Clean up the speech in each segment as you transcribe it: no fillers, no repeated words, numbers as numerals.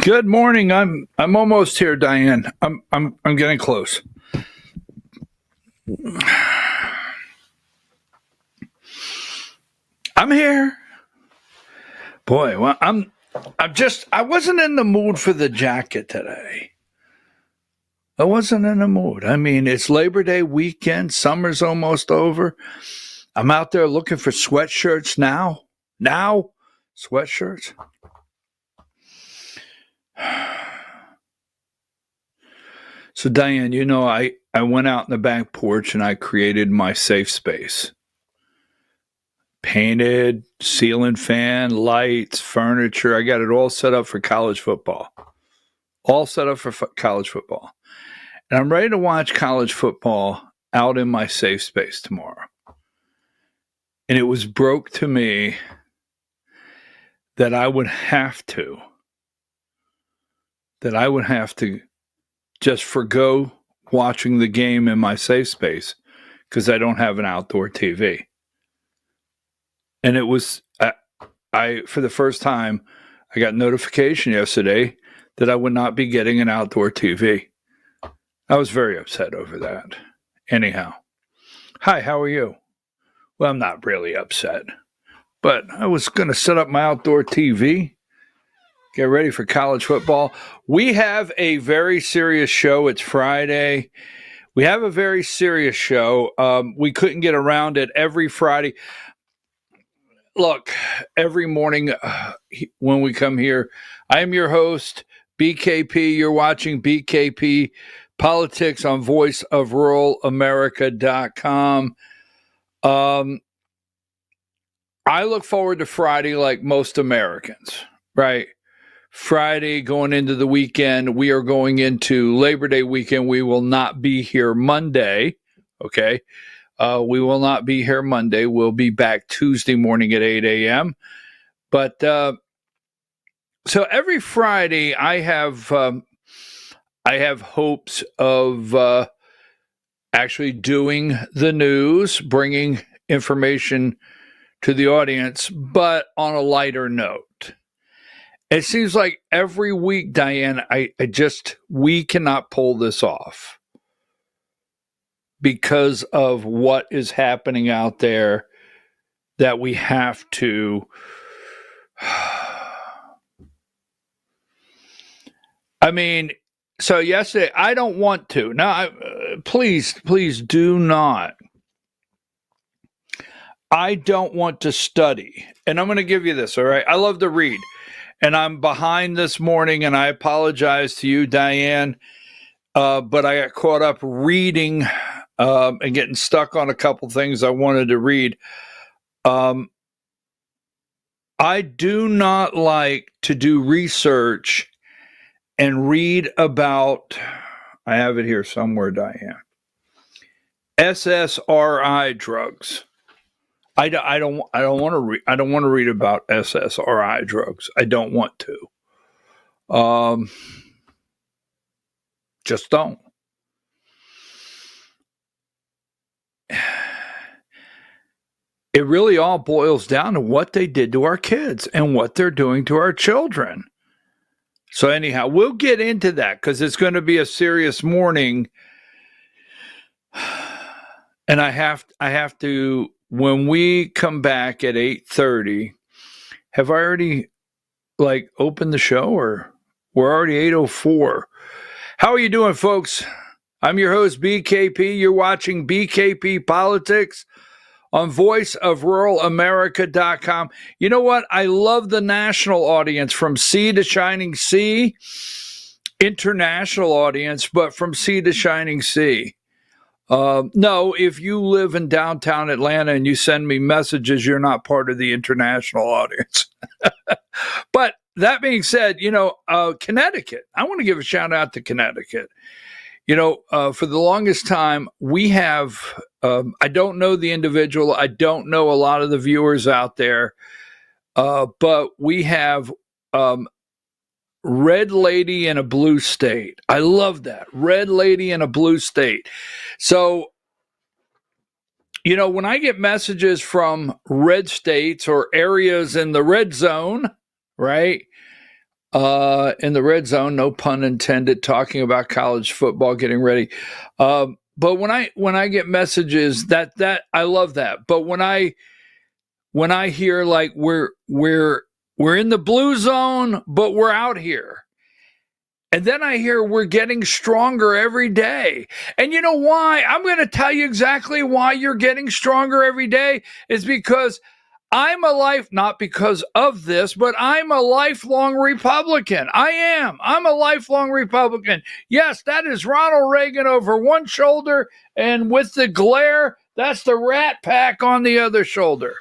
Good morning. I'm almost here, Diane. I'm getting close. I'm here. Boy, well, I wasn't in the mood for the jacket today. I wasn't in the mood. I mean, it's Labor Day weekend. Summer's almost over. I'm out there looking for sweatshirts now. Sweatshirts. So, Diane, I went out in the back porch and I created my safe space. Painted, ceiling fan, lights, furniture. I got it all set up for college football. College football. And I'm ready to watch college football out in my safe space tomorrow. And it was broke to me that I would have to just forgo watching the game in my safe space because I don't have an outdoor TV. And it was, I for the first time, I got notification yesterday that I would not be getting an outdoor TV. I was very upset over that. Anyhow, hi, how are you? Well, I'm not really upset, but I was going to set up my outdoor TV, get ready for college football. We have a very serious show. It's Friday. We have a very serious show. We couldn't get around it every Friday. Look, every morning when we come here, I am your host, BKP. You're watching BKP Politics on voiceofruralamerica.com. I look forward to Friday like most Americans, right? Friday going into the weekend. We are going into Labor Day weekend. We will not be here Monday, okay? We will not be here Monday. We'll be back Tuesday morning at 8 a.m. But so every Friday, I have hopes of actually doing the news, bringing information to the audience, but on a lighter note. It seems like every week, Diane, we cannot pull this off because of what is happening out there that we have to. I mean, so yesterday, I don't want to. Now, please do not. I don't want to study. And I'm going to give you this, all right? I love to read. And I'm behind this morning, and I apologize to you, Diane. But I got caught up reading and getting stuck on a couple things I wanted to read. I do not like to do research and read about, I have it here somewhere, Diane, SSRI drugs. I don't want to read. I don't want to read about SSRI drugs. I don't want to. Just don't. It really all boils down to what they did to our kids and what they're doing to our children. So anyhow, we'll get into that because it's going to be a serious morning, and I have to. When we come back at 8:30, have I already opened the show, or we're already 8:04? How are you doing, folks? I'm your host, BKP. You're watching BKP Politics on voiceofruralamerica.com. You know what? I love the national audience from sea to shining sea, international audience, but from sea to shining sea. No, if you live in downtown Atlanta and you send me messages, you're not part of the international audience. But that being said, Connecticut, I want to give a shout out to Connecticut. For the longest time, we have, I don't know the individual. I don't know a lot of the viewers out there, but we have Red Lady in a Blue State. I love that. Red Lady in a Blue State. So, when I get messages from red states or areas in the red zone, right, in the red zone, no pun intended, talking about college football, getting ready. But when I get messages that I love that. But when I hear like we're in the blue zone, but we're out here. And then I hear we're getting stronger every day. And you know why? I'm going to tell you exactly why you're getting stronger every day is because I'm not because of this, but I'm a lifelong Republican. I am. I'm a lifelong Republican. Yes, that is Ronald Reagan over one shoulder, and with the glare, that's the Rat Pack on the other shoulder.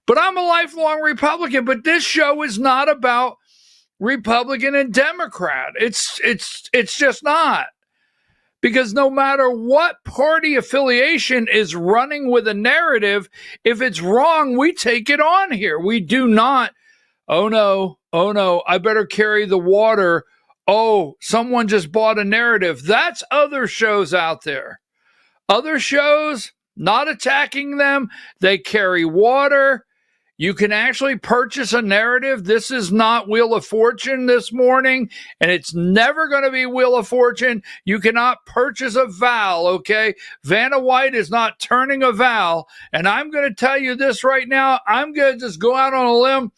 But I'm a lifelong Republican, but this show is not about Republican and Democrat. It's just not. Because no matter what party affiliation is running with a narrative, if it's wrong, we take it on here. We do not, oh no, I better carry the water. Oh, someone just bought a narrative. That's other shows out there. Other shows, not attacking them. They carry water. You can actually purchase a narrative. This is not Wheel of Fortune this morning, and it's never going to be Wheel of Fortune. You cannot purchase a vowel, okay? Vanna White is not turning a vowel, and I'm going to tell you this right now. I'm going to just go out on a limb.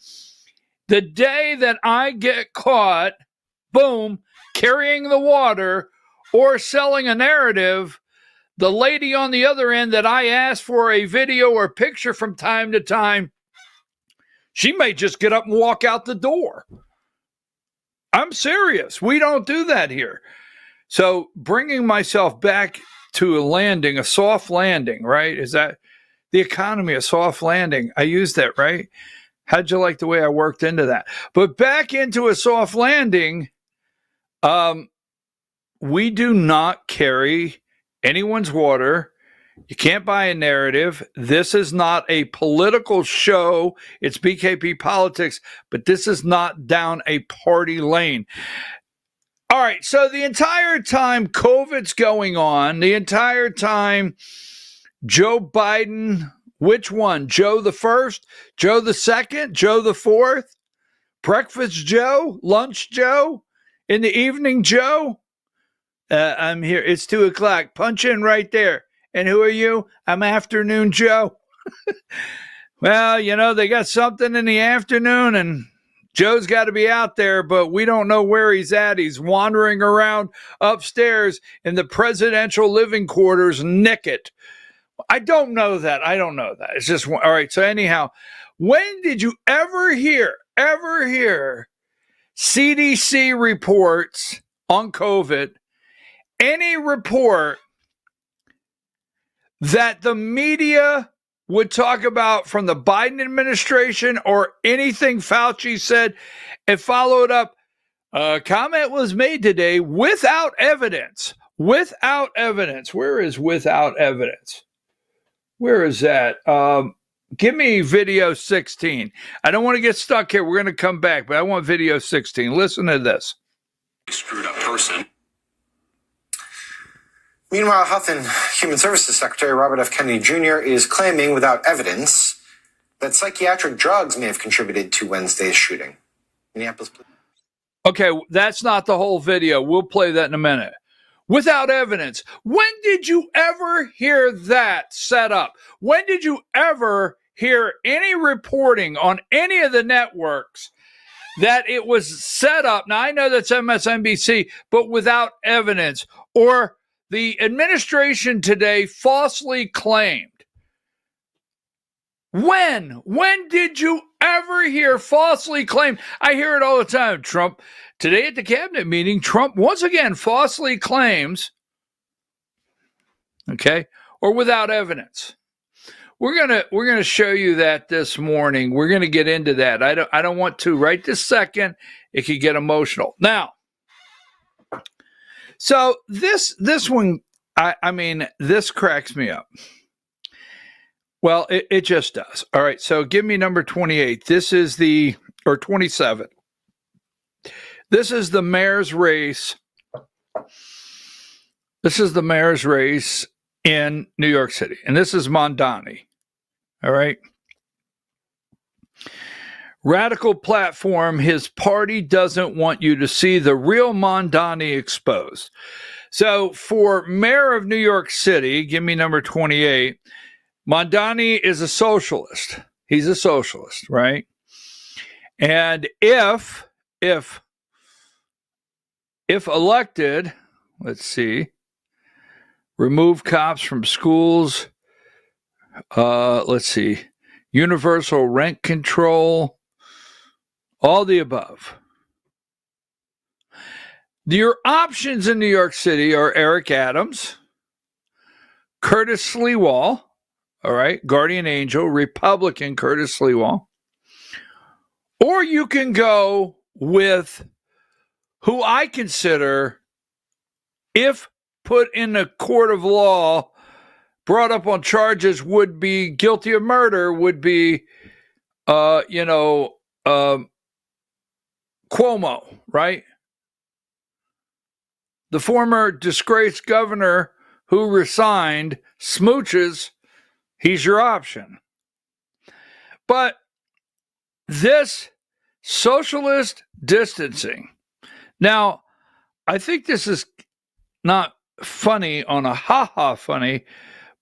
The day that I get caught, boom, carrying the water or selling a narrative, the lady on the other end that I asked for a video or picture from time to time, she may just get up and walk out the door. I'm serious. We don't do that here. So bringing myself back to a soft landing, right? Is that the economy, a soft landing? I use that, right? How'd you like the way I worked into that? But back into a soft landing, we do not carry anyone's water. You can't buy a narrative. This is not a political show. It's BKP Politics, but this is not down a party lane. All right, so the entire time COVID's going on, the entire time Joe Biden, which one? Joe the first, Joe the second, Joe the fourth, breakfast Joe, lunch Joe, in the evening Joe? I'm here. It's 2:00. Punch in right there. And who are you? I'm Afternoon Joe. Well, you know, they got something in the afternoon, and Joe's got to be out there, but we don't know where he's at. He's wandering around upstairs in the presidential living quarters naked. I don't know that. It's just, all right. So anyhow, when did you ever hear CDC reports on COVID, any report that the media would talk about from the Biden administration or anything Fauci said, and followed up, a comment was made today without evidence. Without evidence. Where is without evidence? Where is that? Give me video 16. I don't want to get stuck here. We're going to come back, but I want video 16. Listen to this. Screwed up person. Meanwhile, Health and Human Services Secretary Robert F. Kennedy Jr. is claiming without evidence that psychiatric drugs may have contributed to Wednesday's shooting. Minneapolis. Okay, that's not the whole video. We'll play that in a minute. Without evidence. When did you ever hear that set up? When did you ever hear any reporting on any of the networks that it was set up? Now, I know that's MSNBC, but without evidence. Or the administration today falsely claimed. When did you ever hear falsely claimed? I hear it all the time. Trump, today at the cabinet meeting, Trump once again falsely claims, okay, or without evidence. We're gonna show you that this morning. We're gonna get into that. I don't want to right this second. It could get emotional. Now, so this one, I mean, this cracks me up. Well, it just does. All right, so give me number 28. This is or 27. This is the mayor's race. This is the mayor's race in New York City. And this is Mondani. All right. radical platform his party doesn't want you to see the real Mondani exposed. So for mayor of New York City, give me number 28, Mondani is a socialist. He's a socialist, right? And if elected, let's see, remove cops from schools, let's see, universal rent control, all the above. Your options in New York City are Eric Adams, Curtis Sliwal, all right, guardian angel, Republican Curtis Sliwal. Or you can go with who I consider, if put in a court of law, brought up on charges, would be guilty of murder, would be, Cuomo, right? The former disgraced governor who resigned, smooches, he's your option. But this socialist distancing. Now, I think this is not funny on a ha-ha funny,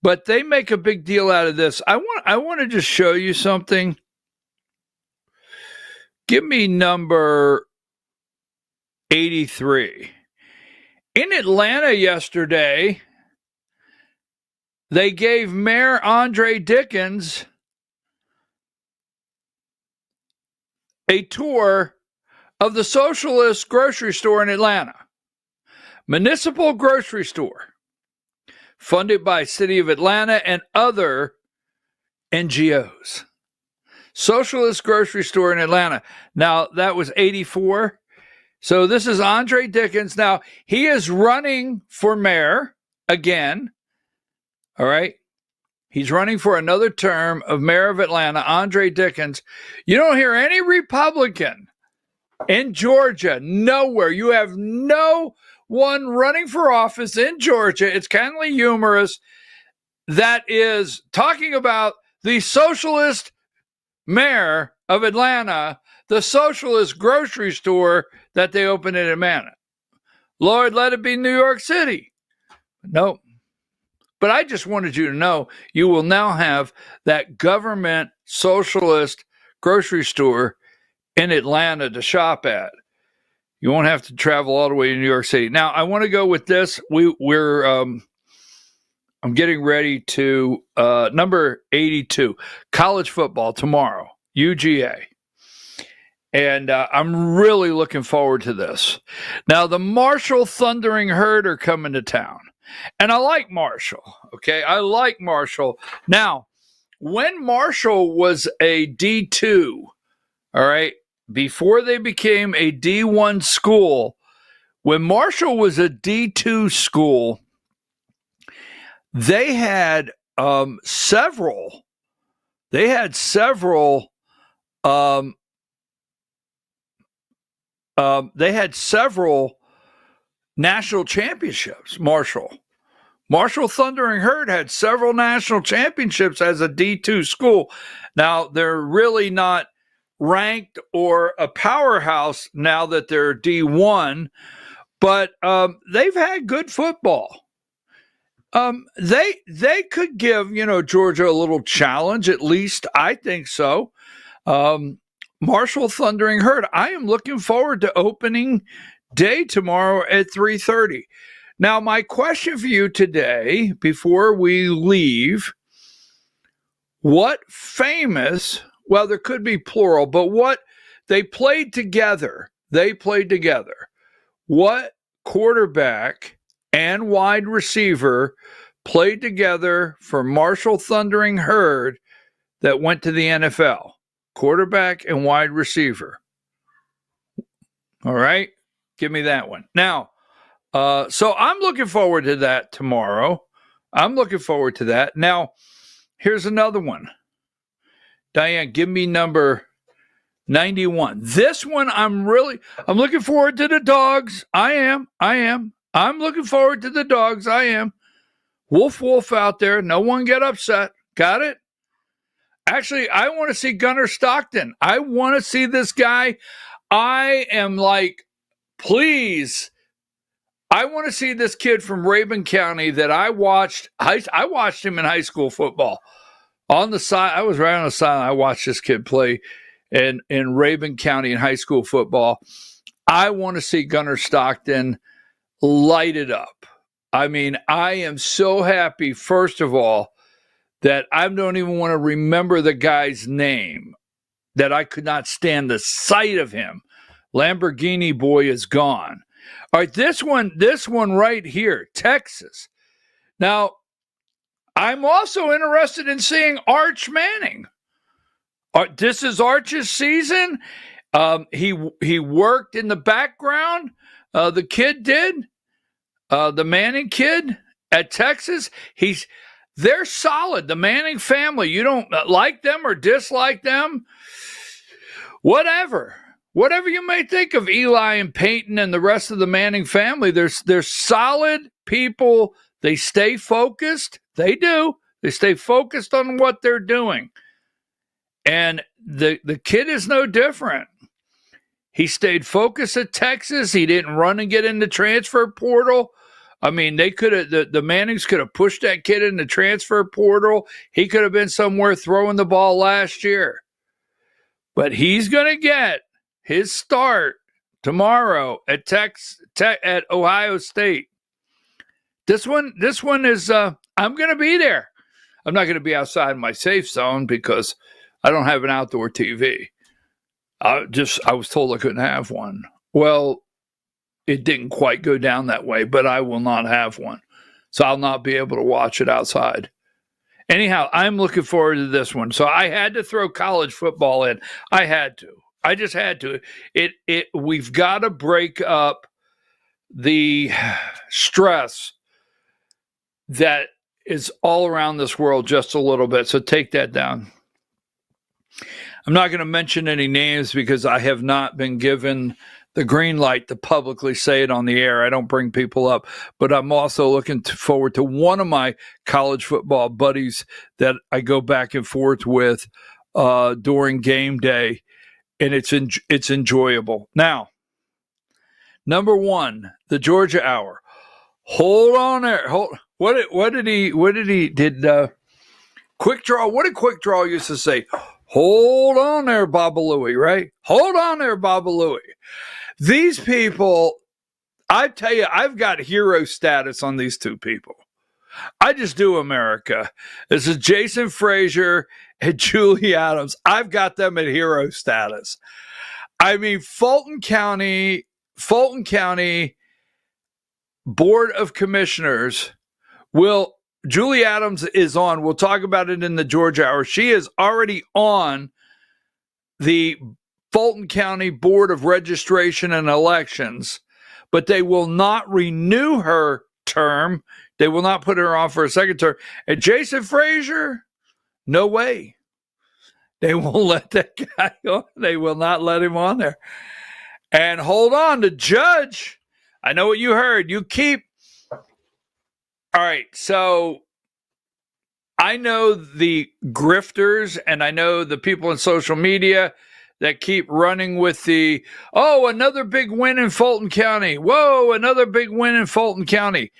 but they make a big deal out of this. I want to just show you something. Give me number 83. In Atlanta yesterday, they gave Mayor Andre Dickens a tour of the socialist grocery store in Atlanta. Municipal grocery store, funded by City of Atlanta and other NGOs. Socialist grocery store in Atlanta. Now, that was 84. So this is Andre Dickens. Now, he is running for mayor again. All right. He's running for another term of mayor of Atlanta, Andre Dickens. You don't hear any Republican in Georgia, nowhere. You have no one running for office in Georgia. It's kind of humorous that is talking about the socialist mayor of Atlanta, the socialist grocery store that they opened in Atlanta. Lord, let it be New York City. Nope. But I just wanted you to know you will now have that government socialist grocery store in Atlanta to shop at. You won't have to travel all the way to New York City. Now, I want to go with this. I'm getting ready to number 82, college football tomorrow, UGA. And I'm really looking forward to this. Now, the Marshall Thundering Herd are coming to town. And I like Marshall, okay? I like Marshall. Now, when Marshall was a D2, all right, before they became a D1 school, when Marshall was a D2 school, they had several national championships. Marshall Thundering Herd had several national championships as a D2 school. Now, they're really not ranked or a powerhouse now that they're D1, but they've had good football. They could give, Georgia a little challenge, at least I think so. Marshall Thundering Herd. I am looking forward to opening day tomorrow at 3:30. Now, my question for you today, before we leave, what famous, well, there could be plural, but what they played together, what quarterback and wide receiver played together for Marshall Thundering Herd that went to the NFL? Quarterback and wide receiver. All right, give me that one. Now, so I'm looking forward to that tomorrow. I'm looking forward to that. Now, here's another one. Diane, give me number 91. This one, I'm looking forward to the dogs. I am. I'm looking forward to the dogs. I am. Wolf out there. No one get upset. Got it? Actually, I want to see Gunnar Stockton. I want to see this guy. I am like, please. I want to see this kid from Rabun County that I watched. I watched him in high school football. On the side, I was right on the side. I watched this kid play in Rabun County in high school football. I want to see Gunnar Stockton light it up. I mean, I am so happy, first of all, that I don't even want to remember the guy's name, that I could not stand the sight of him. Lamborghini boy is gone. All right, this one right here, Texas. Now, I'm also interested in seeing Arch Manning. This is Arch's season. He worked in the background. The kid did. The Manning kid at Texas. They're solid. The Manning family. You don't like them or dislike them. Whatever you may think of Eli and Peyton and the rest of the Manning family, they're solid people. They stay focused. They do. They stay focused on what they're doing. And the kid is no different. He stayed focused at Texas. He didn't run and get in the transfer portal. I mean, they could have the Mannings could have pushed that kid in the transfer portal. He could have been somewhere throwing the ball last year. But he's going to get his start tomorrow at at Ohio State. This one is I'm going to be there. I'm not going to be outside my safe zone because I don't have an outdoor TV. I was told I couldn't have one. Well, it didn't quite go down that way, but I will not have one. So I'll not be able to watch it outside. Anyhow, I'm looking forward to this one. So I had to throw college football in. I had to. I just had to. We've got to break up the stress that is all around this world just a little bit. So take that down. I'm not going to mention any names because I have not been given the green light to publicly say it on the air. I don't bring people up, but I'm also looking forward to one of my college football buddies that I go back and forth with during game day, and it's enjoyable. Now, number one, the Georgia Hour. Hold on there. What did Quick Draw? What did Quick Draw used to say? Hold on there, Baba Louie, right? Hold on there, Baba Louie. These people, I tell you, I've got hero status on these two people. I just do, America. This is Jason Frazier and Julie Adams. I've got them at hero status. I mean, Fulton County Board of Commissioners Julie Adams is on. We'll talk about it in the Georgia Hour. She is already on the Fulton County Board of Registration and Elections, but they will not renew her term. They will not put her on for a second term. And Jason Frazier, no way. They won't let that guy on. They will not let him on there. And hold on, the judge. I know what you heard. All right, so I know the grifters and I know the people in social media that keep running with another big win in Fulton County. Whoa, another big win in Fulton County.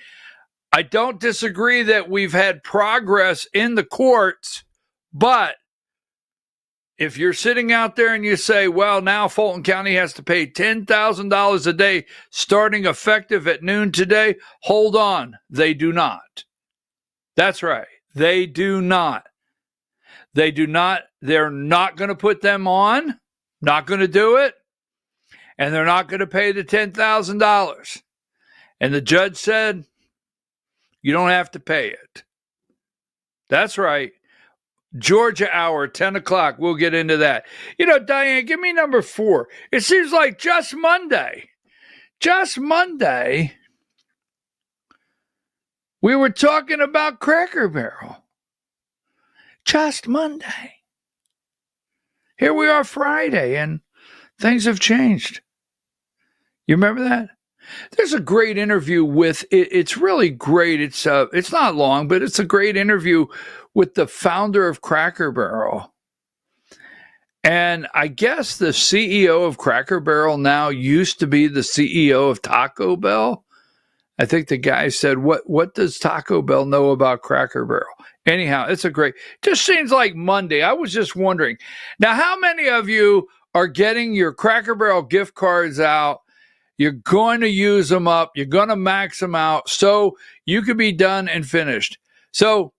I don't disagree that we've had progress in the courts, but if you're sitting out there and you say, well, now Fulton County has to pay $10,000 a day starting effective at noon today, hold on. They do not. That's right. They do not. They do not. They're not going to put them on, not going to do it, and they're not going to pay the $10,000. And the judge said, you don't have to pay it. That's right. Georgia Hour, 10 o'clock. We'll get into that. Diane, give me number 4. It seems like just Monday, we were talking about Cracker Barrel. Just Monday. Here we are Friday, and things have changed. You remember that? There's a great interview with, it's really great. It's not long, but it's a great interview with the founder of Cracker Barrel. And I guess the CEO of Cracker Barrel now used to be the CEO of Taco Bell. I think the guy said, what does Taco Bell know about Cracker Barrel? Anyhow, it's just seems like Monday. I was just wondering. Now, how many of you are getting your Cracker Barrel gift cards out? You're going to use them up. You're going to max them out so you could be done and finished. So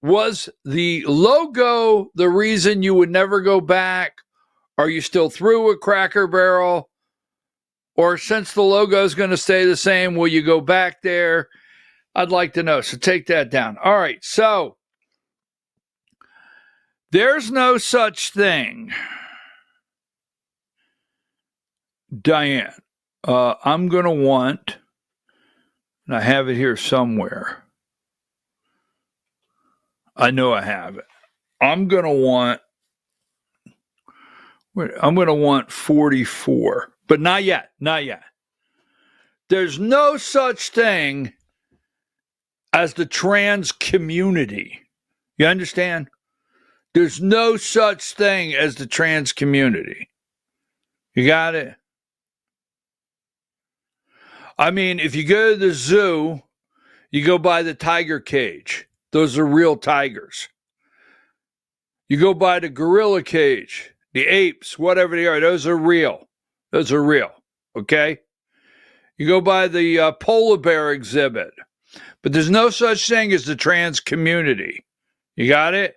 was the logo the reason you would never go back? Are you still through with Cracker Barrel? Or since the logo is going to stay the same, will you go back there? I'd like to know. So take that down. All right. So there's no such thing. Diane, I'm going to want, and I have it here somewhere. I know I have it. I'm going to want 44, but not yet. There's no such thing as the trans community. You understand? There's no such thing as the trans community. You got it? I mean, if you go to the zoo, you go by the tiger cage. Those are real tigers. You go by the gorilla cage, the apes, whatever they are, those are real. Okay? You go by the polar bear exhibit. But there's no such thing as the trans community. You got it?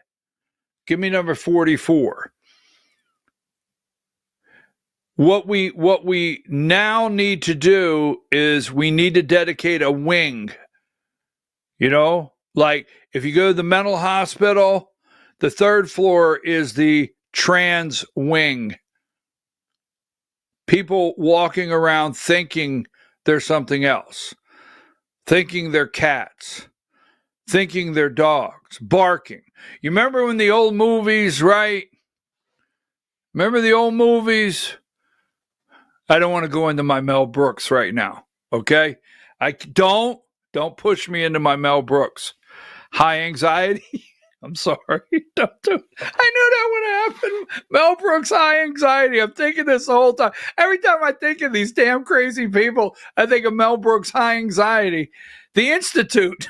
Give me number 44. What we now need to do is we need to dedicate a wing. You know, like if you go to the mental hospital, the third floor is the trans wing. People walking around thinking they're something else, thinking they're cats, thinking they're dogs, barking. You remember when the old movies, right? Remember the old movies? I don't want to go into my Mel Brooks right now, okay? Don't push me into my Mel Brooks. High anxiety. I'm sorry. Don't do it. I knew that would happen. Mel Brooks, high anxiety. I'm thinking this the whole time. Every time I think of these damn crazy people, I think of Mel Brooks, high anxiety. The Institute.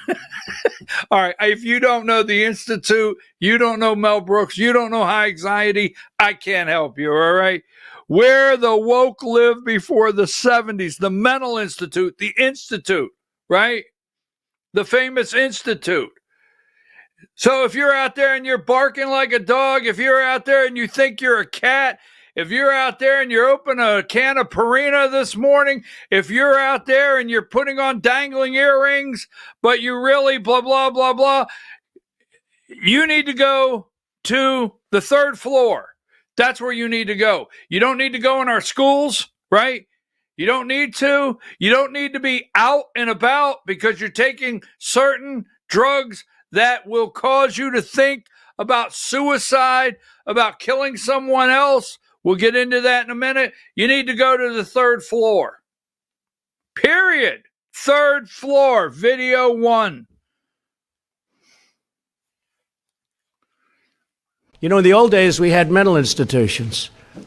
All right. If you don't know the Institute, you don't know Mel Brooks, you don't know high anxiety, I can't help you. All right. Where the woke lived before the 70s, the Mental Institute, the Institute, right? The famous Institute. So if you're out there and you're barking like a dog, if you're out there and you think you're a cat, if you're out there and you're opening a can of Purina this morning, if you're out there and you're putting on dangling earrings, but you really blah, blah, blah, blah, you need to go to the third floor. That's where you need to go. You don't need to go in our schools, right? You don't need to. You don't need to be out and about because you're taking certain drugs that will cause you to think about suicide, about killing someone else. We'll get into that in a minute. You need to go to the third floor. Period. Third floor, video 1. You know, in the old days, we had mental institutions. You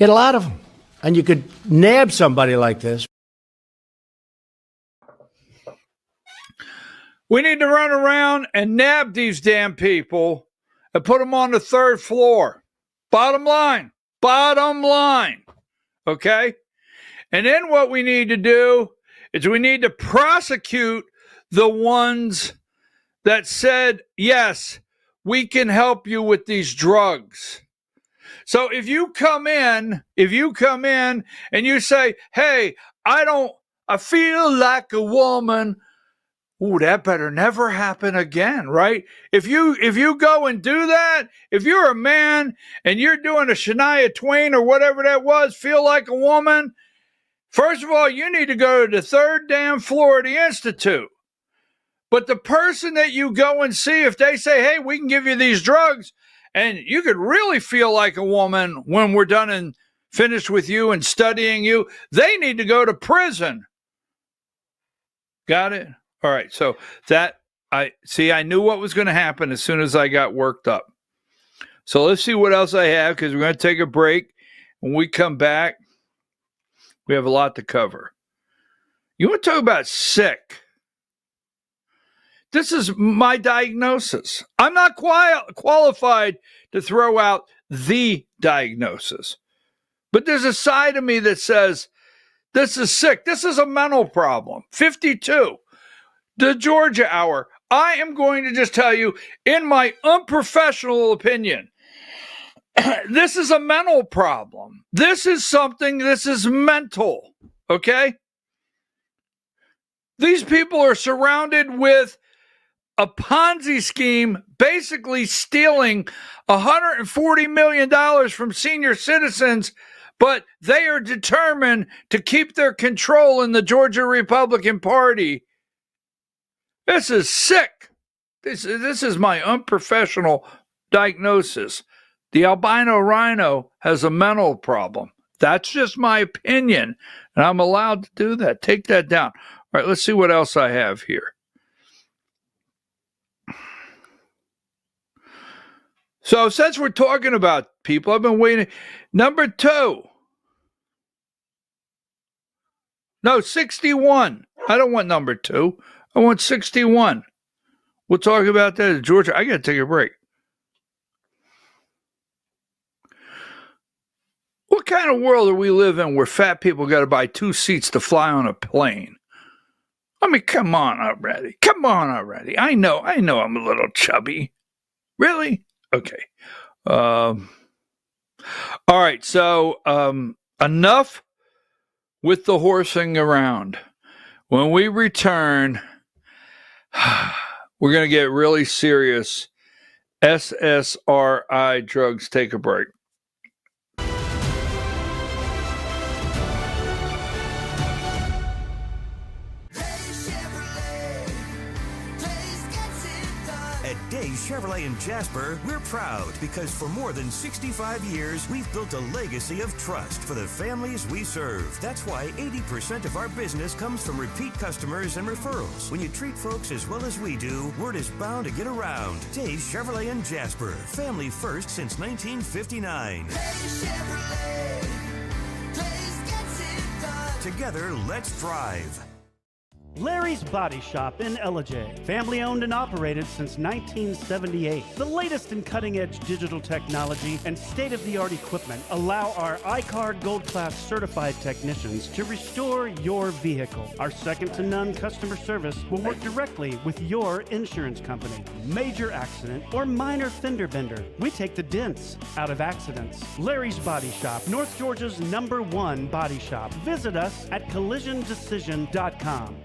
had a lot of them. And you could nab somebody like this. We need to run around and nab these damn people and put them on the third floor. Bottom line. Okay? And then what we need to do is we need to prosecute the ones that said, yes, we can help you with these drugs. So if you come in and you say, hey, I feel like a woman. Ooh, that better never happen again, right? If you go and do that, if you're a man and you're doing a Shania Twain or whatever that was, feel like a woman, first of all, you need to go to the third damn floor of the Institute. But the person that you go and see, if they say, hey, we can give you these drugs, and you could really feel like a woman when we're done and finished with you and studying you, they need to go to prison. Got it? All right. So I knew what was going to happen as soon as I got worked up. So let's see what else I have, because we're going to take a break. When we come back, we have a lot to cover. You want to talk about sick? This is my diagnosis. I'm not qualified to throw out the diagnosis. But there's a side of me that says, this is sick. This is a mental problem. 52. The Georgia Hour. I am going to just tell you, in my unprofessional opinion, this is a mental problem. This is mental. Okay? These people are surrounded with a Ponzi scheme, basically stealing $140 million from senior citizens, but they are determined to keep their control in the Georgia Republican Party. This is sick. This is my unprofessional diagnosis. The albino rhino has a mental problem. That's just my opinion, and I'm allowed to do that. Take that down. All right, let's see what else I have here. So since we're talking about people, I've been waiting. Number 2. No, 61. I don't want number 2. I want 61. We'll talk about that in Georgia. I got to take a break. What kind of world do we live in where fat people got to buy 2 seats to fly on a plane? I mean, come on already. Come on already. I know I'm a little chubby. Really? Okay. All right. So enough with the horsing around. When we return, we're going to get really serious. SSRI drugs. Take a break. Chevrolet in Jasper, we're proud because for more than 65 years, we've built a legacy of trust for the families we serve. That's why 80% of our business comes from repeat customers and referrals. When you treat folks as well as we do, word is bound to get around. Dave's Chevrolet in Jasper, family first since 1959. Together, let's drive. Larry's Body Shop in Ellijay. Family owned and operated since 1978. The latest in cutting-edge digital technology and state-of-the-art equipment allow our iCard Gold Class certified technicians to restore your vehicle. Our second-to-none customer service will work directly with your insurance company. Major accident or minor fender bender. We take the dents out of accidents. Larry's Body Shop, North Georgia's #1 body shop. Visit us at collisiondecision.com.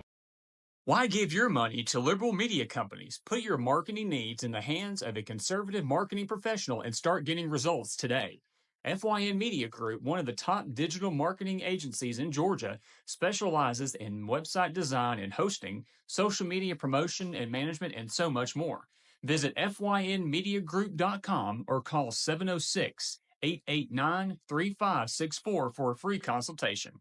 Why give your money to liberal media companies? Put your marketing needs in the hands of a conservative marketing professional and start getting results today. FYN Media Group, one of the top digital marketing agencies in Georgia, specializes in website design and hosting, social media promotion and management, and so much more. Visit FYNmediagroup.com or call 706-889-3564 for a free consultation.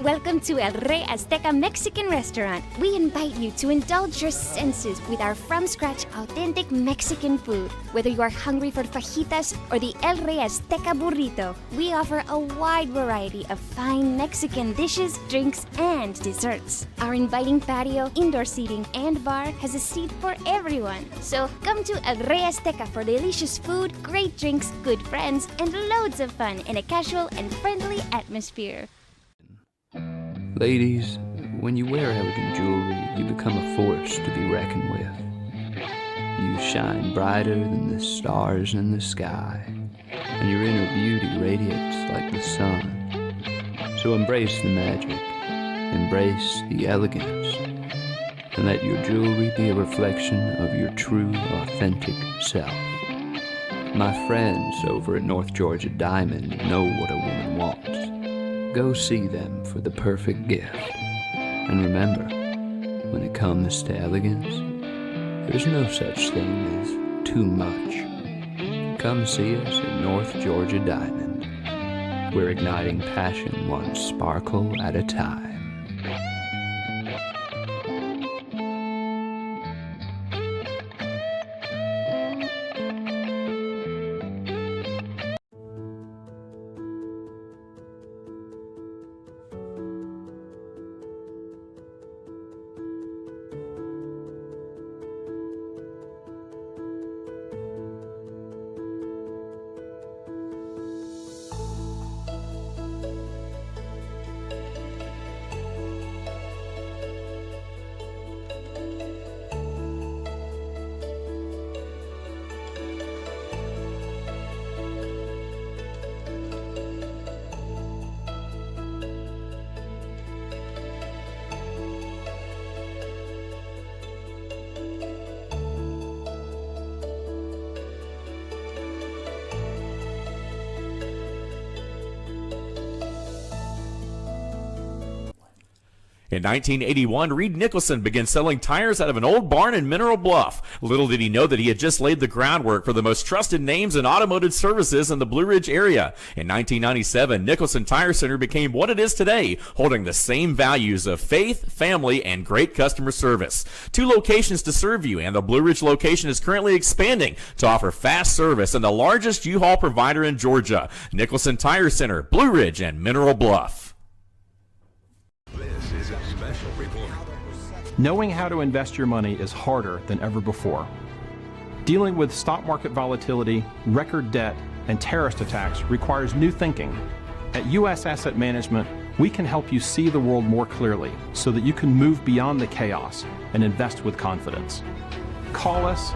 Welcome to El Rey Azteca Mexican Restaurant. We invite you to indulge your senses with our from-scratch authentic Mexican food. Whether you are hungry for fajitas or the El Rey Azteca burrito, we offer a wide variety of fine Mexican dishes, drinks, and desserts. Our inviting patio, indoor seating, and bar has a seat for everyone. So come to El Rey Azteca for delicious food, great drinks, good friends, and loads of fun in a casual and friendly atmosphere. Ladies, when you wear elegant jewelry, you become a force to be reckoned with. You shine brighter than the stars in the sky, and your inner beauty radiates like the sun. So embrace the magic, embrace the elegance, and let your jewelry be a reflection of your true, authentic self. My friends over at North Georgia Diamond know what a woman wants. Go see them for the perfect gift. And remember, when it comes to elegance, there's no such thing as too much. Come see us at North Georgia Diamond. We're igniting passion one sparkle at a time. In 1981, Reed Nicholson began selling tires out of an old barn in Mineral Bluff. Little did he know that he had just laid the groundwork for the most trusted names in automotive services in the Blue Ridge area. In 1997, Nicholson Tire Center became what it is today, holding the same values of faith, family, and great customer service. 2 locations to serve you, and the Blue Ridge location is currently expanding to offer fast service and the largest U-Haul provider in Georgia. Nicholson Tire Center, Blue Ridge, and Mineral Bluff. This is a special report. Knowing how to invest your money is harder than ever before. Dealing with stock market volatility, record debt, and terrorist attacks requires new thinking. At U.S. Asset Management, we can help you see the world more clearly so that you can move beyond the chaos and invest with confidence. Call us,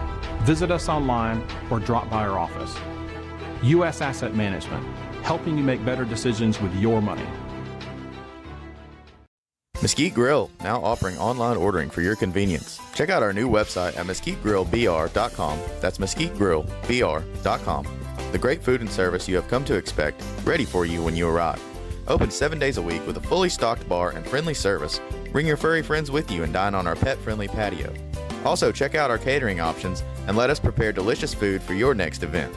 visit us online, or drop by our office. U.S. Asset Management, helping you make better decisions with your money. Mesquite Grill, now offering online ordering for your convenience. Check out our new website at mesquitegrillbr.com. That's mesquitegrillbr.com. The great food and service you have come to expect, ready for you when you arrive. Open 7 days a week with a fully stocked bar and friendly service. Bring your furry friends with you and dine on our pet-friendly patio. Also, check out our catering options and let us prepare delicious food for your next event.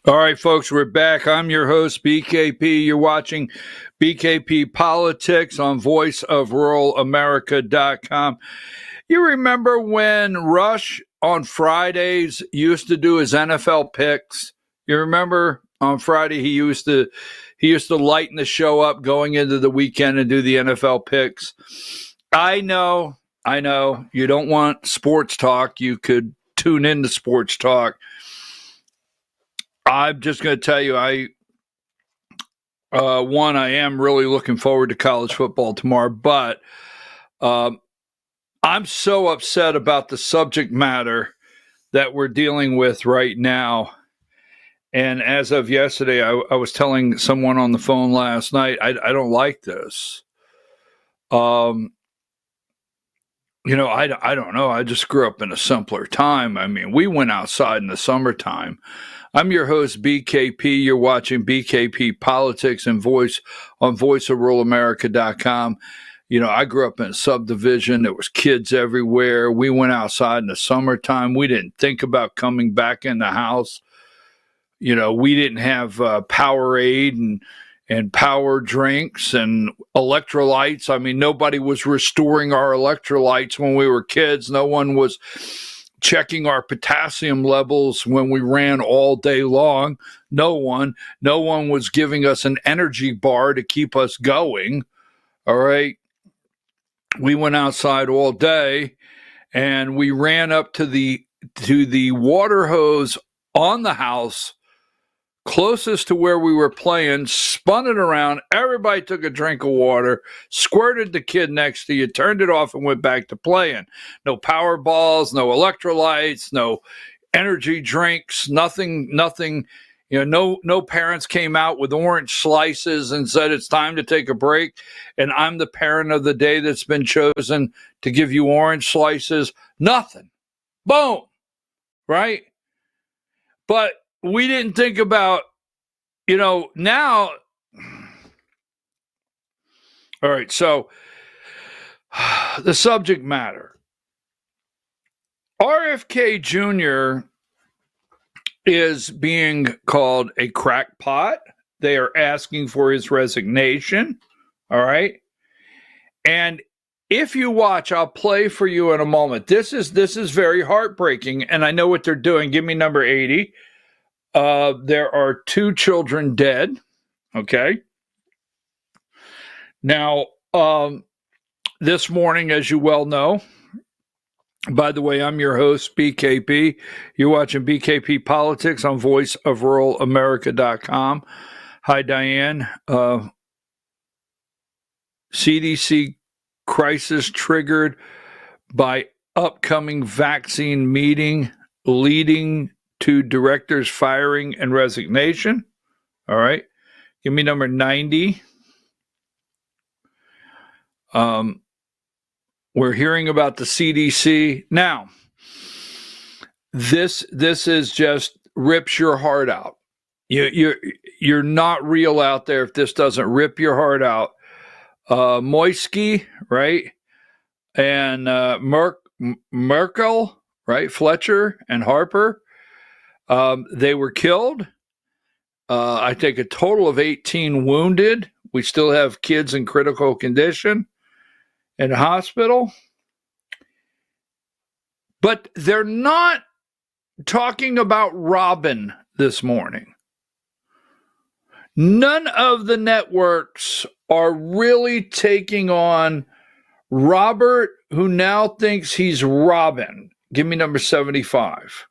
All right, folks, we're back. I'm your host, BKP. You're watching BKP Politics on voiceofruralamerica.com. You remember when Rush on Fridays used to do his NFL picks? You remember on Friday he used to lighten the show up going into the weekend and do the NFL picks. I know. You don't want sports talk. You could tune into sports talk. I'm just going to tell you, I am really looking forward to college football tomorrow, but I'm so upset about the subject matter that we're dealing with right now. And as of yesterday, I was telling someone on the phone last night, I don't like this. I don't know. I just grew up in a simpler time. I mean, we went outside in the summertime. I'm your host, BKP. You're watching BKP Politics and Voice on voiceofruralamerica.com. You know, I grew up in a subdivision. There was kids everywhere. We went outside in the summertime. We didn't think about coming back in the house. You know, we didn't have Powerade and power drinks and electrolytes. I mean, nobody was restoring our electrolytes when we were kids. No one was checking our potassium levels when we ran all day long. No one was giving us an energy bar to keep us going. All right. We went outside all day and we ran up to the water hose on the house closest to where we were playing, spun it around. Everybody took a drink of water, squirted the kid next to you, turned it off, and went back to playing. No power balls, no electrolytes, no energy drinks, nothing. You know, no parents came out with orange slices and said it's time to take a break. And I'm the parent of the day that's been chosen to give you orange slices. Nothing. Boom. Right? But we didn't think about, now. All right, so the subject matter. RFK Jr. is being called a crackpot. They are asking for his resignation. All right. And if you watch, I'll play for you in a moment. This is very heartbreaking, and I know what they're doing. Give me number 80. There are 2 children dead. Okay. Now, this morning, as you well know, by the way, I'm your host, BKP. You're watching BKP Politics on voiceofruralamerica.com. Hi, Diane. CDC crisis triggered by upcoming vaccine meeting leading to director's firing and resignation. All right. Give me number 90. We're hearing about the CDC. Now, this is just rips your heart out. You're not real out there if this doesn't rip your heart out. Moisky, right? And Merkel, right? Fletcher and Harper, they were killed. I think a total of 18 wounded. We still have kids in critical condition in the hospital. But they're not talking about Robin this morning. None of the networks are really taking on Robert, who now thinks he's Robin. Give me number 75.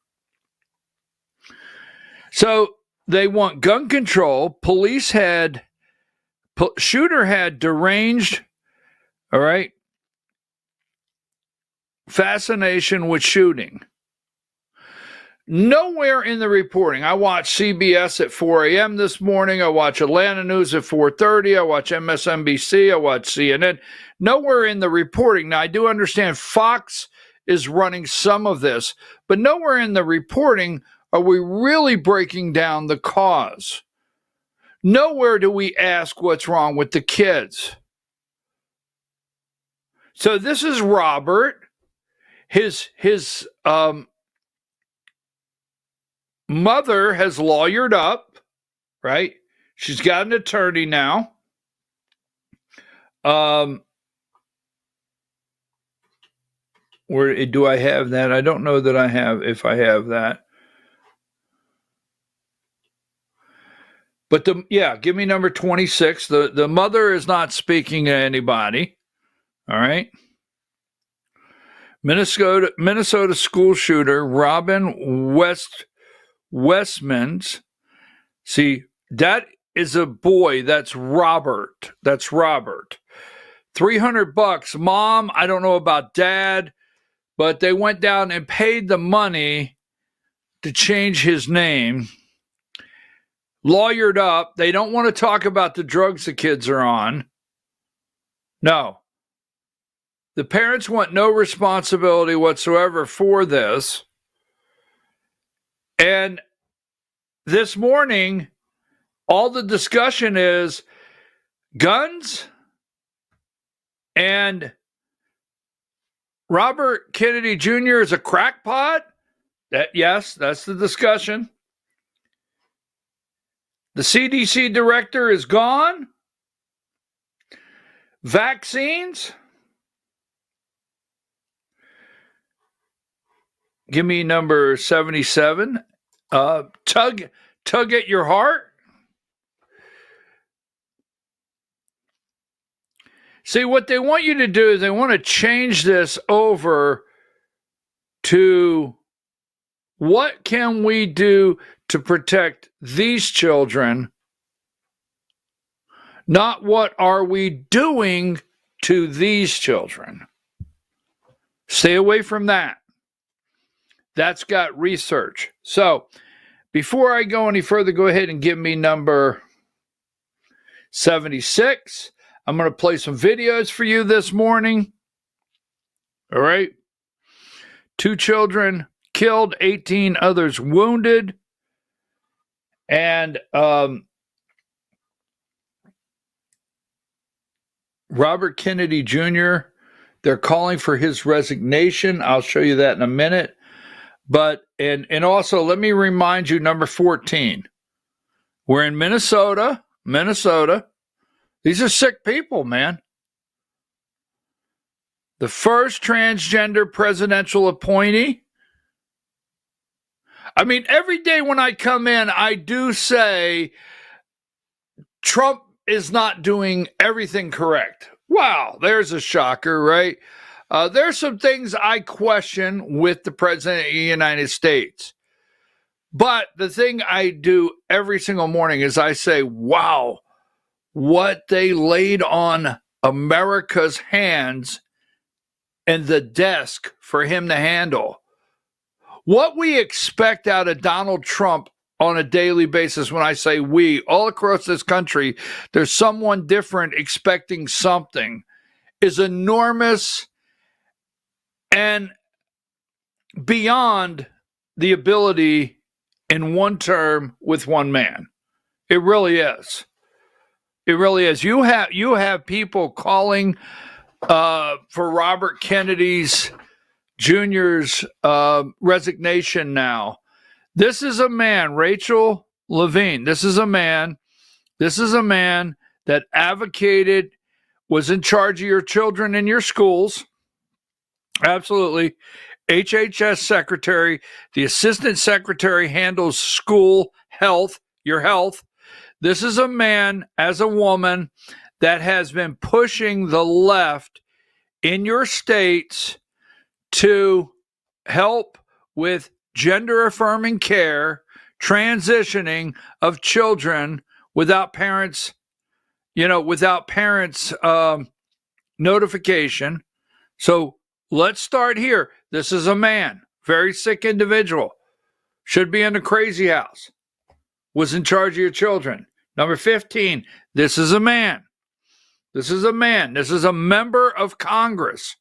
So they want gun control. Shooter had deranged, all right, fascination with shooting. Nowhere in the reporting. I watched CBS at 4 a.m. this morning. I watch Atlanta News at 4:30. I watch MSNBC. I watch CNN. Nowhere in the reporting. Now, I do understand Fox is running some of this, but nowhere in the reporting are we really breaking down the cause. Nowhere do we ask what's wrong with the kids. So this is Robert. His mother has lawyered up, right? She's got an attorney now. Where do I have that? I don't know that I have, if I have that. But give me number 26. The mother is not speaking to anybody. All right. Minnesota school shooter Robin Westmans. See, that is a boy. That's Robert. That's Robert. $300. Mom, I don't know about dad, but they went down and paid the money to change his name. Lawyered up. They don't want to talk about the drugs the kids are on. No. The parents want no responsibility whatsoever for this. And this morning, all the discussion is guns and Robert Kennedy Jr. is a crackpot. Yes, that's the discussion. The CDC director is gone. Vaccines. Give me number 77. Tug at your heart. See, what they want you to do is they want to change this over to what can we do to protect these children, not what are we doing to these children. Stay away from that. That's got research. So before I go any further, go ahead and give me number 76. I'm going to play some videos for you this morning. All right. 2 children killed, 18 others wounded. And Robert Kennedy Jr., they're calling for his resignation. I'll show you that in a minute. But, and also, let me remind you, number 14. We're in Minnesota. These are sick people, man. The first transgender presidential appointee. I mean, every day when I come in, I do say Trump is not doing everything correct. Wow, there's a shocker, right? There's some things I question with the president of the United States. But the thing I do every single morning is I say, wow, what they laid on America's hands and the desk for him to handle. What we expect out of Donald Trump on a daily basis, when I say we, all across this country, there's someone different expecting something, is enormous. and beyond the ability in one term with one man. It really is. It really is. You have people calling for Robert Kennedy's Jr.'s resignation now. This is a man, Rachel Levine. This is a man that advocated, was in charge of your children in your schools. Absolutely. HHS secretary. The assistant secretary handles school health, your health. This is a man, as a woman, that has been pushing the left in your states to help with gender-affirming care, transitioning of children without parents, notification. So let's start here. This is a man, very sick individual, should be in the crazy house, was in charge of your children. Number 15, this is a man. This is a man. This is a member of Congress.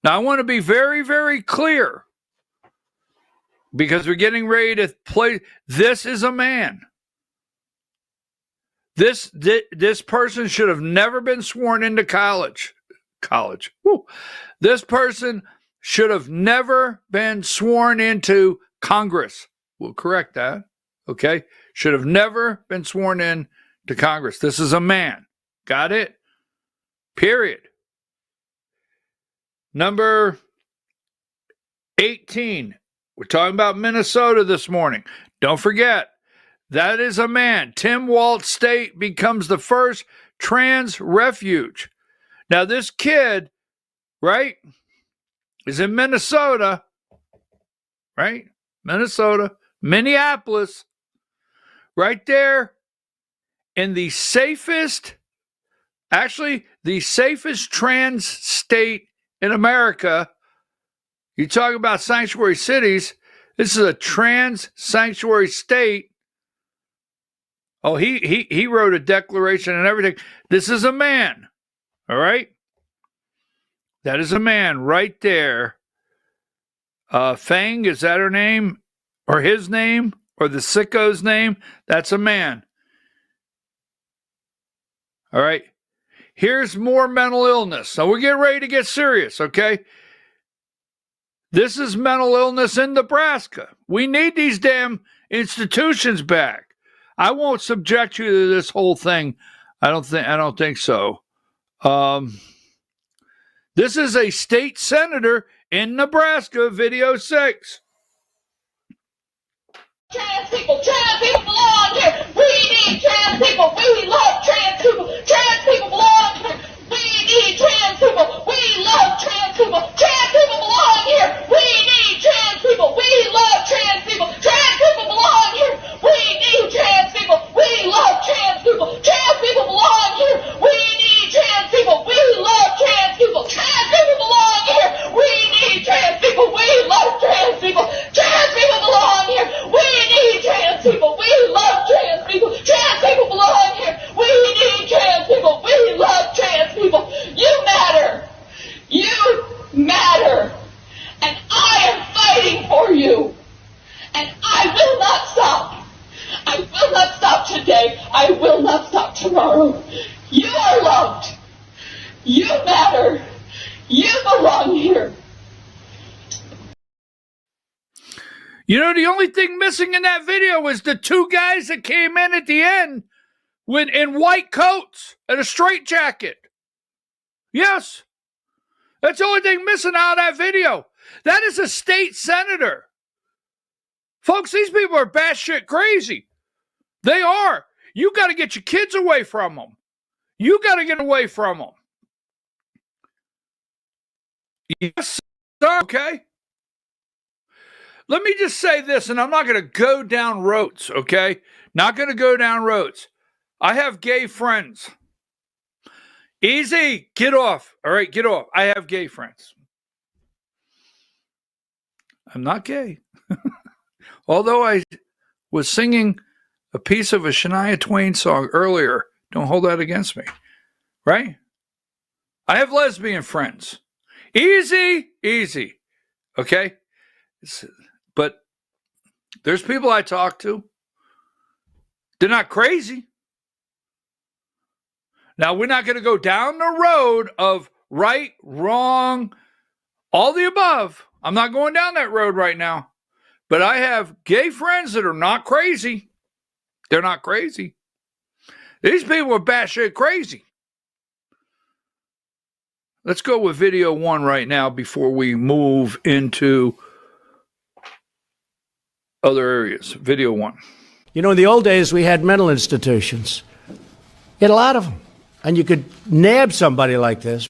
Now, I want to be very, very clear, because we're getting ready to play. This is a man. This person should have never been sworn into college. Woo. This person should have never been sworn into Congress. We'll correct that. Okay? Should have never been sworn in to Congress. This is a man. Got it? Period. Number 18. We're talking about Minnesota this morning. Don't forget, that is a man. Tim Walz State becomes the first trans refuge. Now, this kid, right, is in Minnesota, right? Minnesota, Minneapolis, right there in the safest trans state in America. You talk about sanctuary cities. This is a trans sanctuary state. Oh, he wrote a declaration and everything. This is a man. All right? That is a man right there. Fang, is that her name? Or his name? Or the sicko's name? That's a man. All right? Here's more mental illness. So we're getting ready to get serious, okay? This is mental illness in Nebraska. We need these damn institutions back. I won't subject you to this whole thing. I don't think so. This is a state senator in Nebraska, video 6. Trans people belong here. We need trans people. We love trans people. Trans people belong here. We need trans people. We love trans people. Trans people belong here. We need trans people. We love trans people. Trans people belong here. We need trans people. We love trans people. Trans people belong here. We need trans people. We love trans people. Trans people belong here. We need trans people. We love trans people. Trans people belong here. We need trans people. We love trans people. Trans people belong here. We need trans people. We love trans people. You matter. You matter. And I am fighting for you. And I will not stop. I will not stop today. I will not stop tomorrow. You are loved. You matter. You belong here. You know, the only thing missing in that video was the two guys that came in at the end in white coats and a straitjacket. Yes. That's the only thing missing out of that video. That is a state senator. Folks, these people are batshit crazy. They are. You got to get your kids away from them. You got to get away from them. Yes, sir. Okay. Let me just say this, and I'm not going to go down roads, okay? Not going to go down roads. I have gay friends. Easy. Get off. All right, get off. I have gay friends. I'm not gay. Although I was singing a piece of a Shania Twain song earlier. Don't hold that against me. Right? I have lesbian friends. Easy. Okay? But there's people I talk to. They're not crazy. Now, we're not going to go down the road of right, wrong, all the above. I'm not going down that road right now. But I have gay friends that are not crazy. They're not crazy. These people are batshit crazy. Let's go with video 1 right now before we move into other areas. Video 1. You know, in the old days, we had mental institutions. You had a lot of them. And you could nab somebody like this.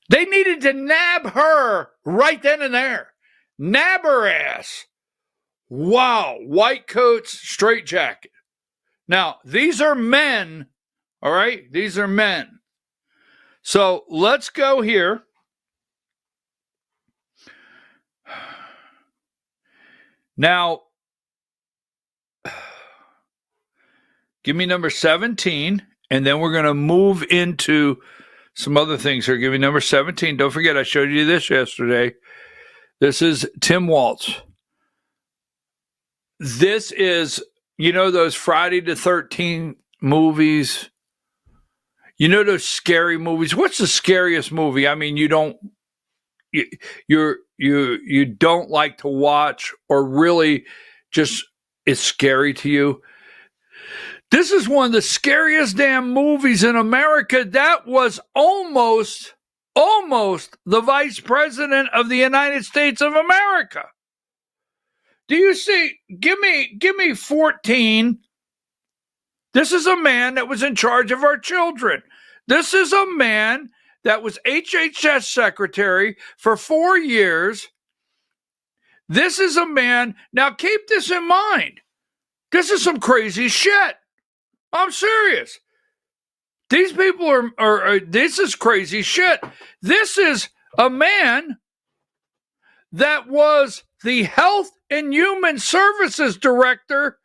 They needed to nab her right then and there. Nab her ass. Wow. White coats, straight jacket. Now, these are men. All right? These are men. So let's go here. Now, give me number 17, and then we're going to move into some other things here. Give me number 17. Don't forget, I showed you this yesterday. This is Tim Waltz. This is, you know, those Friday the 13th movies. You know those scary movies. What's the scariest movie? I mean, you don't like to watch, or really just it's scary to you. This is one of the scariest damn movies in America. That was almost the vice president of the United States of America. Do you see? Give me 14. This is a man that was in charge of our children. This is a man that was HHS secretary for 4 years. This is a man, now keep this in mind. This is some crazy shit. I'm serious. These people are this is crazy shit. This is a man that was the Health and Human Services Director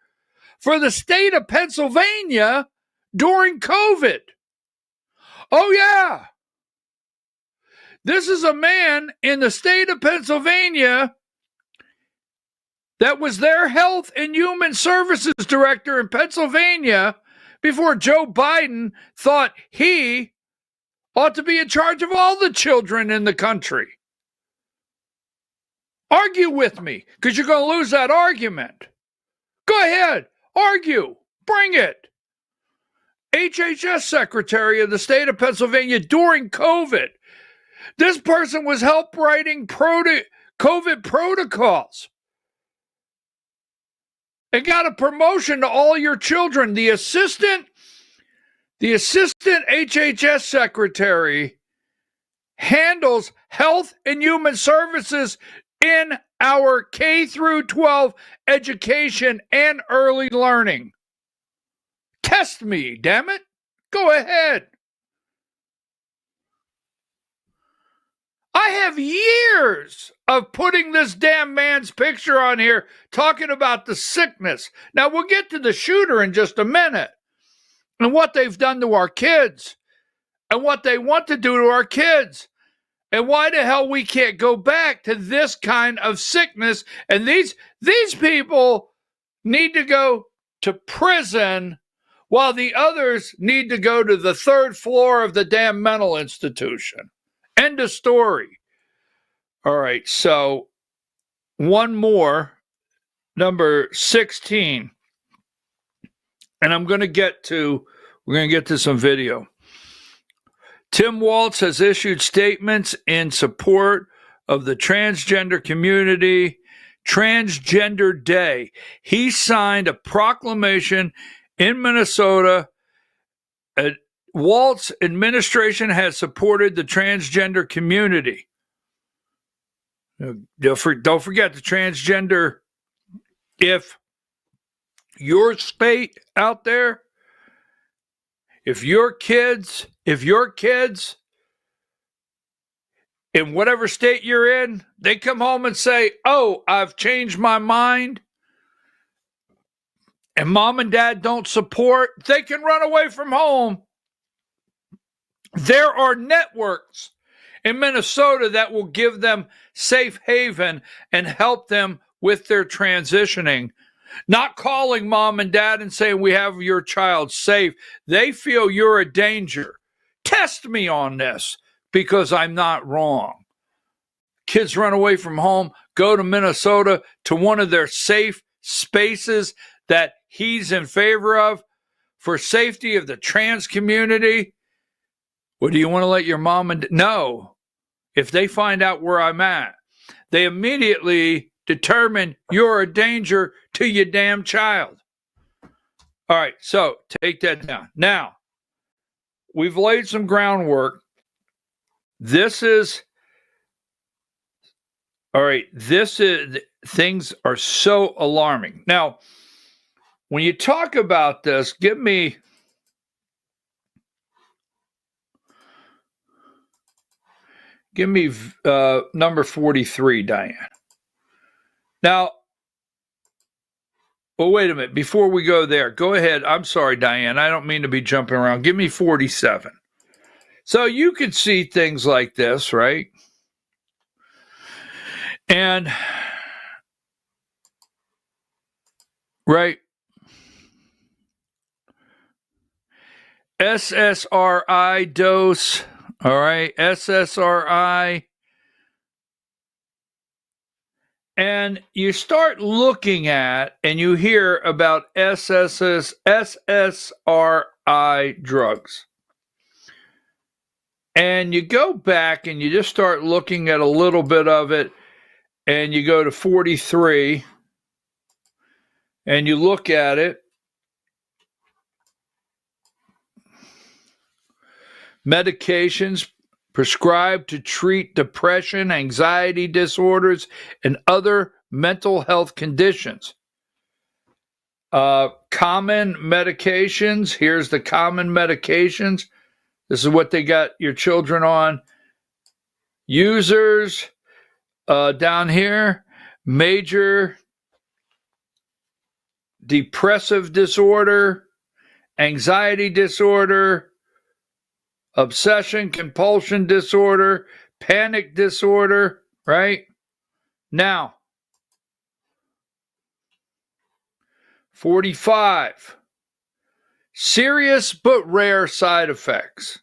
for the state of Pennsylvania during COVID. Oh, yeah. This is a man in the state of Pennsylvania that was their Health and Human Services Director in Pennsylvania before Joe Biden thought he ought to be in charge of all the children in the country. Argue with me, because you're going to lose that argument. Go ahead. Argue. Bring it. HHS Secretary of the state of Pennsylvania during COVID. This person was help writing COVID protocols and got a promotion to all your children. The assistant HHS Secretary handles health and human services in our K through 12 education and early learning. Test me, damn it. Go ahead. I have years of putting this damn man's picture on here talking about the sickness. Now, we'll get to the shooter in just a minute and what they've done to our kids and what they want to do to our kids and why the hell we can't go back to this kind of sickness. And these people need to go to prison while the others need to go to the 3rd floor of the damn mental institution. End of story. All right, so one more, number 16. And we're going to get to some video. Tim Waltz has issued statements in support of the transgender community, Transgender Day. He signed a proclamation in Minnesota. Waltz administration has supported the transgender community. Don't forget the transgender. If your state out there, if your kids in whatever state you're in, they come home and say, "Oh, I've changed my mind," and mom and dad don't support, they can run away from home. There are networks in Minnesota that will give them safe haven and help them with their transitioning. Not calling mom and dad and saying, we have your child safe. They feel you're a danger. Test me on this because I'm not wrong. Kids run away from home, go to Minnesota to one of their safe spaces that he's in favor of for safety of the trans community. Well, do you want to let your mom and no? If they find out where I'm at, they immediately determine you're a danger to your damn child. All right, so take that down. Now, we've laid some groundwork. This is things are so alarming. Now, when you talk about this, give me number 43, Diane. Now, well, wait a minute. Before we go there, go ahead. I'm sorry, Diane. I don't mean to be jumping around. Give me 47. So you could see things like this, right? And, right, SSRI dose, all right, SSRI. And you start looking at and you hear about SSRI drugs. And you go back and you just start looking at a little bit of it. And you go to 43 and you look at it. Medications prescribed to treat depression, anxiety disorders, and other mental health conditions. Common medications. Here's the common medications. This is what they got your children on. Users. Down here, major depressive disorder, anxiety disorder, obsession, compulsion disorder, panic disorder, right? Now, 45, serious but rare side effects.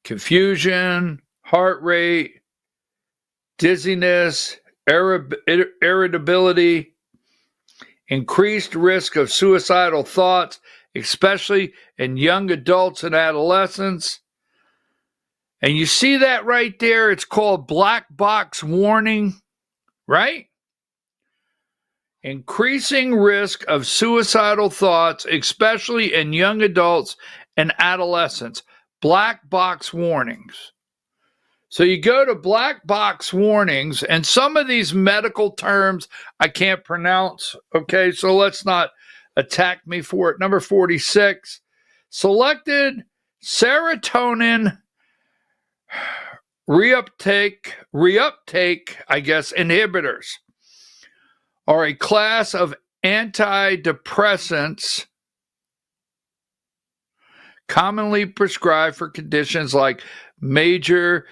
Confusion, heart rate, dizziness, irritability, increased risk of suicidal thoughts, especially in young adults and adolescents. And you see that right there? It's called black box warning, right? Increasing risk of suicidal thoughts, especially in young adults and adolescents. Black box warnings. So you go to black box warnings, and some of these medical terms I can't pronounce, okay? So let's not attack me for it. Number 46, selected serotonin reuptake, I guess, inhibitors are a class of antidepressants commonly prescribed for conditions like major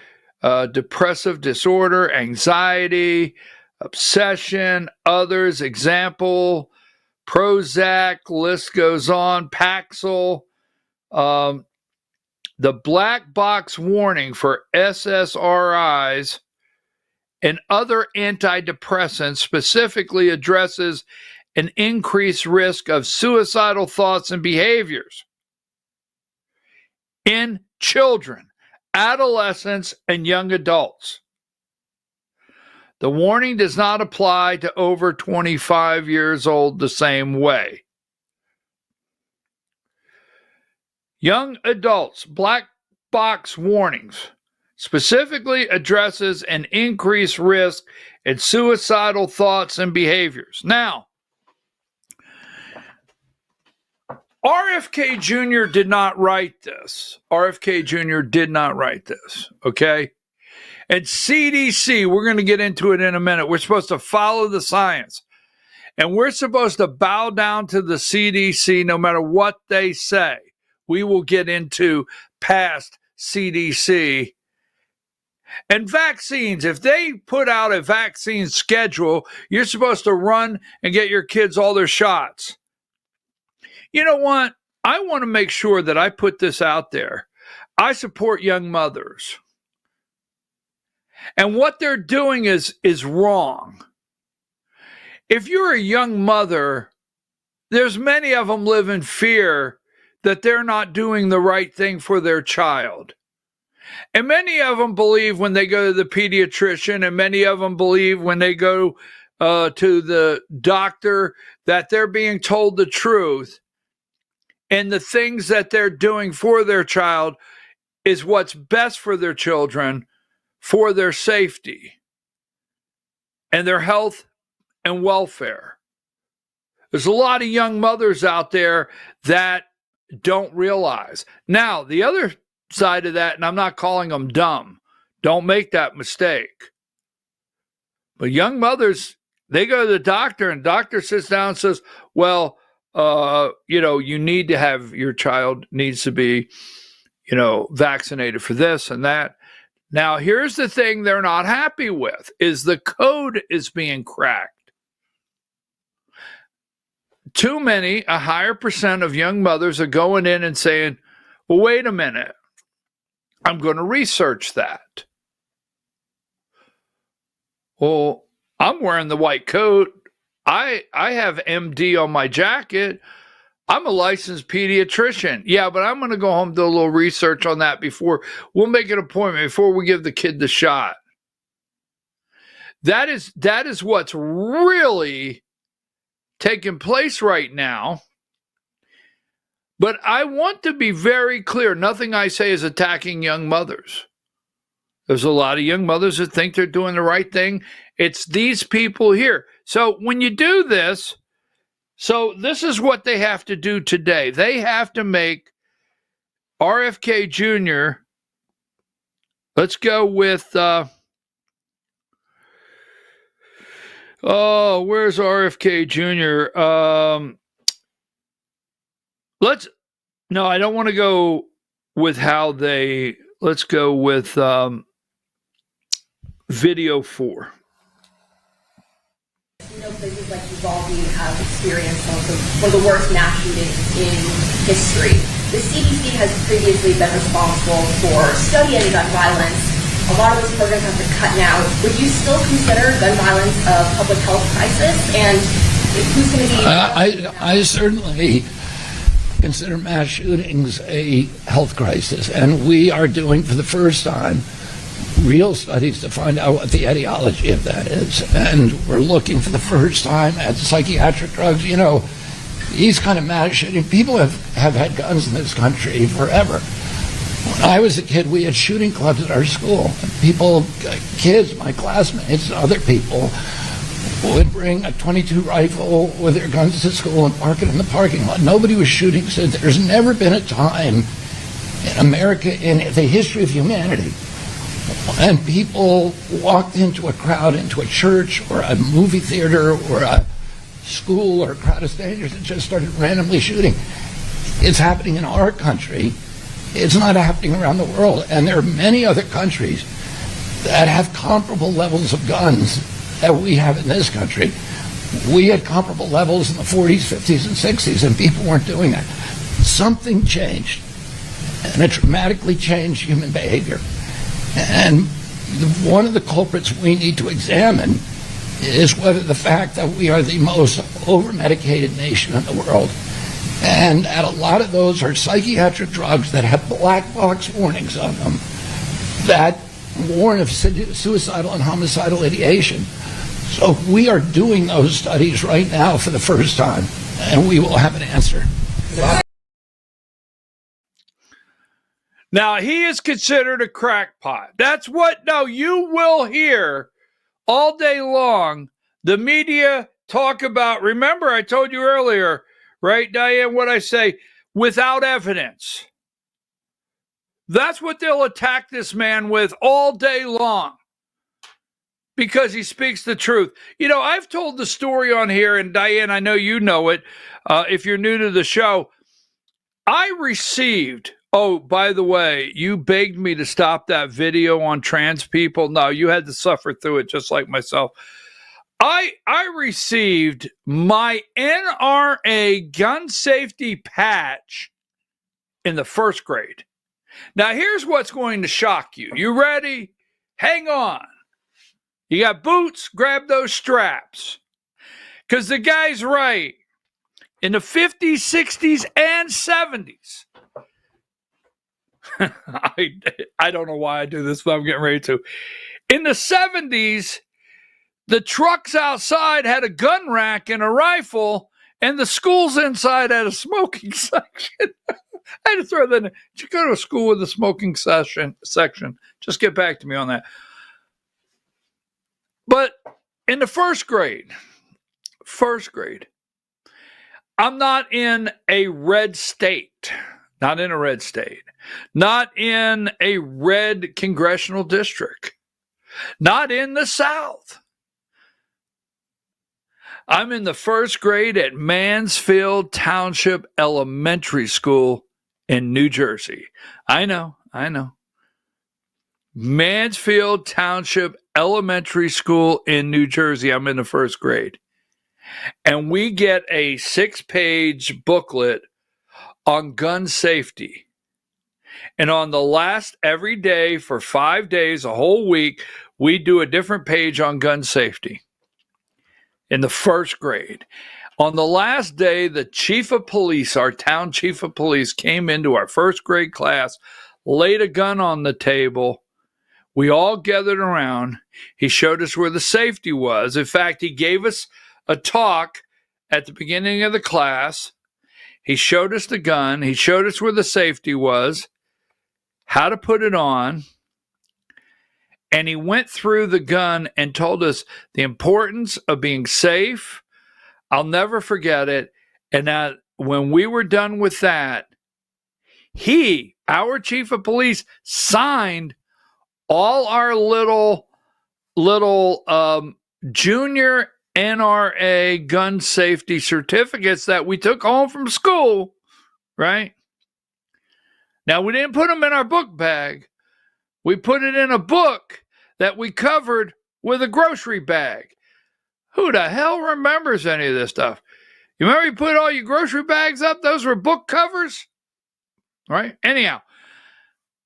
depressive disorder, anxiety, obsession, others. Example, Prozac, list goes on, Paxil. The black box warning for SSRIs and other antidepressants specifically addresses an increased risk of suicidal thoughts and behaviors in children, adolescents, and young adults. The warning does not apply to over 25 years old the same way. Young adults, black box warnings specifically addresses an increased risk in suicidal thoughts and behaviors. Now, RFK Jr. did not write this. RFK Jr. did not write this, okay? And CDC, we're going to get into it in a minute. We're supposed to follow the science. And we're supposed to bow down to the CDC no matter what they say. we will get into past CDC and vaccines. If they put out a vaccine schedule, you're supposed to run and get your kids all their shots. You know what? I want to make sure that I put this out there. I support young mothers. And what they're doing is wrong. If you're a young mother, there's many of them live in fear that they're not doing the right thing for their child. And many of them believe when they go to the pediatrician, and many of them believe when they go to the doctor that they're being told the truth. And the things that they're doing for their child is what's best for their children, for their safety and their health and welfare. There's a lot of young mothers out there that don't realize. Now, the other side of that, and I'm not calling them dumb, don't make that mistake. But young mothers, they go to the doctor, and doctor sits down and says, well, you need to have, your child needs to be, vaccinated for this and that. Now, here's the thing they're not happy with, is the code is being cracked. Too many, a higher percent of young mothers are going in and saying, well, wait a minute, I'm going to research that. Well, I'm wearing the white coat. I have MD on my jacket. I'm a licensed pediatrician. Yeah, but I'm going to go home and do a little research on that before we'll make an appointment, before we give the kid the shot. That is what's really taking place right now. But I want to be very clear. Nothing I say is attacking young mothers. There's a lot of young mothers that think they're doing the right thing. It's these people here. So when you do this, so this is what they have to do today. They have to make RFK Jr. Let's go with, where's RFK Jr.? No, I don't want to go with how they, let's go with video 4. Places like Uvalde have experienced one of the worst mass shootings in history. The CDC has previously been responsible for studying gun violence. A lot of those programs have been cut now. Would you still consider gun violence a public health crisis? And who's going to be... I certainly consider mass shootings a health crisis. And we are doing, for the first time, real studies to find out what the etiology of that is. And we're looking for the first time at psychiatric drugs. These kind of mass shooting, people have had guns in this country forever. When I was a kid, we had shooting clubs at our school. Kids, my classmates, other people would bring a .22 rifle with their guns to school and park it in the parking lot. Nobody was shooting. So there's never been a time in America, in the history of humanity, and people walked into a crowd, into a church or a movie theater or a school or a crowd of strangers and just started randomly shooting. It's happening in our country. It's not happening around the world. And there are many other countries that have comparable levels of guns that we have in this country. We had comparable levels in the 40s, 50s, and 60s, and people weren't doing that. Something changed, and it dramatically changed human behavior. And one of the culprits we need to examine is whether the fact that we are the most over-medicated nation in the world, and that a lot of those are psychiatric drugs that have black box warnings on them that warn of suicidal and homicidal ideation. So we are doing those studies right now for the first time, and we will have an answer. Now, he is considered a crackpot. That's what, no, you will hear all day long the media talk about. Remember, I told you earlier, right, Diane, what I say, without evidence. That's what they'll attack this man with all day long, because he speaks the truth. I've told the story on here, and Diane, I know you know it, if you're new to the show. I received, oh, by the way, you begged me to stop that video on trans people. No, you had to suffer through it just like myself. I received my NRA gun safety patch in the first grade. Now, here's what's going to shock you. You ready? Hang on. You got boots? Grab those straps. Because the guy's right. In the 50s, 60s, and 70s. I don't know why I do this, but I'm getting ready to. In the 70s, the trucks outside had a gun rack and a rifle, and the schools inside had a smoking section. I had to throw that in. Did you go to a school with a smoking section? Just get back to me on that. But in the first grade, I'm not in a red state, not in a red congressional district, not in the South. I'm in the first grade at Mansfield Township Elementary School in New Jersey. I know. Mansfield Township Elementary School in New Jersey. I'm in the first grade. And we get a 6-page booklet on gun safety. And on the last, every day for 5 days, a whole week, we do a different page on gun safety in the first grade. On the last day, the chief of police, our town chief of police, came into our first grade class, laid a gun on the table. We all gathered around. He showed us where the safety was. In fact, he gave us a talk at the beginning of the class. He showed us the gun. He showed us where the safety was, how to put it on. And he went through the gun and told us the importance of being safe. I'll never forget it. And that when we were done with that, he, our chief of police, signed all our little junior NRA gun safety certificates that we took home from school, right? Now, we didn't put them in our book bag. We put it in a book that we covered with a grocery bag. Who the hell remembers any of this stuff? You remember you put all your grocery bags up? Those were book covers, right? Anyhow,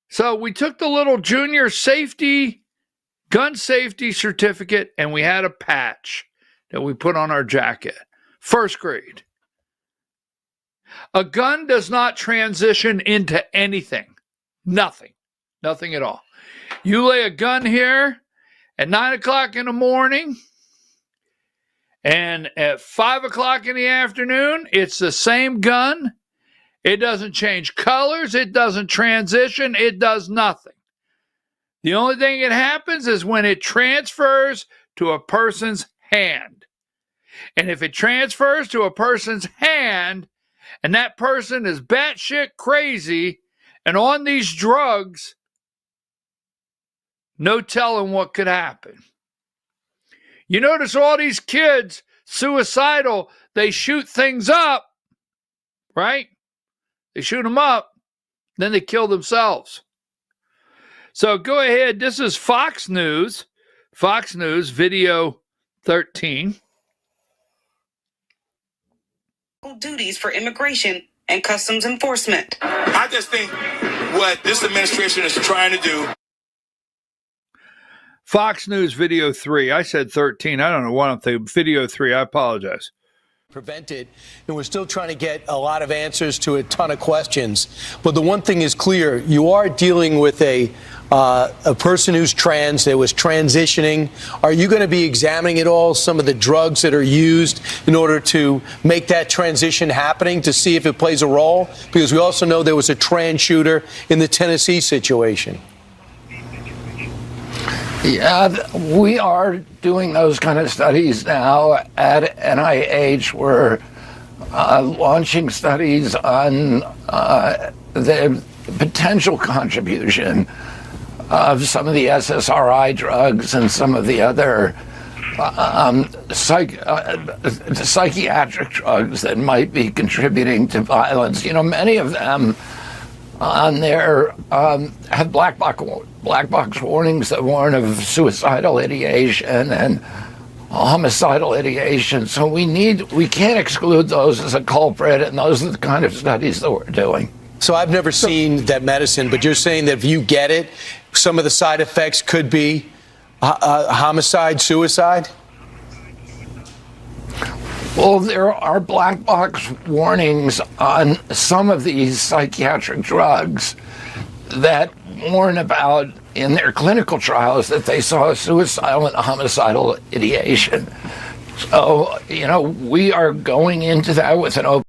so we took the little junior gun safety certificate, and we had a patch that we put on our jacket. First grade. A gun does not transition into anything. Nothing at all. You lay a gun here at 9 o'clock in the morning, and at 5 o'clock in the afternoon, it's the same gun. It doesn't change colors. It doesn't transition. It does nothing. The only thing that happens is when it transfers to a person's hand. And if it transfers to a person's hand, and that person is batshit crazy and on these drugs, no telling what could happen. You notice all these kids, suicidal, they shoot things up, right? They shoot them up, then they kill themselves. So go ahead. This is Fox News, video 13. Duties for immigration and customs enforcement. I just think what this administration is trying to do. Fox News video 3. I said 13. I don't know what I'm thinking. Video 3. I apologize. Prevent it, and we're still trying to get a lot of answers to a ton of questions. But the one thing is clear: you are dealing with a person who's trans, that was transitioning. Are you going to be examining at all some of the drugs that are used in order to make that transition happening, to see if it plays a role? Because we also know there was a trans shooter in the Tennessee situation. Yeah, we are doing those kind of studies now at NIH. We're launching studies on the potential contribution of some of the SSRI drugs and some of the other psychiatric drugs that might be contributing to violence. You know, many of them on there have black box warnings that warn of suicidal ideation and homicidal ideation. So we can't exclude those as a culprit, and those are the kind of studies that we're doing. So I've never seen that medicine, but you're saying that if you get it, some of the side effects could be homicide, suicide? Well, there are black box warnings on some of these psychiatric drugs that warn about, in their clinical trials, that they saw suicidal and homicidal ideation. So, you know, we are going into that with an open.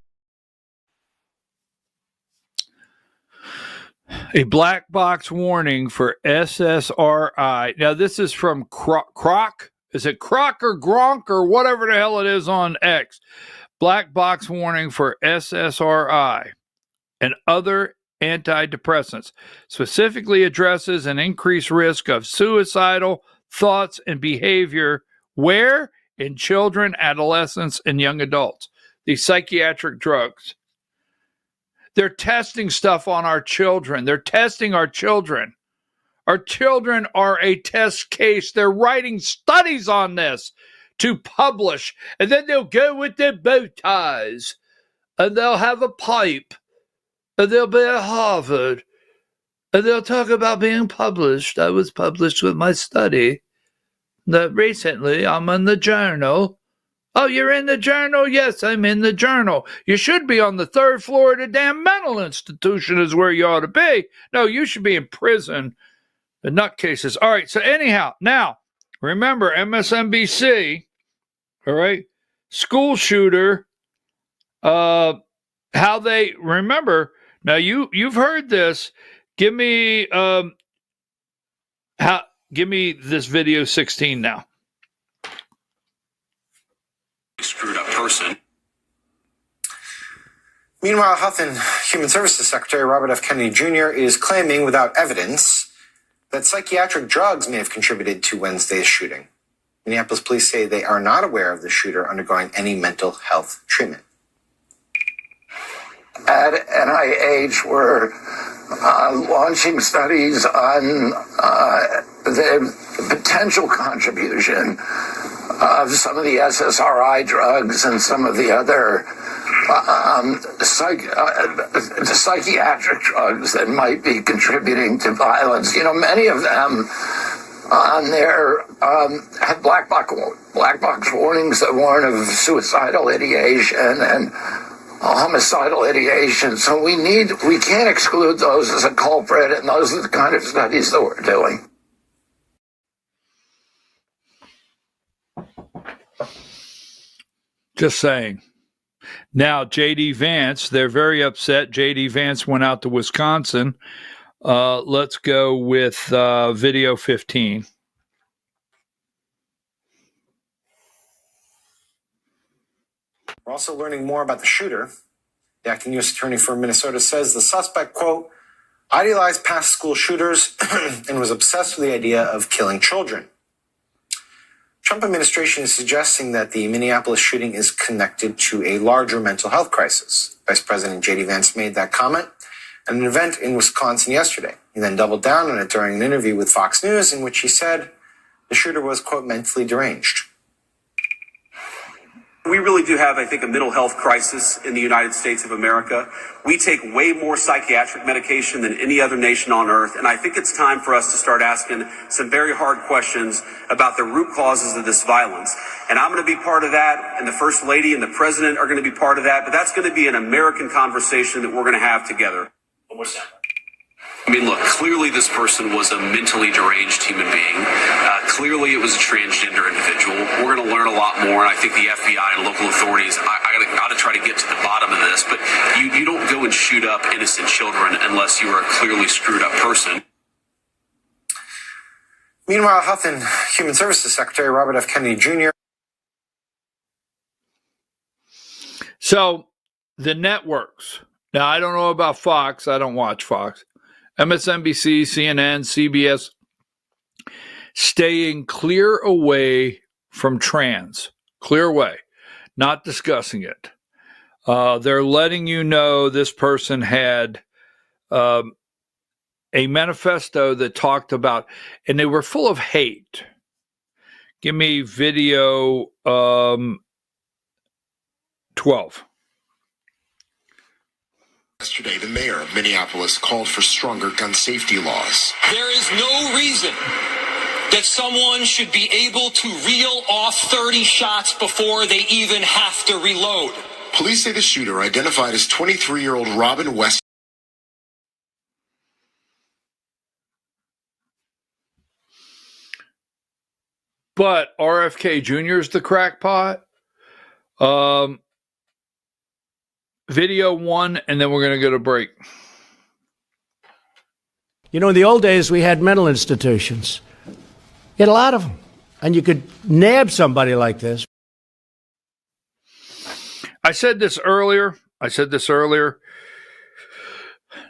A black box warning for SSRI. Now, this is from Croc. Is it Croc or Gronk or whatever the hell it is on X? Black box warning for SSRI and other antidepressants. Specifically addresses an increased risk of suicidal thoughts and behavior. Where? In children, adolescents, and young adults. These psychiatric drugs. They're testing stuff on our children. They're testing our children. Our children are a test case. They're writing studies on this to publish. And then they'll go with their bow ties. And they'll have a pipe. And they'll be at Harvard. And they'll talk about being published. I was published with my study. That recently I'm in the journal. Oh, you're in the journal? Yes, I'm in the journal. You should be on the third floor of the damn mental institution is where you ought to be. No, you should be in prison. The nutcases. All right, so anyhow, now, remember MSNBC, all right, school shooter, how they, remember, now you've heard this. Give me this video 16 now. Screwed up person. Meanwhile, Health and Human Services Secretary Robert F. Kennedy Jr. is claiming without evidence that psychiatric drugs may have contributed to Wednesday's shooting. Minneapolis police say they are not aware of the shooter undergoing any mental health treatment. At NIH, we're launching studies on the potential contribution of some of the SSRI drugs and some of the other psychiatric drugs that might be contributing to violence. You know, many of them on there have black box warnings that warn of suicidal ideation and homicidal ideation. So we can't exclude those as a culprit, and those are the kind of studies that we're doing. Just saying. Now, J.D. Vance, they're very upset. J.D. Vance went out to Wisconsin. Let's go with video 15. We're also learning more about the shooter. The acting U.S. attorney for Minnesota says the suspect, quote, idealized past school shooters and was obsessed with the idea of killing children. Trump administration is suggesting that the Minneapolis shooting is connected to a larger mental health crisis. Vice President J.D. Vance made that comment at an event in Wisconsin yesterday. He then doubled down on it during an interview with Fox News in which he said the shooter was, quote, mentally deranged. We really do have, I think, a mental health crisis in the United States of America. We take way more psychiatric medication than any other nation on earth, and I think it's time for us to start asking some very hard questions about the root causes of this violence. And I'm going to be part of that, and the First Lady and the President are going to be part of that, but that's going to be an American conversation that we're going to have together. What's that? I mean, look, clearly this person was a mentally deranged human being. Clearly it was a transgender individual. We're going to learn a lot more, and I think the FBI and local authorities, I got to try to get to the bottom of this, but you don't go and shoot up innocent children unless you are a clearly screwed up person. Meanwhile, Health and Human Services Secretary Robert F. Kennedy Jr. So, the networks. Now, I don't know about Fox. I don't watch Fox. MSNBC, CNN, CBS, staying clear away from trans. Clear away. Not discussing it. They're letting you know this person had a manifesto that talked about, and they were full of hate. Give me video 12. Yesterday, the mayor of Minneapolis called for stronger gun safety laws. There is no reason that someone should be able to reel off 30 shots before they even have to reload. Police say the shooter, identified as 23-year-old Robin West. But RFK Jr. is the crackpot. Video 1, and then we're going to go to break. You know, in the old days, we had mental institutions. You had a lot of them. And you could nab somebody like this. I said this earlier.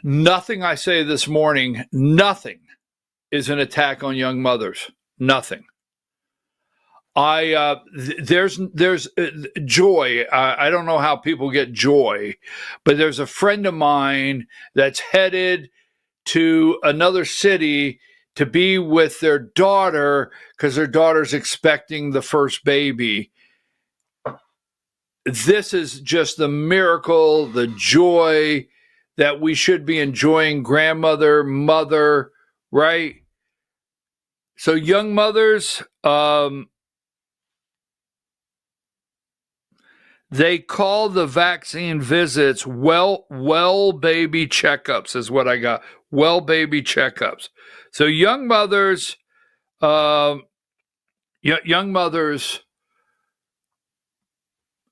Nothing I say this morning, nothing is an attack on young mothers. Nothing. There's joy. I don't know how people get joy, but there's a friend of mine that's headed to another city to be with their daughter because their daughter's expecting the first baby. This is just the miracle, the joy that we should be enjoying, grandmother, mother, right? So young mothers, they call the vaccine visits well baby checkups is what I got. Well baby checkups. So young mothers,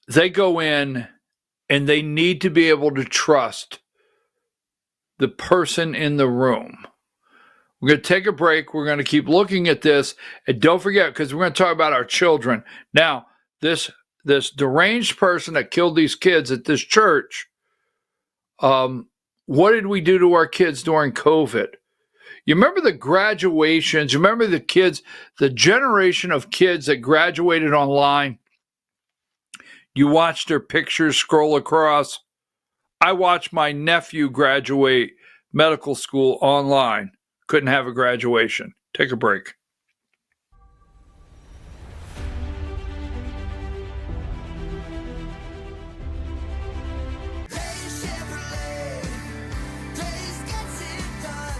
they go in and they need to be able to trust the person in the room. We're going to take a break. We're going to keep looking at this. And don't forget, because we're going to talk about our children. Now, this deranged person that killed these kids at this church, what did we do to our kids during COVID? You remember the graduations? You remember the kids, the generation of kids that graduated online? You watched their pictures scroll across. I watched my nephew graduate medical school online. Couldn't have a graduation. Take a break.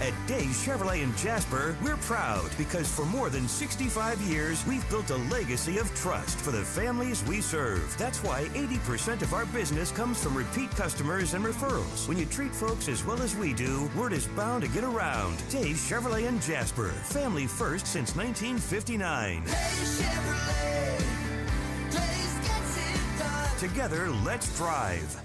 At Days Chevrolet in Jasper, we're proud because for more than 65 years, we've built a legacy of trust for the families we serve. That's why 80% of our business comes from repeat customers and referrals. When you treat folks as well as we do, word is bound to get around. Days Chevrolet in Jasper, family first since 1959. Together, let's drive.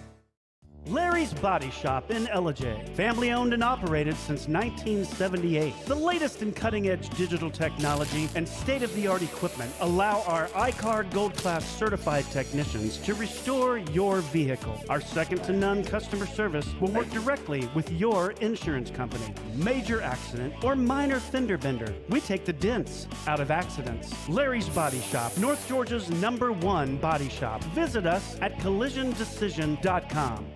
Larry's Body Shop in Ellijay. Family owned and operated since 1978. The latest in cutting-edge digital technology and state-of-the-art equipment allow our iCard Gold Class certified technicians to restore your vehicle. Our second-to-none customer service will work directly with your insurance company. Major accident or minor fender bender, we take the dents out of accidents. Larry's Body Shop, North Georgia's #1 body shop. Visit us at collisiondecision.com.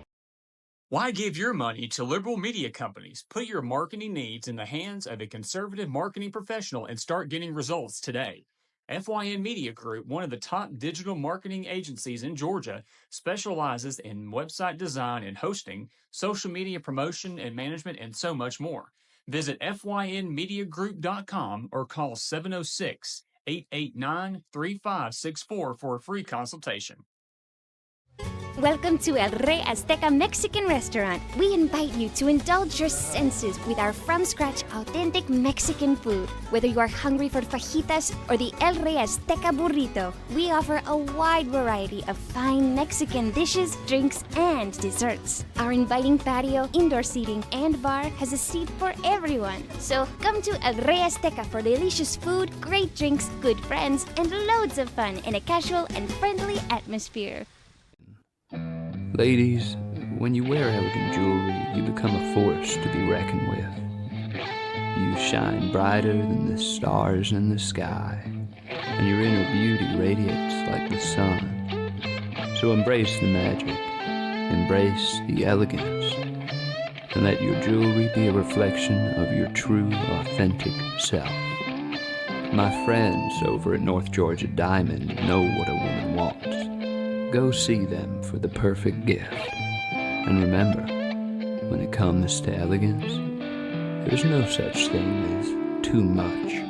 Why give your money to liberal media companies? Put your marketing needs in the hands of a conservative marketing professional and start getting results today. FYN Media Group, one of the top digital marketing agencies in Georgia, specializes in website design and hosting, social media promotion and management, and so much more. Visit FYNmediagroup.com or call 706-889-3564 for a free consultation. Welcome to El Rey Azteca Mexican Restaurant. We invite you to indulge your senses with our from-scratch authentic Mexican food. Whether you are hungry for fajitas or the El Rey Azteca burrito, we offer a wide variety of fine Mexican dishes, drinks, and desserts. Our inviting patio, indoor seating, and bar has a seat for everyone. So come to El Rey Azteca for delicious food, great drinks, good friends, and loads of fun in a casual and friendly atmosphere. Ladies, when you wear elegant jewelry, you become a force to be reckoned with. You shine brighter than the stars in the sky, and your inner beauty radiates like the sun. So embrace the magic, embrace the elegance, and let your jewelry be a reflection of your true, authentic self. My friends over at North Georgia Diamond know what a woman wants. Go see them for the perfect gift. And remember, when it comes to elegance, there's no such thing as too much.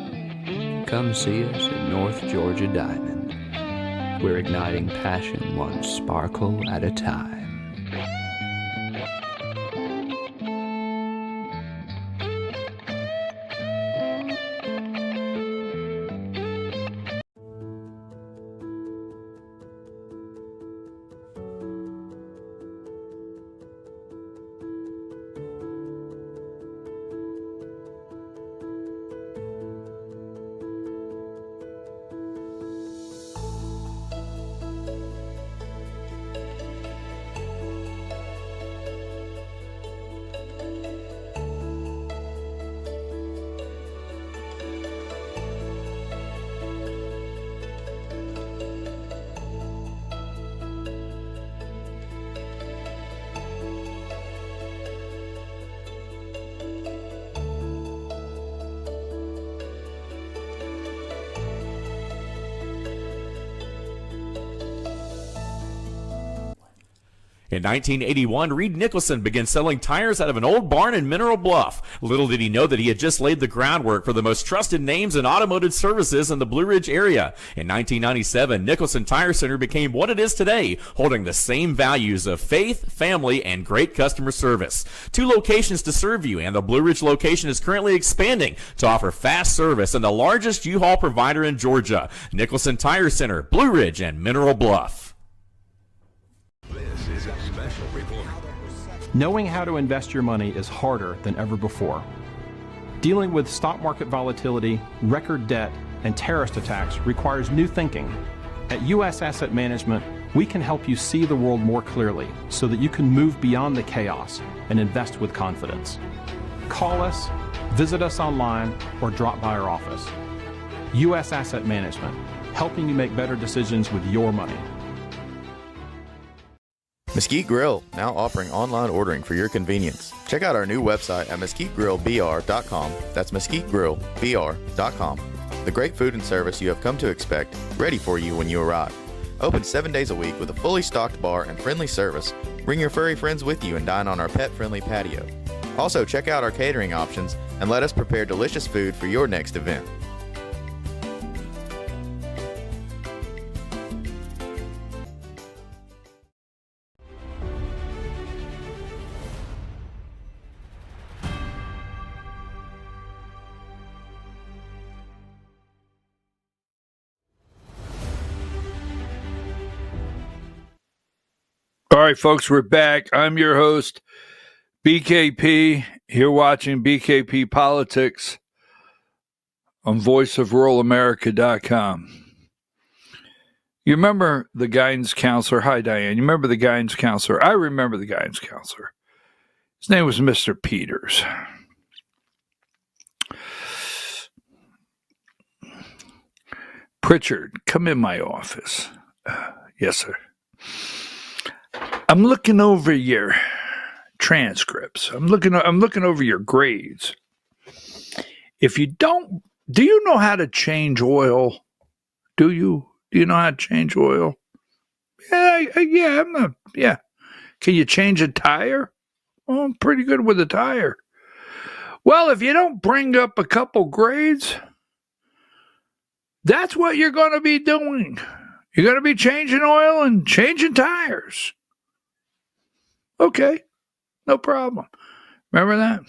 Come see us at North Georgia Diamond. We're igniting passion one sparkle at a time. In 1981, Reed Nicholson began selling tires out of an old barn in Mineral Bluff. Little did he know that he had just laid the groundwork for the most trusted names in automotive services in the Blue Ridge area. In 1997, Nicholson Tire Center became what it is today, holding the same values of faith, family, and great customer service. 2 locations to serve you, and the Blue Ridge location is currently expanding to offer fast service and the largest U-Haul provider in Georgia. Nicholson Tire Center, Blue Ridge, and Mineral Bluff. This is a special report. Knowing how to invest your money is harder than ever before. Dealing with stock market volatility, record debt, and terrorist attacks requires new thinking. At U.S. Asset Management, we can help you see the world more clearly so that you can move beyond the chaos and invest with confidence. Call us, visit us online, or drop by our office. U.S. Asset Management, helping you make better decisions with your money. Mesquite Grill, now offering online ordering for your convenience. Check out our new website at mesquitegrillbr.com. That's mesquitegrillbr.com. The great food and service you have come to expect, ready for you when you arrive. Open 7 days a week with a fully stocked bar and friendly service. Bring your furry friends with you and dine on our pet-friendly patio. Also, check out our catering options and let us prepare delicious food for your next event. All right, folks, we're back. I'm your host, BKP. You're watching BKP Politics on voiceofruralamerica.com. You remember the guidance counselor? Hi, Diane. You remember the guidance counselor? I remember the guidance counselor. His name was Mr. Peters. Pritchard, come in my office. Yes, sir. I'm looking over your transcripts. I'm looking over your grades. If you don't, do you know how to change oil? Do you know how to change oil? Yeah. Can you change a tire? Well, I'm pretty good with a tire. Well, if you don't bring up a couple grades, that's what you're going to be doing. You're going to be changing oil and changing tires. Okay, no problem. Remember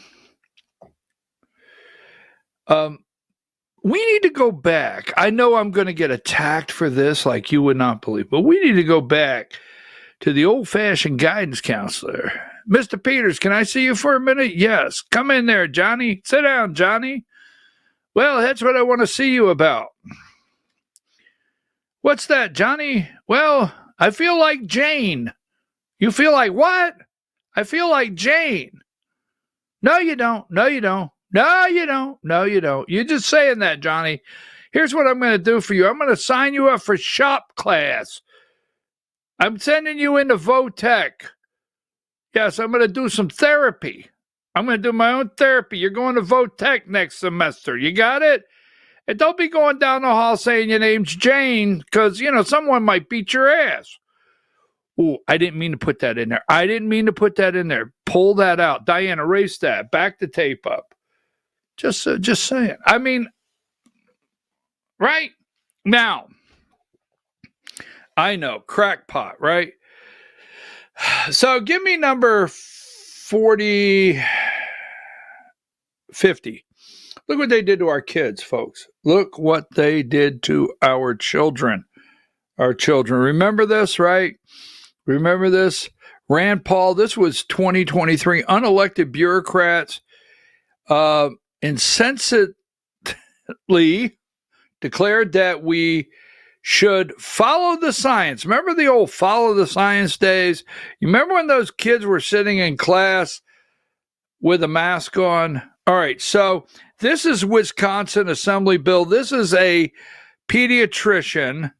that? We need to go back. I know I'm going to get attacked for this like you would not believe, but we need to go back to the old-fashioned guidance counselor. Mr. Peters, can I see you for a minute? Yes. Come in there, Johnny. Sit down, Johnny. Well, that's what I want to see you about. What's that, Johnny? Well, I feel like Jane. You feel like what? I feel like Jane. No, you don't. No, you don't. No, you don't. No, you don't. You're just saying that, Johnny. Here's what I'm going to do for you. I'm going to sign you up for shop class. I'm sending you into Votech. Yes, I'm going to do some therapy. I'm going to do my own therapy. You're going to Votech next semester. You got it? And don't be going down the hall saying your name's Jane, because, someone might beat your ass. Ooh, I didn't mean to put that in there. Pull that out. Diane, erase that. Back the tape up. Just saying. I mean, right? Now, I know, crackpot, right? So give me number 50. Look what they did to our kids, folks. Look what they did to our children. Remember this, right? Remember this? Rand Paul, this was 2023. Unelected bureaucrats insensibly declared that we should follow the science. Remember the old follow the science days? You remember when those kids were sitting in class with a mask on? All right, so this is Wisconsin Assembly Bill. This is a pediatrician.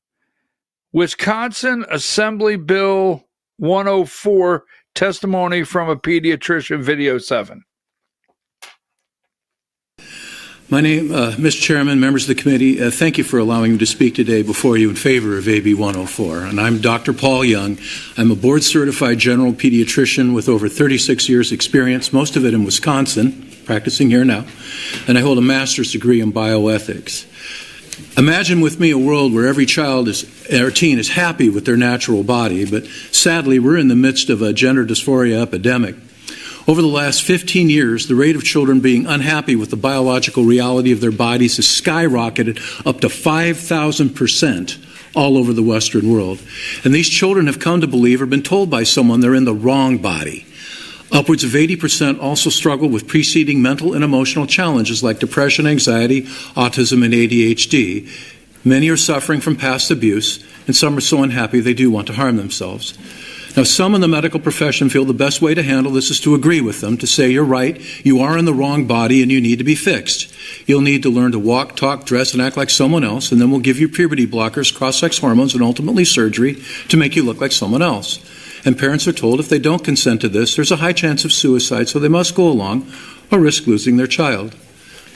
Wisconsin Assembly Bill 104, testimony from a pediatrician, video 7. My name, Mr. Chairman, members of the committee, thank you for allowing me to speak today before you in favor of AB 104. And I'm Dr. Paul Young. I'm a board-certified general pediatrician with over 36 years' experience, most of it in Wisconsin, practicing here now, and I hold a master's degree in bioethics. Imagine with me a world where every child or teen is happy with their natural body, but sadly we're in the midst of a gender dysphoria epidemic. Over the last 15 years, the rate of children being unhappy with the biological reality of their bodies has skyrocketed up to 5,000% all over the Western world. And these children have come to believe or been told by someone they're in the wrong body. Upwards of 80% also struggle with preceding mental and emotional challenges like depression, anxiety, autism, and ADHD. Many are suffering from past abuse, and some are so unhappy they do want to harm themselves. Now, some in the medical profession feel the best way to handle this is to agree with them, to say, you're right, you are in the wrong body and you need to be fixed. You'll need to learn to walk, talk, dress, and act like someone else, and then we'll give you puberty blockers, cross-sex hormones, and ultimately surgery to make you look like someone else. And parents are told if they don't consent to this, there's a high chance of suicide, so they must go along or risk losing their child.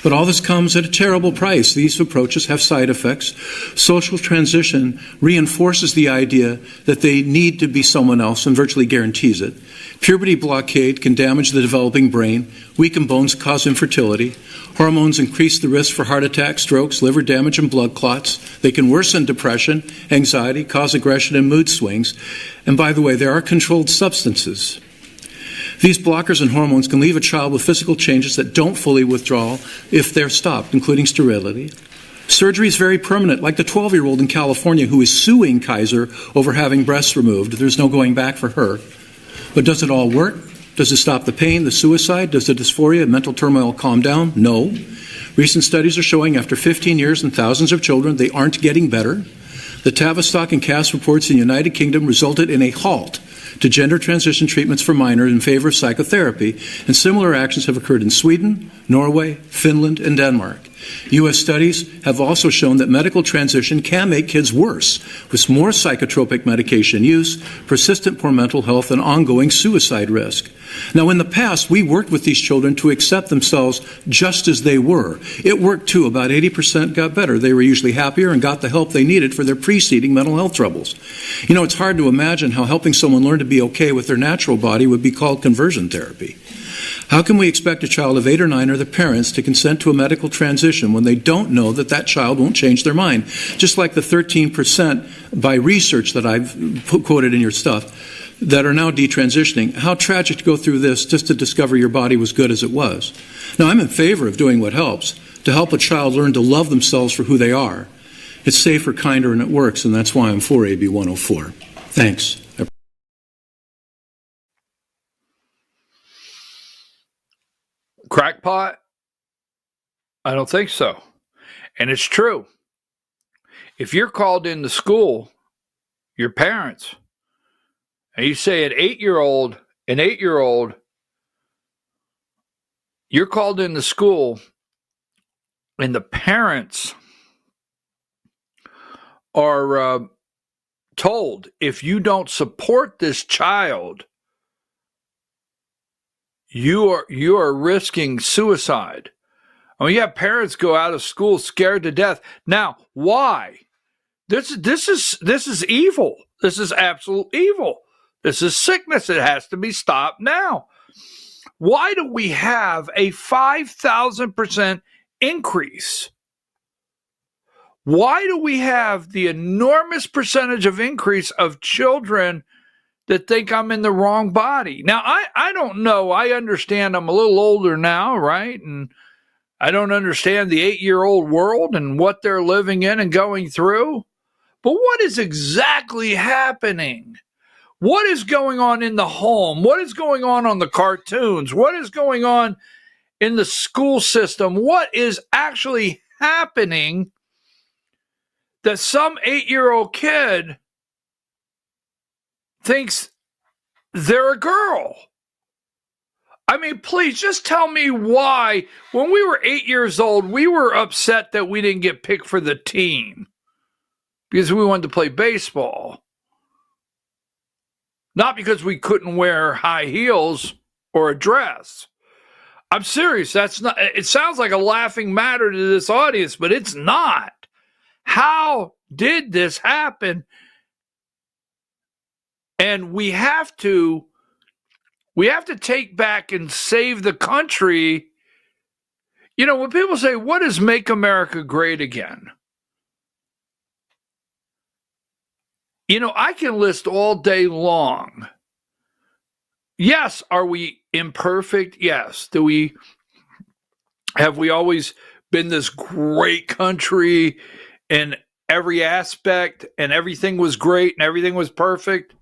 But all this comes at a terrible price. These approaches have side effects. Social transition reinforces the idea that they need to be someone else and virtually guarantees it. Puberty blockade can damage the developing brain, weaken bones, cause infertility. Hormones increase the risk for heart attacks, strokes, liver damage, and blood clots. They can worsen depression, anxiety, cause aggression, and mood swings. And by the way, there are controlled substances. These blockers and hormones can leave a child with physical changes that don't fully withdraw if they're stopped, including sterility. Surgery is very permanent, like the 12-year-old in California who is suing Kaiser over having breasts removed. There's no going back for her. But does it all work? Does it stop the pain, the suicide? Does the dysphoria and mental turmoil calm down? No. Recent studies are showing after 15 years and thousands of children, they aren't getting better. The Tavistock and Cass reports in the United Kingdom resulted in a halt to gender transition treatments for minors in favor of psychotherapy, and similar actions have occurred in Sweden, Norway, Finland, and Denmark. U.S. studies have also shown that medical transition can make kids worse, with more psychotropic medication use, persistent poor mental health, and ongoing suicide risk. Now, in the past, we worked with these children to accept themselves just as they were. It worked too. About 80% got better. They were usually happier and got the help they needed for their preceding mental health troubles. You know, it's hard to imagine how helping someone learn to be okay with their natural body would be called conversion therapy. How can we expect a child of 8 or 9 or their parents to consent to a medical transition when they don't know that that child won't change their mind? Just like the 13% by research that I've quoted in your stuff that are now detransitioning. How tragic to go through this just to discover your body was good as it was. Now, I'm in favor of doing what helps, to help a child learn to love themselves for who they are. It's safer, kinder, and it works, and that's why I'm for AB 104. Thanks. Crackpot? I don't think so. And it's true. If you're called into school, your parents, and you say an 8-year-old, you're called into school, and the parents are told, if you don't support this child, you are risking suicide. I mean, you have parents go out of school scared to death. Now, why? This is evil. This is absolute evil. This is sickness. It has to be stopped now. Why do we have a 5,000% increase? Why do we have the enormous percentage of increase of children that think I'm in the wrong body? Now, I don't know. I understand I'm a little older now, right? And I don't understand the 8-year-old world and what they're living in and going through. But what is exactly happening? What is going on in the home? What is going on the cartoons? What is going on in the school system? What is actually happening that some 8-year-old kid thinks they're a girl? I mean, please just tell me why, when we were 8 years old, we were upset that we didn't get picked for the team because we wanted to play baseball. Not because we couldn't wear high heels or a dress. I'm serious. That's not, it sounds like a laughing matter to this audience, but it's not. How did this happen? And we have to take back and save the country. You know, when people say, what does make America great again? You know, I can list all day long. Yes, are we imperfect? Yes. Have we always been this great country in every aspect and everything was great and everything was perfect?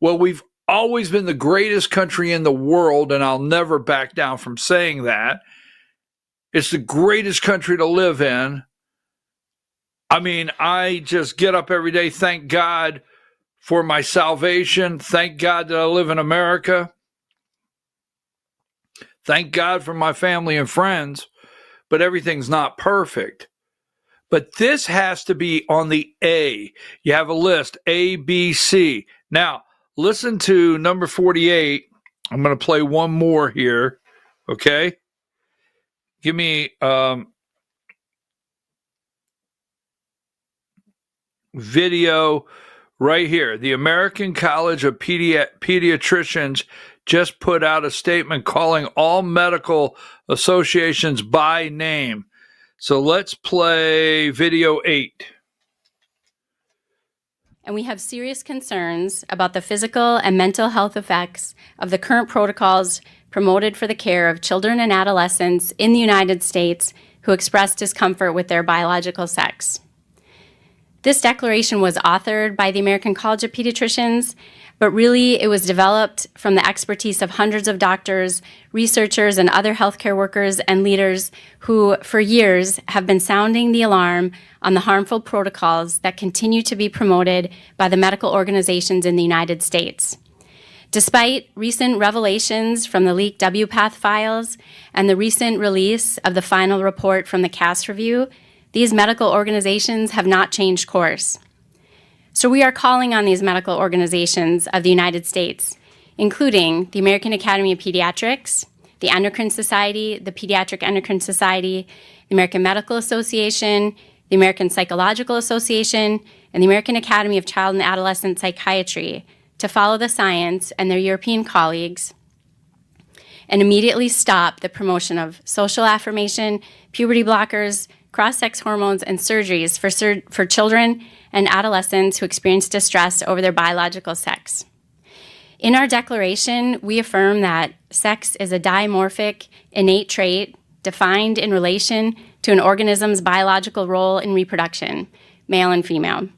Well, we've always been the greatest country in the world, and I'll never back down from saying that. It's the greatest country to live in. I mean, I just get up every day, thank God for my salvation. Thank God that I live in America. Thank God for my family and friends, but everything's not perfect. But this has to be on the A. You have a list, A, B, C. Now, listen to number 48. I'm going to play one more here, okay? Give me video right here. The American College of Pediatricians just put out a statement calling all medical associations by name. So let's play video 8. And we have serious concerns about the physical and mental health effects of the current protocols promoted for the care of children and adolescents in the United States who express discomfort with their biological sex. This declaration was authored by the American College of Pediatricians, but really it was developed from the expertise of hundreds of doctors, researchers, and other healthcare workers and leaders who, for years, have been sounding the alarm on the harmful protocols that continue to be promoted by the medical organizations in the United States. Despite recent revelations from the leaked WPATH files and the recent release of the final report from the CAS review, these medical organizations have not changed course. So we are calling on these medical organizations of the United States, including the American Academy of Pediatrics, the Endocrine Society, the Pediatric Endocrine Society, the American Medical Association, the American Psychological Association, and the American Academy of Child and Adolescent Psychiatry to follow the science and their European colleagues and immediately stop the promotion of social affirmation, puberty blockers, cross-sex hormones, and surgeries for children and adolescents who experience distress over their biological sex. In our declaration, we affirm that sex is a dimorphic, innate trait defined in relation to an organism's biological role in reproduction, male and female.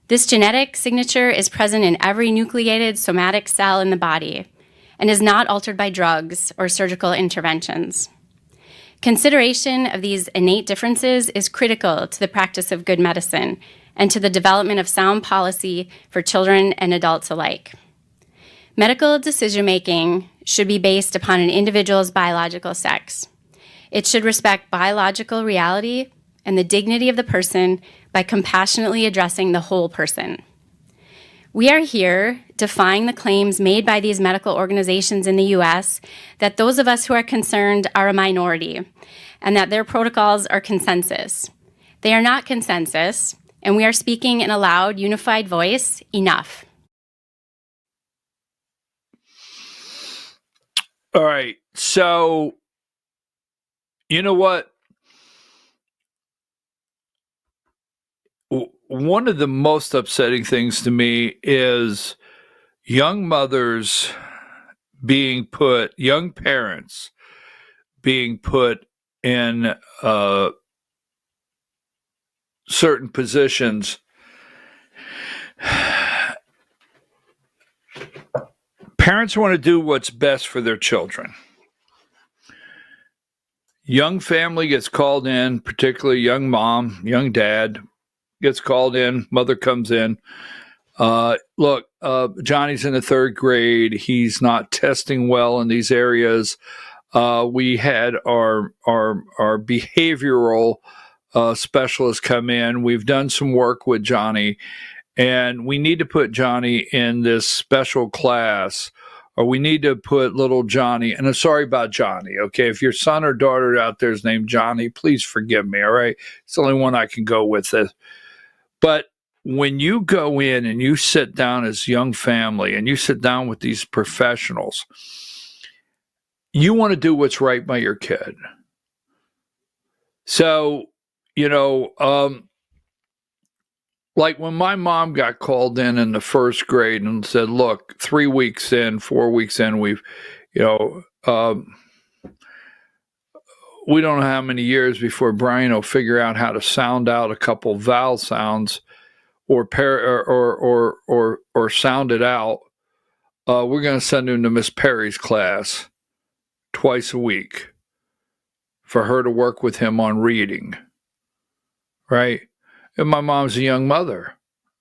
This genetic signature is present in every nucleated somatic cell in the body and is not altered by drugs or surgical interventions. Consideration of these innate differences is critical to the practice of good medicine and to the development of sound policy for children and adults alike. Medical decision-making should be based upon an individual's biological sex. It should respect biological reality, and the dignity of the person by compassionately addressing the whole person. We are here defying the claims made by these medical organizations in the US that those of us who are concerned are a minority and that their protocols are consensus. They are not consensus, and we are speaking in a loud, unified voice. Enough. All right. So, you know what? One of the most upsetting things to me is young mothers being put, young parents being put in certain positions. Parents want to do what's best for their children. Young family gets called in, particularly young mom, young dad gets called in, mother comes in. Look, Johnny's in the 3rd grade. He's not testing well in these areas. We had our behavioral specialist come in. We've done some work with Johnny, and we need to put Johnny in this special class, or we need to put little Johnny, and I'm sorry about Johnny, okay? If your son or daughter out there is named Johnny, please forgive me, all right? It's the only one I can go with this. But when you go in and you sit down as young family and you sit down with these professionals, you want to do what's right by your kid. So, like when my mom got called in the 1st grade and said, look, 3 weeks in, 4 weeks in, we've, we don't know how many years before Brian will figure out how to sound out a couple vowel sounds or sound it out. We're going to send him to Miss Perry's class twice a week for her to work with him on reading, right? And my mom's a young mother.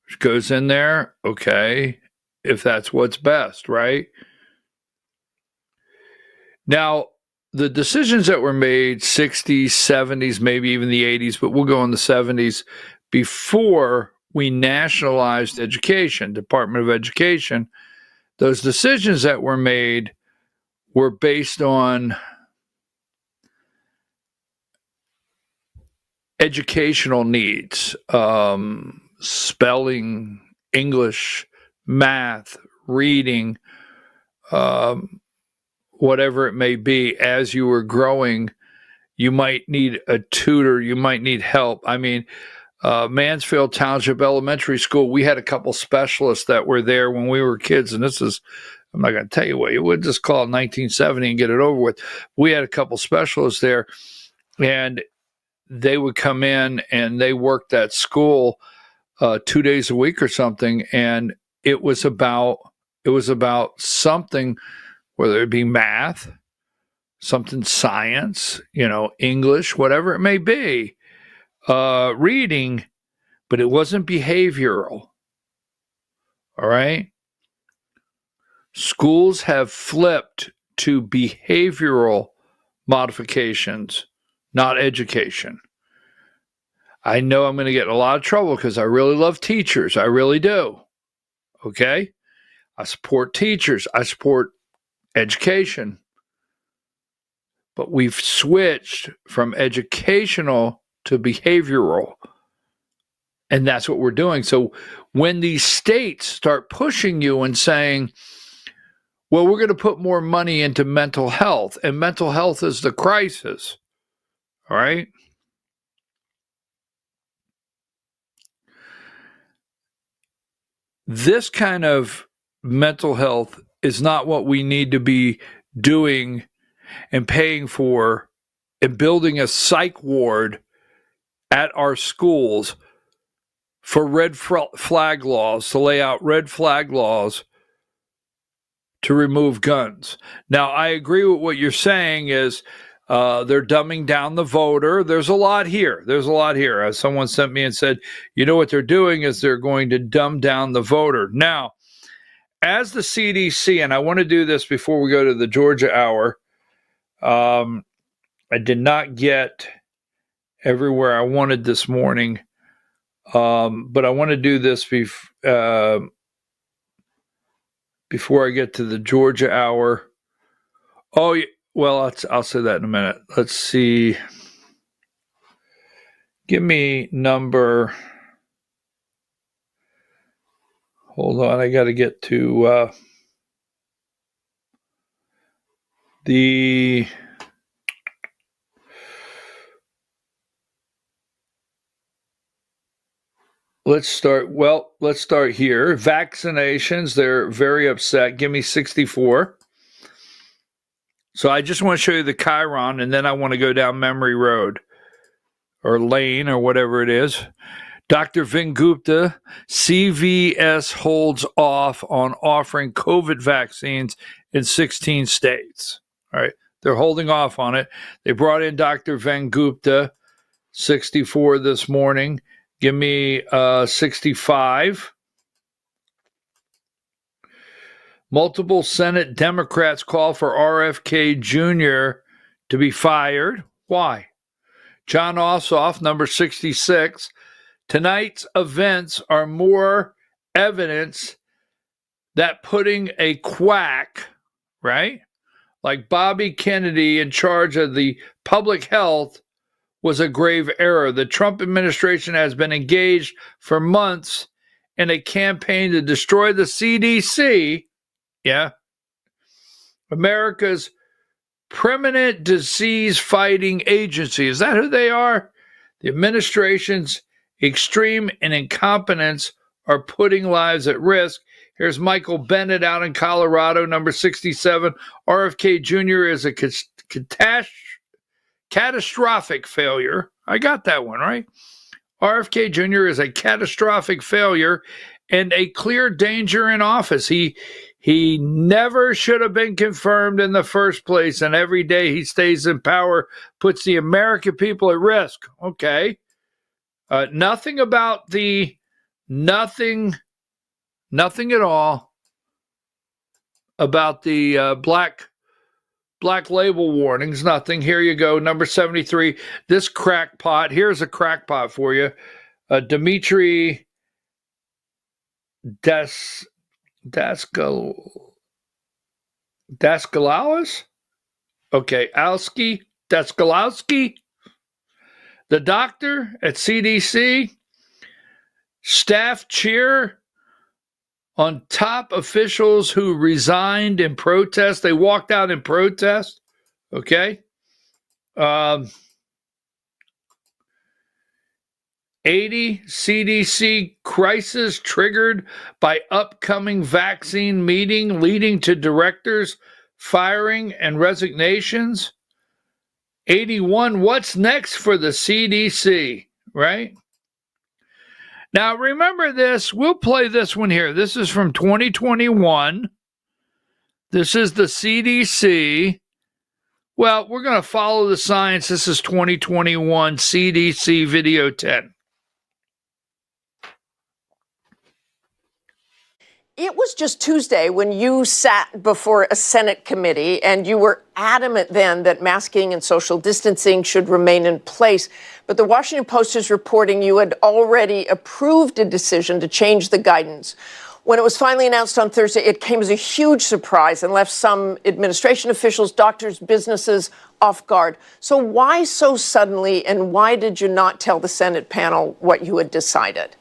She goes in there, okay, if that's what's best, right? Now, the decisions that were made, 60s, 70s, maybe even the 80s, but we'll go in the 70s, before we nationalized education, Department of Education, those decisions that were made were based on educational needs, spelling, English, math, reading, whatever it may be. As you were growing, you might need a tutor, you might need help. I mean, Mansfield Township Elementary School, we had a couple specialists that were there when we were kids, and this is, I'm not going to tell you what, you would just call it 1970 and get it over with. We had a couple specialists there, and they would come in and they worked at school 2 days a week or something, and it was about something, whether it be math, something science, English, whatever it may be, reading, but it wasn't behavioral. All right? Schools have flipped to behavioral modifications, not education. I know I'm going to get in a lot of trouble because I really love teachers. I really do. Okay? I support teachers. I support education. But we've switched from educational to behavioral. And that's what we're doing. So when these states start pushing you and saying, well, we're going to put more money into mental health, and mental health is the crisis, all right? This kind of mental health is not what we need to be doing and paying for and building a psych ward at our schools for red flag laws, to lay out red flag laws to remove guns. Now, I agree with what you're saying is they're dumbing down the voter. There's a lot here. As someone sent me and said, you know what they're doing is they're going to dumb down the voter. Now, as the CDC, and I want to do this before we go to the Georgia Hour, I did not get everywhere I wanted this morning. But I want to do this before I get to the Georgia hour. Oh, well, I'll say that in a minute. Let's see. Give me number. Hold on. I got to get to the. Let's start here. Vaccinations, they're very upset. Give me 64. So I just want to show you the Chiron, and then I want to go down memory road or lane or whatever it is. Dr. Vin Gupta, CVS holds off on offering COVID vaccines in 16 states. All right. They're holding off on it. They brought in Dr. Vin Gupta, 64 this morning. Give me 65. Multiple Senate Democrats call for RFK Jr. to be fired. Why? John Ossoff, number 66. Tonight's events are more evidence that putting a quack, right, like Bobby Kennedy in charge of the public health was a grave error. The Trump administration has been engaged for months in a campaign to destroy the CDC, America's preeminent disease-fighting agency. Is that who they are? The administration's extreme and incompetence are putting lives at risk. Here's Michael Bennett out in Colorado, number 67. RFK Jr. is a catastrophic failure. I got that one right. RFK Jr. is a catastrophic failure and a clear danger in office. He never should have been confirmed in the first place, and every day he stays in power puts the American people at risk. Okay. Nothing at all about the black label warnings. Nothing. Here you go. Number 73. This crackpot. Here's a crackpot for you. Dmitry Daskalowski? Okay. Daskalowski. The doctor at CDC. Staff cheer on top officials who resigned in protest. They walked out in protest. Okay. 80 CDC crisis triggered by upcoming vaccine meeting leading to directors firing and resignations. 81, what's next for the CDC, right? Now, remember this. We'll play this one here. This is from 2021. This is the CDC. Well, we're going to follow the science. This is 2021 CDC Video 10. It was just Tuesday when you sat before a Senate committee and you were adamant then that masking and social distancing should remain in place. But the Washington Post is reporting you had already approved a decision to change the guidance. When it was finally announced on Thursday, it came as a huge surprise and left some administration officials, doctors, businesses off guard. So why so suddenly, and why did you not tell the Senate panel what you had decided?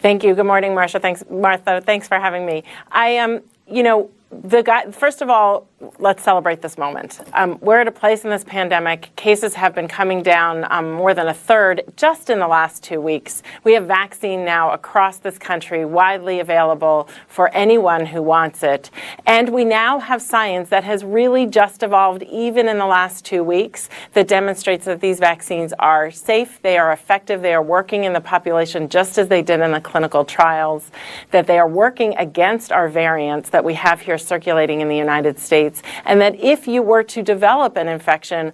Thank you. Good morning, Marcia. Thanks, Martha. Thanks for having me. First of all, let's celebrate this moment. We're at a place in this pandemic. Cases have been coming down more than a third just in the last 2 weeks. We have vaccine now across this country, widely available for anyone who wants it. And we now have science that has really just evolved even in the last 2 weeks that demonstrates that these vaccines are safe, they are effective, they are working in the population just as they did in the clinical trials, that they are working against our variants that we have here circulating in the United States, and that if you were to develop an infection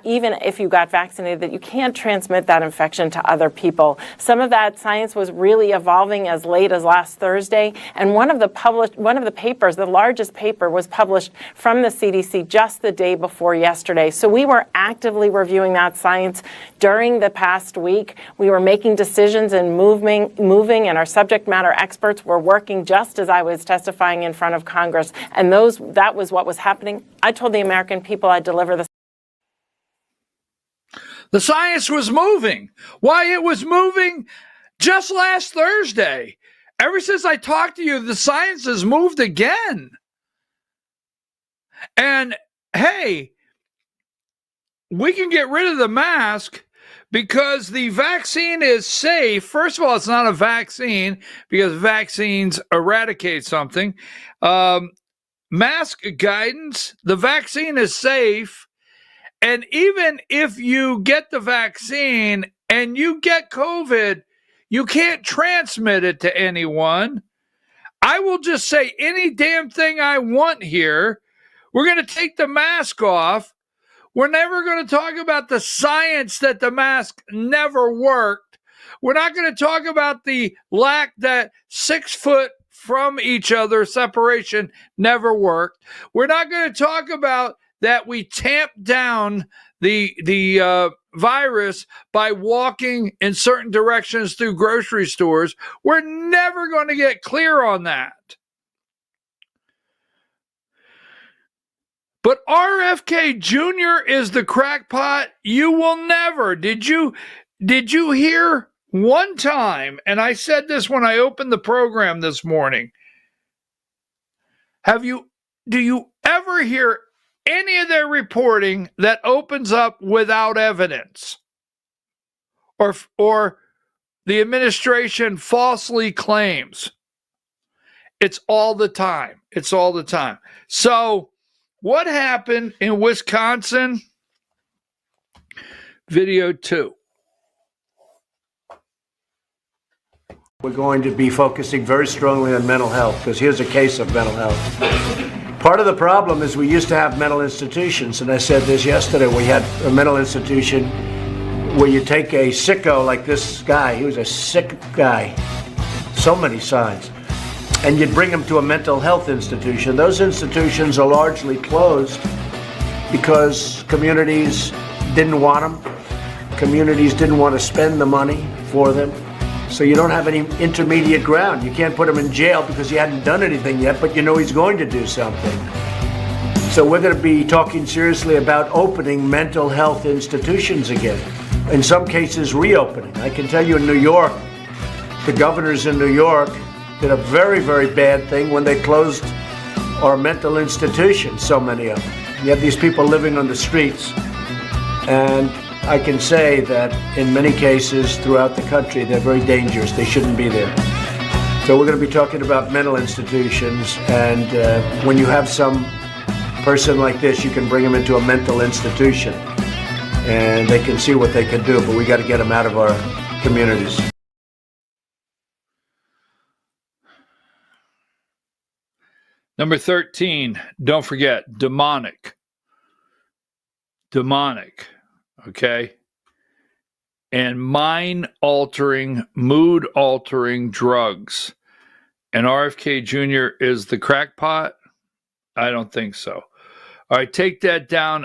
even if you got vaccinated, that you can't transmit that infection to other people. Some of that science was really evolving as late as last Thursday, and one of the papers, the largest paper, was published from the CDC just the day before yesterday. So we were actively reviewing that science during the past week. We were making decisions and moving, and our subject matter experts were working just as I was testifying in front of Congress, and that was what was happening. I told the American people I'd deliver the science was moving. Why, it was moving just last Thursday. Ever since I talked to you, the science has moved again. And hey, we can get rid of the mask because the vaccine is safe. First of all, it's not a vaccine because vaccines eradicate something. Mask guidance, the vaccine is safe. And even if you get the vaccine and you get COVID, you can't transmit it to anyone. I will just say any damn thing I want here. We're going to take the mask off. We're never going to talk about the science that the mask never worked. We're not going to talk about the lack that 6 foot from each other separation never worked. We're not going to talk about that we tamped down the virus by walking in certain directions through grocery stores. We're never going to get clear on that. But RFK Jr. is the crackpot. You will never. Did you hear one time, and I said this when I opened the program this morning, do you ever hear any of their reporting that opens up without evidence or the administration falsely claims? It's all the time. It's all the time. So what happened in Wisconsin? Video 2. We're going to be focusing very strongly on mental health because here's a case of mental health. Part of the problem is we used to have mental institutions, and I said this yesterday. We had a mental institution where you take a sicko like this guy. He was a sick guy, so many signs, and you'd bring him to a mental health institution. Those institutions are largely closed because communities didn't want them. Communities didn't want to spend the money for them. So you don't have any intermediate ground. You can't put him in jail because he hadn't done anything yet, but you know he's going to do something. So we're going to be talking seriously about opening mental health institutions again. In some cases, reopening. I can tell you in New York, the governors in New York did a very, very bad thing when they closed our mental institutions, so many of them. You have these people living on the streets, and I can say that in many cases throughout the country, they're very dangerous. They shouldn't be there. So we're going to be talking about mental institutions, and when you have some person like this, you can bring them into a mental institution, and they can see what they can do, but we got to get them out of our communities. Number 13, don't forget, demonic. Demonic. Okay, and mind-altering, mood-altering drugs. And RFK Jr. is the crackpot? I don't think so. All right, take that down.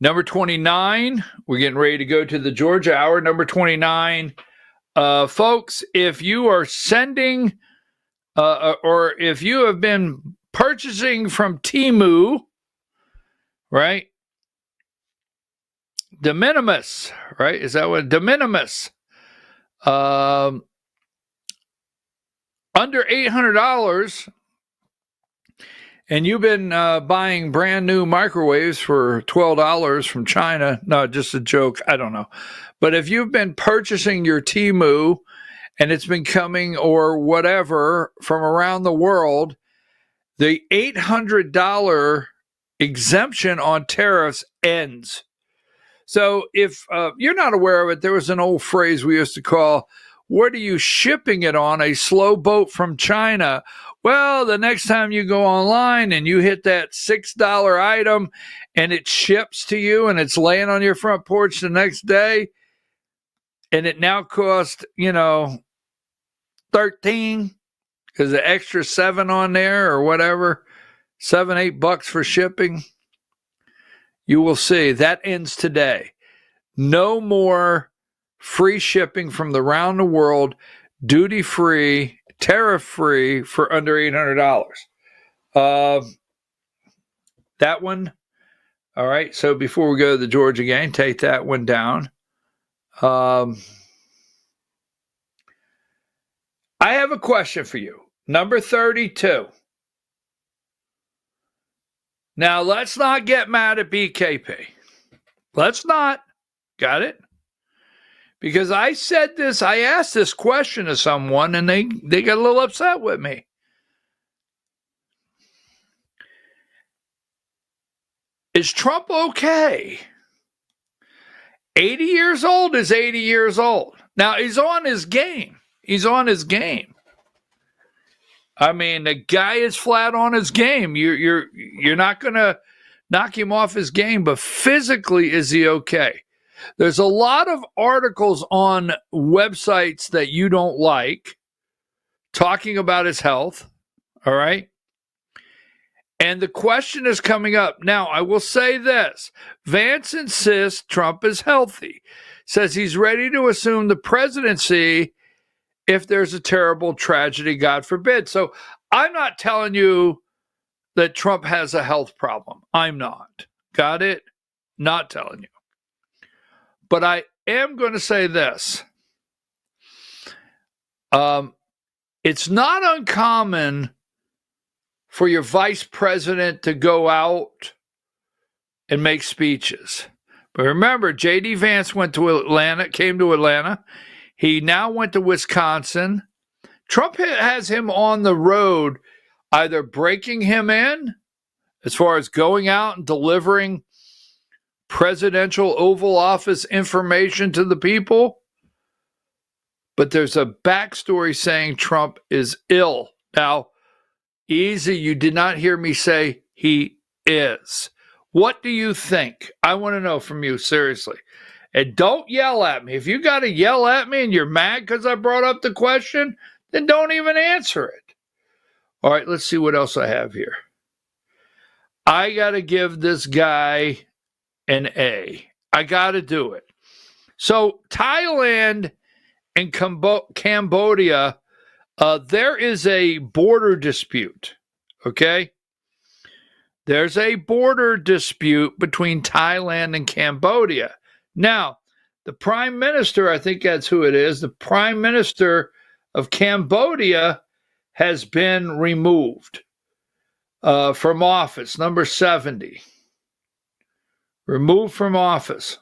Number 29, we're getting ready to go to the Georgia Hour. Number 29, folks, if you are sending or if you have been purchasing from Temu, right? De minimis, right? Is that what? De minimis. Under $800, and you've been buying brand new microwaves for $12 from China. No, just a joke. I don't know. But if you've been purchasing your Temu and it's been coming or whatever from around the world, the $800 exemption on tariffs ends. So if you're not aware of it, there was an old phrase we used to call, what are you shipping it on, a slow boat from China Well, the next time you go online and you hit that $6 item and it ships to you and it's laying on your front porch the next day and it now costs, $13 because the extra $7 on there or whatever, $7-8 for shipping. You will see that ends today. No more free shipping from around the world, duty free, tariff free for under $800. That one. All right. So before we go to the Georgia game, take that one down. I have a question for you. Number 32. Now, let's not get mad at BKP. Let's not. Got it? Because I said this, I asked this question to someone, and they got a little upset with me. Is Trump okay? 80 years old is 80 years old. Now, he's on his game. He's on his game. I mean, the guy is flat on his game. You're not going to knock him off his game, but physically, is he okay? There's a lot of articles on websites that you don't like talking about his health, all right? And the question is coming up. Now, I will say this. Vance insists Trump is healthy, says he's ready to assume the presidency if there's a terrible tragedy, God forbid. So I'm not telling you that Trump has a health problem. I'm not. Got it? Not telling you. But I am going to say this. It's not uncommon for your vice president to go out and make speeches. But remember, J.D. Vance came to Atlanta. He now went to Wisconsin. Trump has him on the road, either breaking him in as far as going out and delivering presidential Oval Office information to the people. But there's a backstory saying Trump is ill. Now, easy, you did not hear me say he is. What do you think? I want to know from you, seriously. And don't yell at me. If you got to yell at me and you're mad because I brought up the question, then don't even answer it. All right, let's see what else I have here. I got to give this guy an A. I got to do it. So Thailand and Cambodia, there is a border dispute, okay? There's a border dispute between Thailand and Cambodia. Now, the prime minister, I think that's who it is, the prime minister of Cambodia has been removed from office, number 70. Removed from office.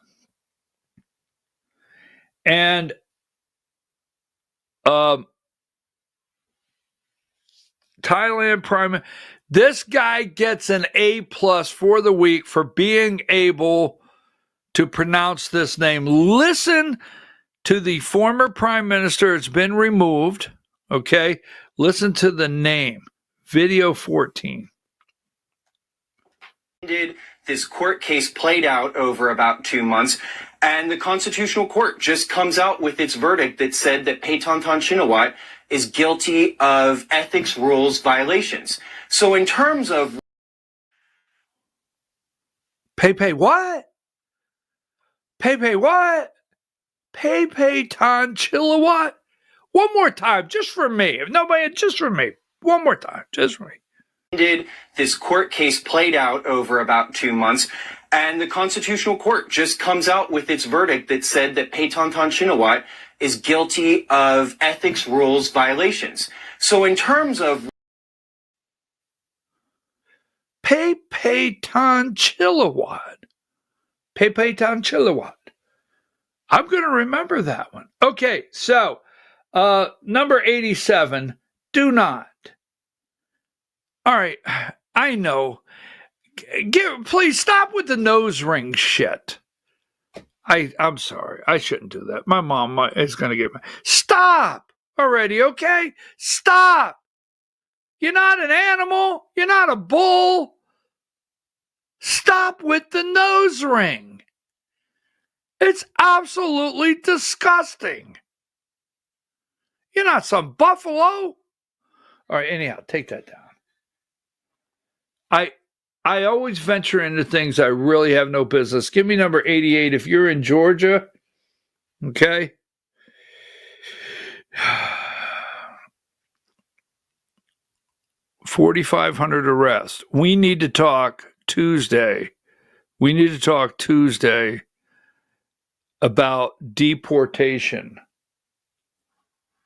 And Thailand prime, this guy gets an A+ for the week for being able to pronounce this name. Listen to the former prime minister. It's been removed. Okay. Listen to the name. Video 14. This court case played out over about 2 months, and the Constitutional Court just comes out with its verdict that said that Paetongtarn Shinawatra is guilty of ethics rules violations. So in terms of... what? what? Paetongtarn Shinawatra? One more time, just for me. If nobody, just for me. One more time, just for me. This court case played out over about 2 months, and the Constitutional Court just comes out with its verdict that said that Paetongtarn Shinawatra is guilty of ethics rules violations. So in terms of... Paetongtarn Shinawatra. I'm going to remember that one. Okay, so number 87, do not. All right, I know. Please stop with the nose ring shit. I'm sorry. I shouldn't do that. My mom is going to get me. Stop already, okay? Stop. You're not an animal. You're not a bull. Stop with the nose ring. It's absolutely disgusting. You're not some buffalo. All right, anyhow, take that down. I always venture into things I really have no business. Give me number 88 if you're in Georgia. Okay? 4,500 arrests. We need to talk Tuesday. We need to talk Tuesday about deportation.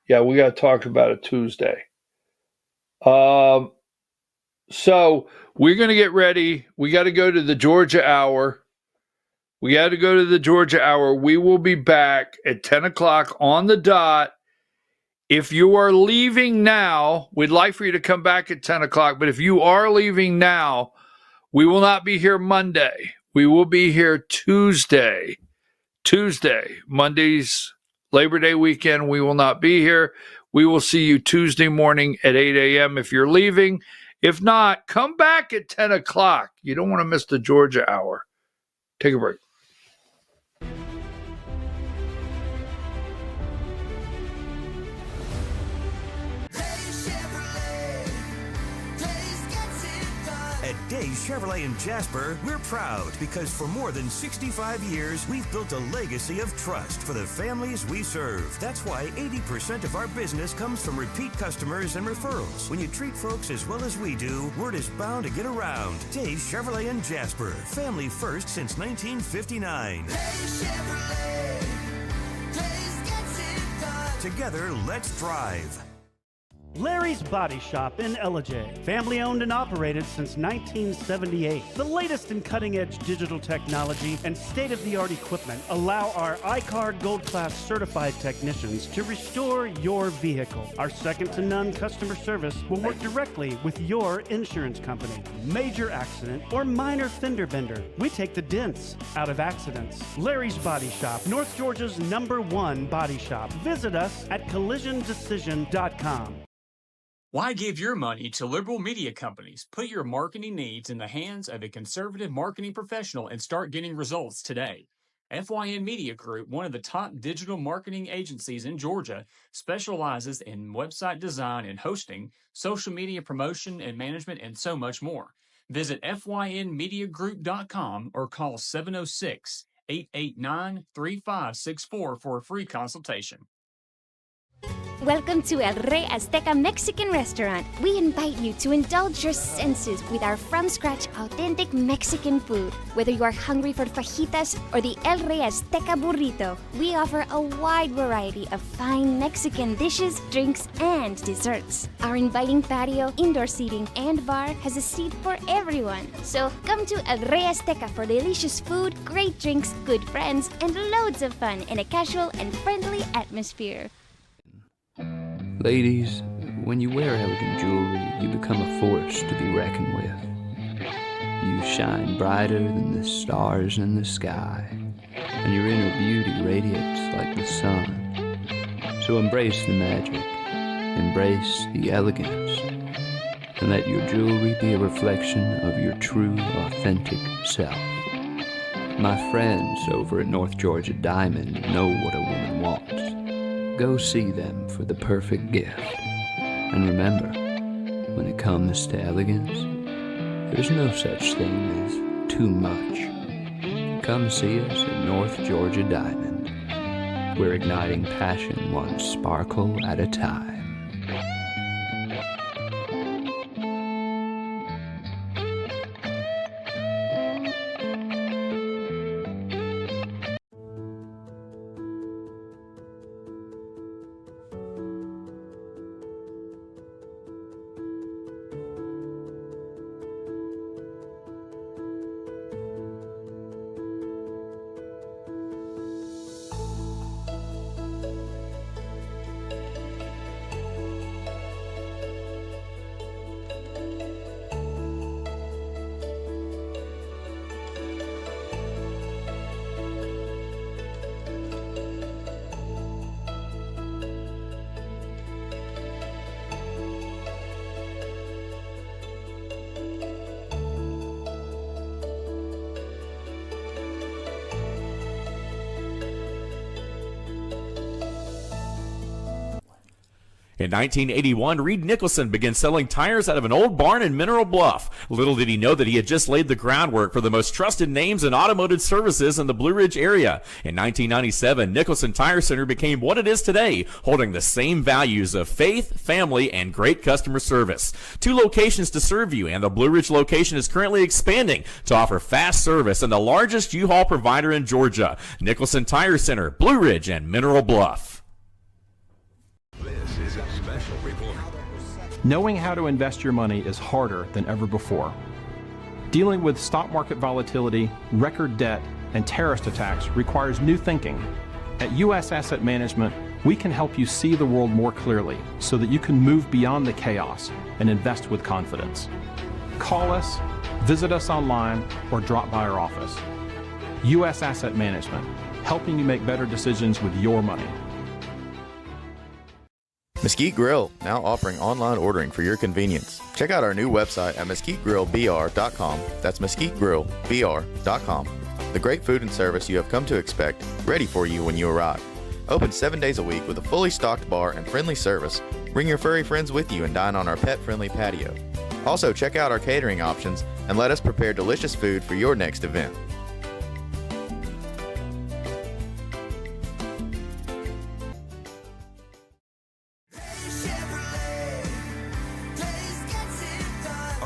Yeah, we got to talk about it Tuesday. So we're going to get ready. We got to go to the Georgia Hour. We got to go to the Georgia Hour. We will be back at 10 o'clock on the dot. If you are leaving now, we'd like for you to come back at 10 o'clock. But if you are leaving now, we will not be here Monday. We will be here Tuesday. Monday's Labor Day weekend, we will not be here. We will see you Tuesday morning at 8 a.m. if you're leaving. If not, come back at 10 o'clock. You don't want to miss the Georgia Hour. Take a break. At Days Chevrolet in Jasper, we're proud because for more than 65 years, we've built a legacy of trust for the families we serve. That's why 80% of our business comes from repeat customers and referrals. When you treat folks as well as we do, word is bound to get around. Days Chevrolet in Jasper, family first since 1959. Days Chevrolet. Days gets it done. Together, let's drive. Larry's Body Shop in Ellijay. Family owned and operated since 1978. The latest in cutting-edge digital technology and state-of-the-art equipment allow our iCar Gold Class certified technicians to restore your vehicle. Our second-to-none customer service will work directly with your insurance company. Major accident or minor fender bender, we take the dents out of accidents. Larry's Body Shop, North Georgia's #1 body shop. Visit us at collisiondecision.com. Why give your money to liberal media companies? Put your marketing needs in the hands of a conservative marketing professional and start getting results today. FYN Media Group, one of the top digital marketing agencies in Georgia, specializes in website design and hosting, social media promotion and management, and so much more. Visit FYNmediagroup.com or call 706-889-3564 for a free consultation. Welcome to El Rey Azteca Mexican Restaurant. We invite you to indulge your senses with our from-scratch authentic Mexican food. Whether you are hungry for fajitas or the El Rey Azteca burrito, we offer a wide variety of fine Mexican dishes, drinks, and desserts. Our inviting patio, indoor seating, and bar has a seat for everyone. So come to El Rey Azteca for delicious food, great drinks, good friends, and loads of fun in a casual and friendly atmosphere. Ladies, when you wear elegant jewelry, you become a force to be reckoned with. You shine brighter than the stars in the sky, and your inner beauty radiates like the sun. So embrace the magic, embrace the elegance, and let your jewelry be a reflection of your true, authentic self. My friends over at North Georgia Diamond know what a woman wants. Go see them for the perfect gift. And remember, when it comes to elegance, there's no such thing as too much. Come see us at North Georgia Diamond. We're igniting passion one sparkle at a time. In 1981, Reed Nicholson began selling tires out of an old barn in Mineral Bluff. Little did he know that he had just laid the groundwork for the most trusted names in automotive services in the Blue Ridge area. In 1997, Nicholson Tire Center became what it is today, holding the same values of faith, family, and great customer service. 2 locations to serve you, and the Blue Ridge location is currently expanding to offer fast service and the largest U-Haul provider in Georgia. Nicholson Tire Center, Blue Ridge, and Mineral Bluff. This is a special report. Knowing how to invest your money is harder than ever before. Dealing with stock market volatility, record debt, and terrorist attacks requires new thinking. At U.S. Asset Management, we can help you see the world more clearly so that you can move beyond the chaos and invest with confidence. Call us, visit us online, or drop by our office. U.S. Asset Management, helping you make better decisions with your money. Mesquite Grill, now offering online ordering for your convenience. Check out our new website at mesquitegrillbr.com. That's mesquitegrillbr.com. The great food and service you have come to expect, ready for you when you arrive. Open 7 days a week with a fully stocked bar and friendly service. Bring your furry friends with you and dine on our pet-friendly patio. Also, check out our catering options and let us prepare delicious food for your next event.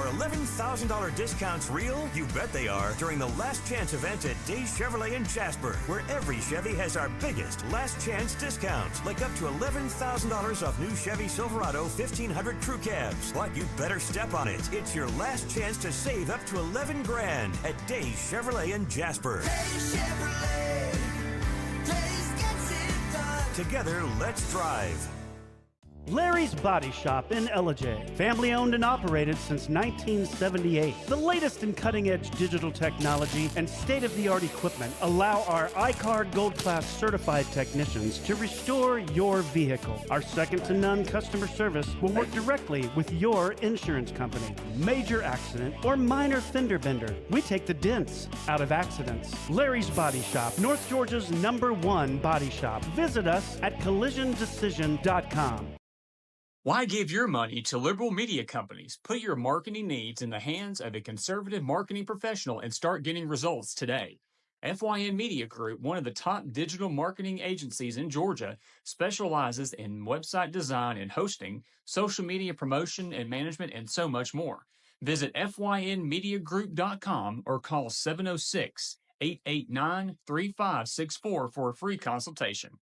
$11,000 discounts real? You bet they are. During the Last Chance event at Days Chevrolet in Jasper, where every Chevy has our biggest Last Chance discounts, like up to $11,000 off new Chevy Silverado 1500 crew cabs. But you better step on it. It's your last chance to save up to $11 grand at Days Chevrolet in Jasper. Days Chevrolet. Days gets it done. Together, let's drive. Larry's Body Shop in Ellijay. Family owned and operated since 1978. The latest in cutting-edge digital technology and state-of-the-art equipment allow our iCard Gold Class certified technicians to restore your vehicle. Our second-to-none customer service will work directly with your insurance company. Major accident or minor fender bender, we take the dents out of accidents. Larry's Body Shop, North Georgia's #1 body shop. Visit us at collisiondecision.com. Why give your money to liberal media companies? Put your marketing needs in the hands of a conservative marketing professional and start getting results today. FYN Media Group, one of the top digital marketing agencies in Georgia, specializes in website design and hosting, social media promotion and management, and so much more. Visit FYNmediagroup.com or call 706-889-3564 for a free consultation.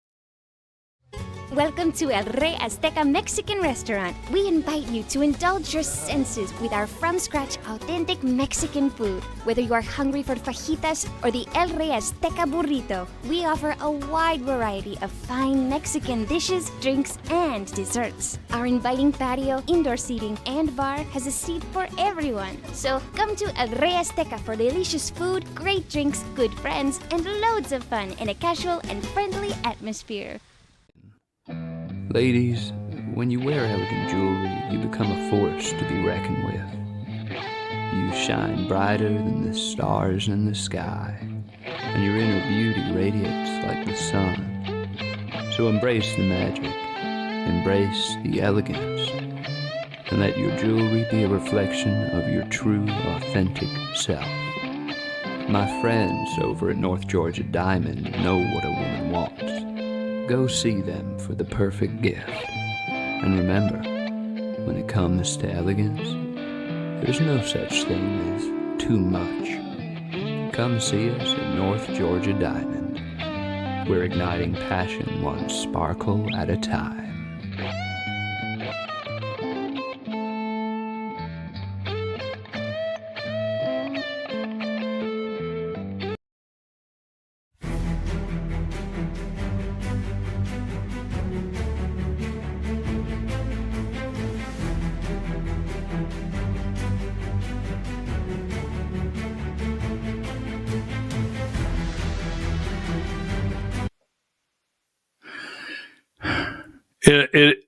Welcome to El Rey Azteca Mexican Restaurant. We invite you to indulge your senses with our from-scratch authentic Mexican food. Whether you are hungry for fajitas or the El Rey Azteca burrito, we offer a wide variety of fine Mexican dishes, drinks, and desserts. Our inviting patio, indoor seating, and bar has a seat for everyone. So come to El Rey Azteca for delicious food, great drinks, good friends, and loads of fun in a casual and friendly atmosphere. Ladies, when you wear elegant jewelry, you become a force to be reckoned with. You shine brighter than the stars in the sky, and your inner beauty radiates like the sun. So embrace the magic, embrace the elegance, and let your jewelry be a reflection of your true, authentic self. My friends over at North Georgia Diamond know what a woman wants. Go see them for the perfect gift. And remember, when it comes to elegance, there's no such thing as too much. Come see us at North Georgia Diamond. We're igniting passion one sparkle at a time.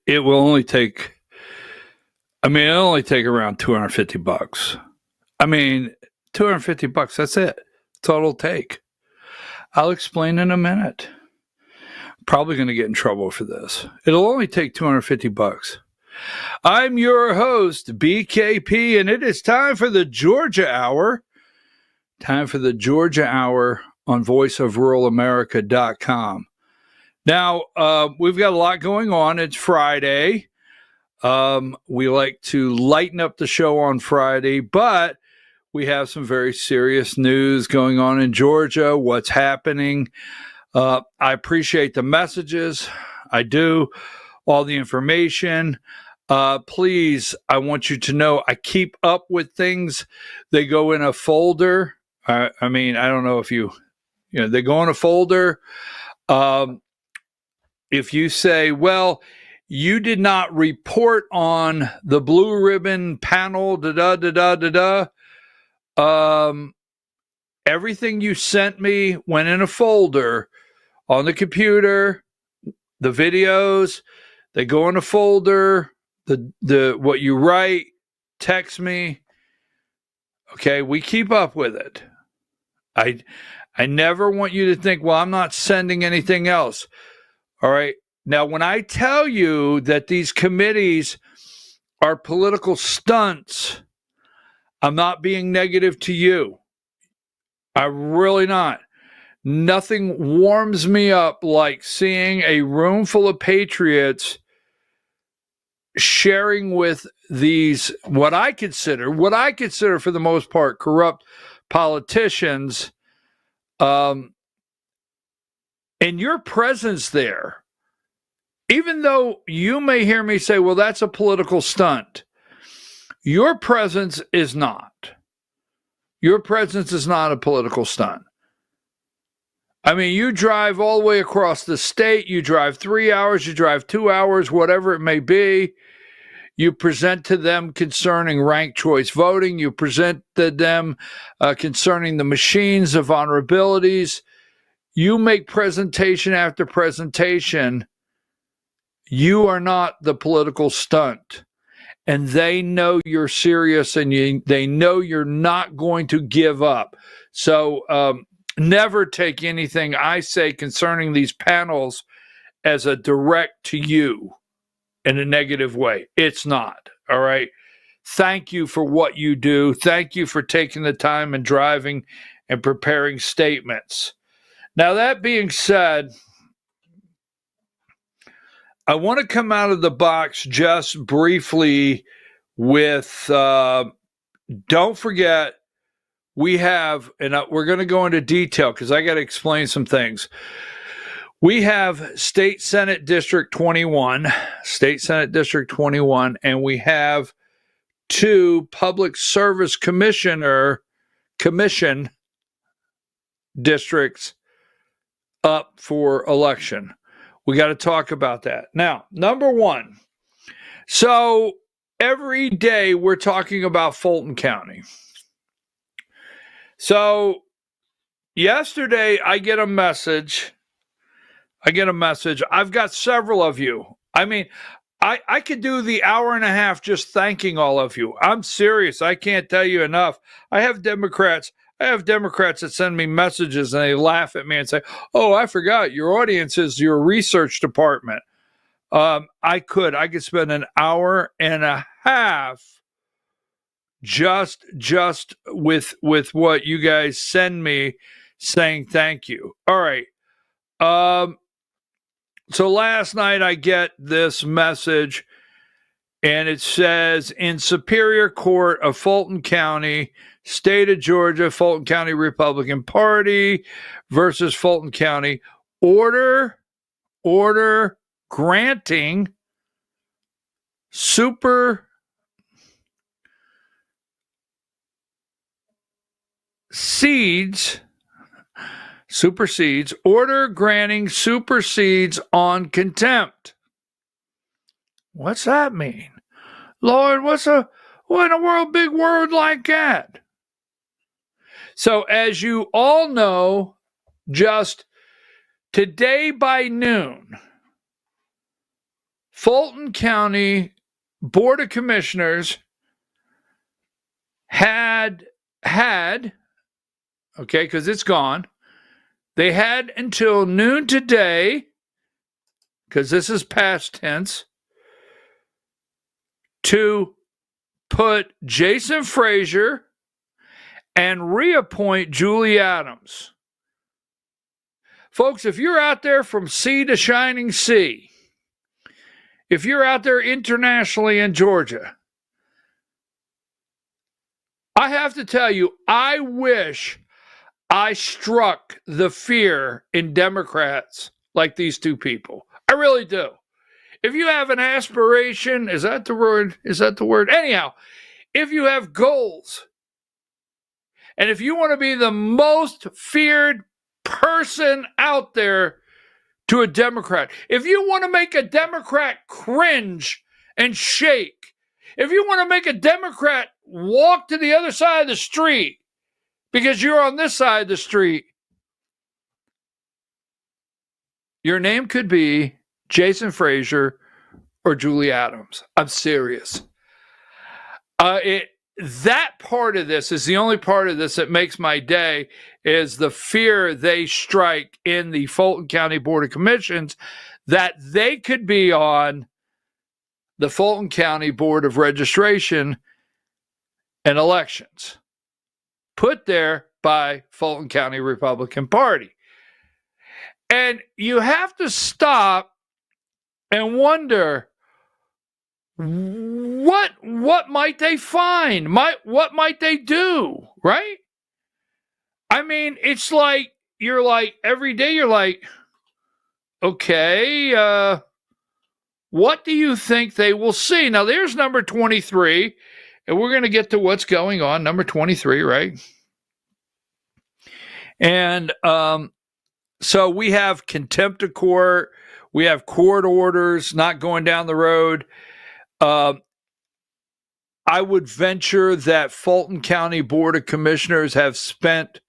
It will only take, it'll only take around $250. $250, that's it. That's all it'll take. I'll explain in a minute. Probably going to get in trouble for this. It'll only take $250. I'm your host, BKP, and it is time for the Georgia Hour. Time for the Georgia Hour on voiceofruralamerica.com. Now, we've got a lot going on. It's Friday. We like to lighten up the show on Friday, but we have some very serious news going on in Georgia, what's happening. I appreciate the messages. I do. All the information. Please, I want you to know I keep up with things. They go in a folder. I don't know if they go in a folder. If you say, well, you did not report on the blue ribbon panel, everything you sent me went in a folder on the computer. The videos, they go in a folder. The what you write, text me. Okay, we keep up with it. I never want you to think, well, I'm not sending anything else. All right. Now, when I tell you that these committees are political stunts, I'm not being negative to you. I'm really not. Nothing warms me up like seeing a room full of patriots sharing with these, what I consider for the most part, corrupt politicians, and your presence there, even though you may hear me say, well, that's a political stunt, your presence is not. Your presence is not a political stunt. I mean, you drive all the way across the state, you drive 3 hours, you drive 2 hours, whatever it may be. You present to them concerning ranked choice voting. You present to them concerning the machines, the vulnerabilities. You make presentation after presentation. You are not the political stunt. And they know you're serious, and they know you're not going to give up. So never take anything I say concerning these panels as a direct to you in a negative way. It's not. All right. Thank you for what you do. Thank you for taking the time and driving and preparing statements. Now, that being said, I want to come out of the box just briefly with, don't forget, we have, and we're going to go into detail because I got to explain some things. We have State Senate District 21, and we have 2 Public Service Commission districts up for election. We got to talk about that. Now, number one, so every day we're talking about Fulton County. So yesterday I get a message. I've got several of you. I mean, I could do the hour and a half just thanking all of you. I'm serious. I can't tell you enough. I have Democrats that send me messages and they laugh at me and say, oh, I forgot your audience is your research department. I could spend an hour and a half just with what you guys send me saying thank you. All right. So last night I get this message and it says, in Superior Court of Fulton County, State of Georgia, Fulton County Republican Party versus Fulton County, order granting order granting supersedes on contempt. What's that mean? Lord, what in a world, big word like that? So as you all know, just today by noon, Fulton County Board of Commissioners had, okay, because it's gone, they had until noon today because this is past tense, to put Jason Frazier and reappoint Julie Adams. Folks, if you're out there from sea to shining sea, if you're out there internationally in Georgia, I have to tell you, I wish I struck the fear in Democrats like these two people. I really do. If you have an aspiration, is that the word? Is that the word? Anyhow, if you have goals, and if you want to be the most feared person out there to a Democrat, if you want to make a Democrat cringe and shake, if you want to make a Democrat walk to the other side of the street because you're on this side of the street, your name could be Jason Frazier or Julie Adams. I'm serious. That part of this is the only part of this that makes my day, is the fear they strike in the Fulton County Board of Commissions that they could be on the Fulton County Board of Registration and Elections, put there by Fulton County Republican Party. And you have to stop and wonder, what might they find? What might they do, right? I mean, it's like, you're like, every day you're like, okay, what do you think they will see? Now, there's number 23, and we're going to get to what's going on, number 23, right? And so we have contempt of court. We have court orders not going down the road. I would venture that Fulton County Board of Commissioners have spent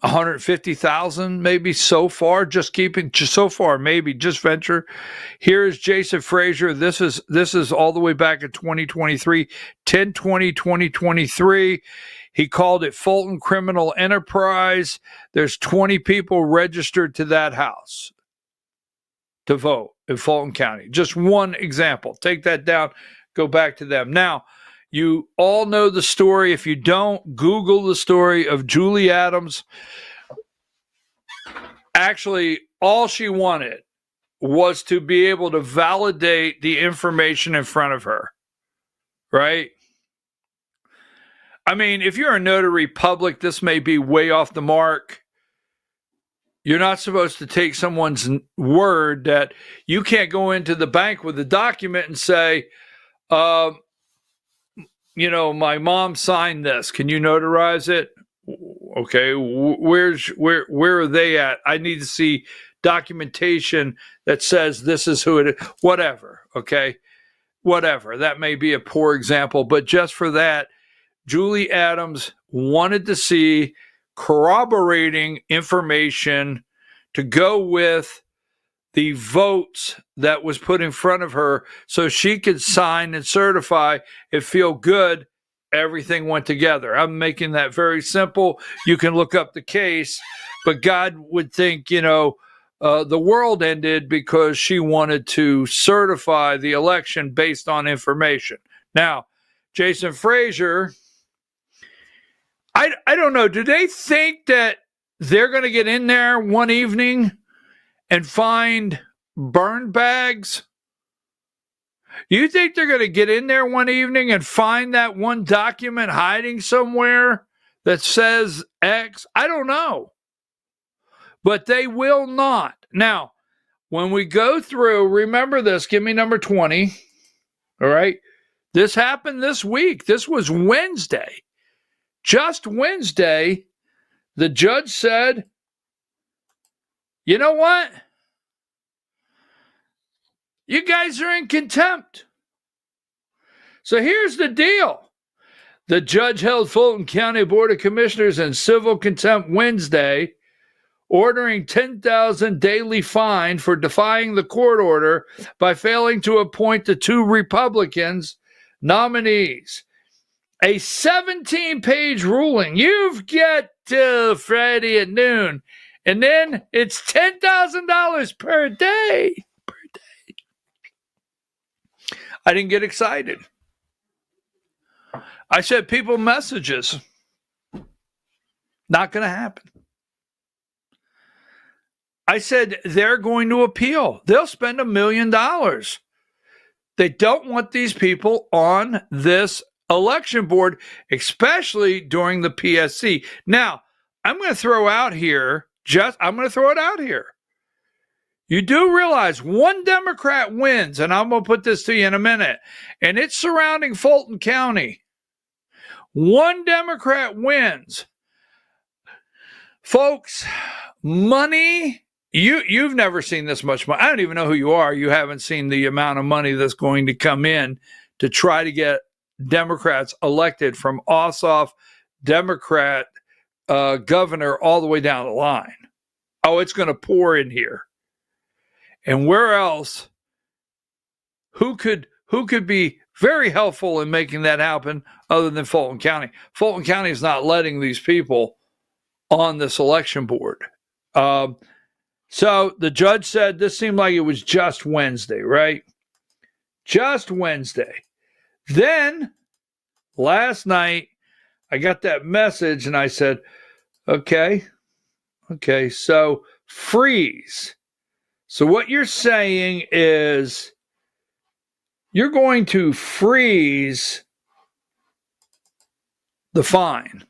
$150,000 maybe so far, just so far, maybe just venture. Here's Jason Frazier. This is all the way back in 2023, 10/20/2023. He called it Fulton Criminal Enterprise. There's 20 people registered to that house to vote in Fulton County. Just one example. Take that down. Go back to them. Now, you all know the story. If you don't, Google the story of Julie Adams. Actually, all she wanted was to be able to validate the information in front of her, right? I mean, if you're a notary public, this may be way off the mark. You're not supposed to take someone's word that you can't go into the bank with a document and say, my mom signed this. Can you notarize it? Okay, where are they at? I need to see documentation that says this is who it is. Whatever, okay? Whatever. That may be a poor example, but just for that, Julie Adams wanted to see corroborating information to go with the votes that was put in front of her so she could sign and certify and feel good everything went together. I'm making that very simple. You can look up the case, but God would think, the world ended because she wanted to certify the election based on information. Now, Jason Frazier, I don't know. Do they think that they're going to get in there one evening and find burn bags? Do you think they're going to get in there one evening and find that one document hiding somewhere that says X? I don't know. But they will not. Now, when we go through, remember this, give me number 20. All right. This happened this week. This was Wednesday. Just Wednesday, the judge said, you know what? You guys are in contempt. So here's the deal. The judge held Fulton County Board of Commissioners in civil contempt Wednesday, ordering $10,000 daily fine for defying the court order by failing to appoint the two Republicans nominees. A 17-page ruling. You've got till Friday at noon And then it's $10,000 per day. I didn't get excited. I said, people messages. Not going to happen. I said, they're going to appeal. They'll spend $1 million. They don't want these people on this election board, especially during the PSC. Now, I'm going to throw out here, You do realize one Democrat wins, and I'm going to put this to you in a minute, and it's surrounding Fulton County. One Democrat wins. Folks, money, you've never seen this much money. I don't even know who you are. You haven't seen the amount of money that's going to come in to try to get Democrats elected from Ossoff, Democrat governor, all the way down the line. Oh, it's going to pour in here. And where else? Who could be very helpful in making that happen other than Fulton County? Fulton County is not letting these people on this election board. So the judge said this seemed like it was just Wednesday, right? Just Wednesday. Then last night, I got that message and I said, okay, so freeze. So what you're saying is you're going to freeze the fine,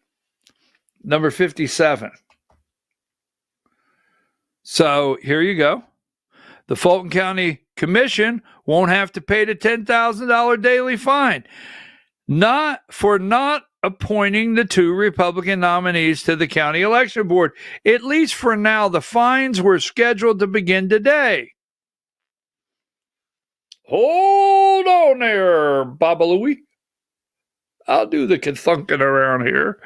number 57. So here you go. The Fulton County Commission won't have to pay the $10,000 daily fine, not appointing the two Republican nominees to the county election board. At least for now, the fines were scheduled to begin today. Hold on there, Baba Louie. I'll do the thunking around here.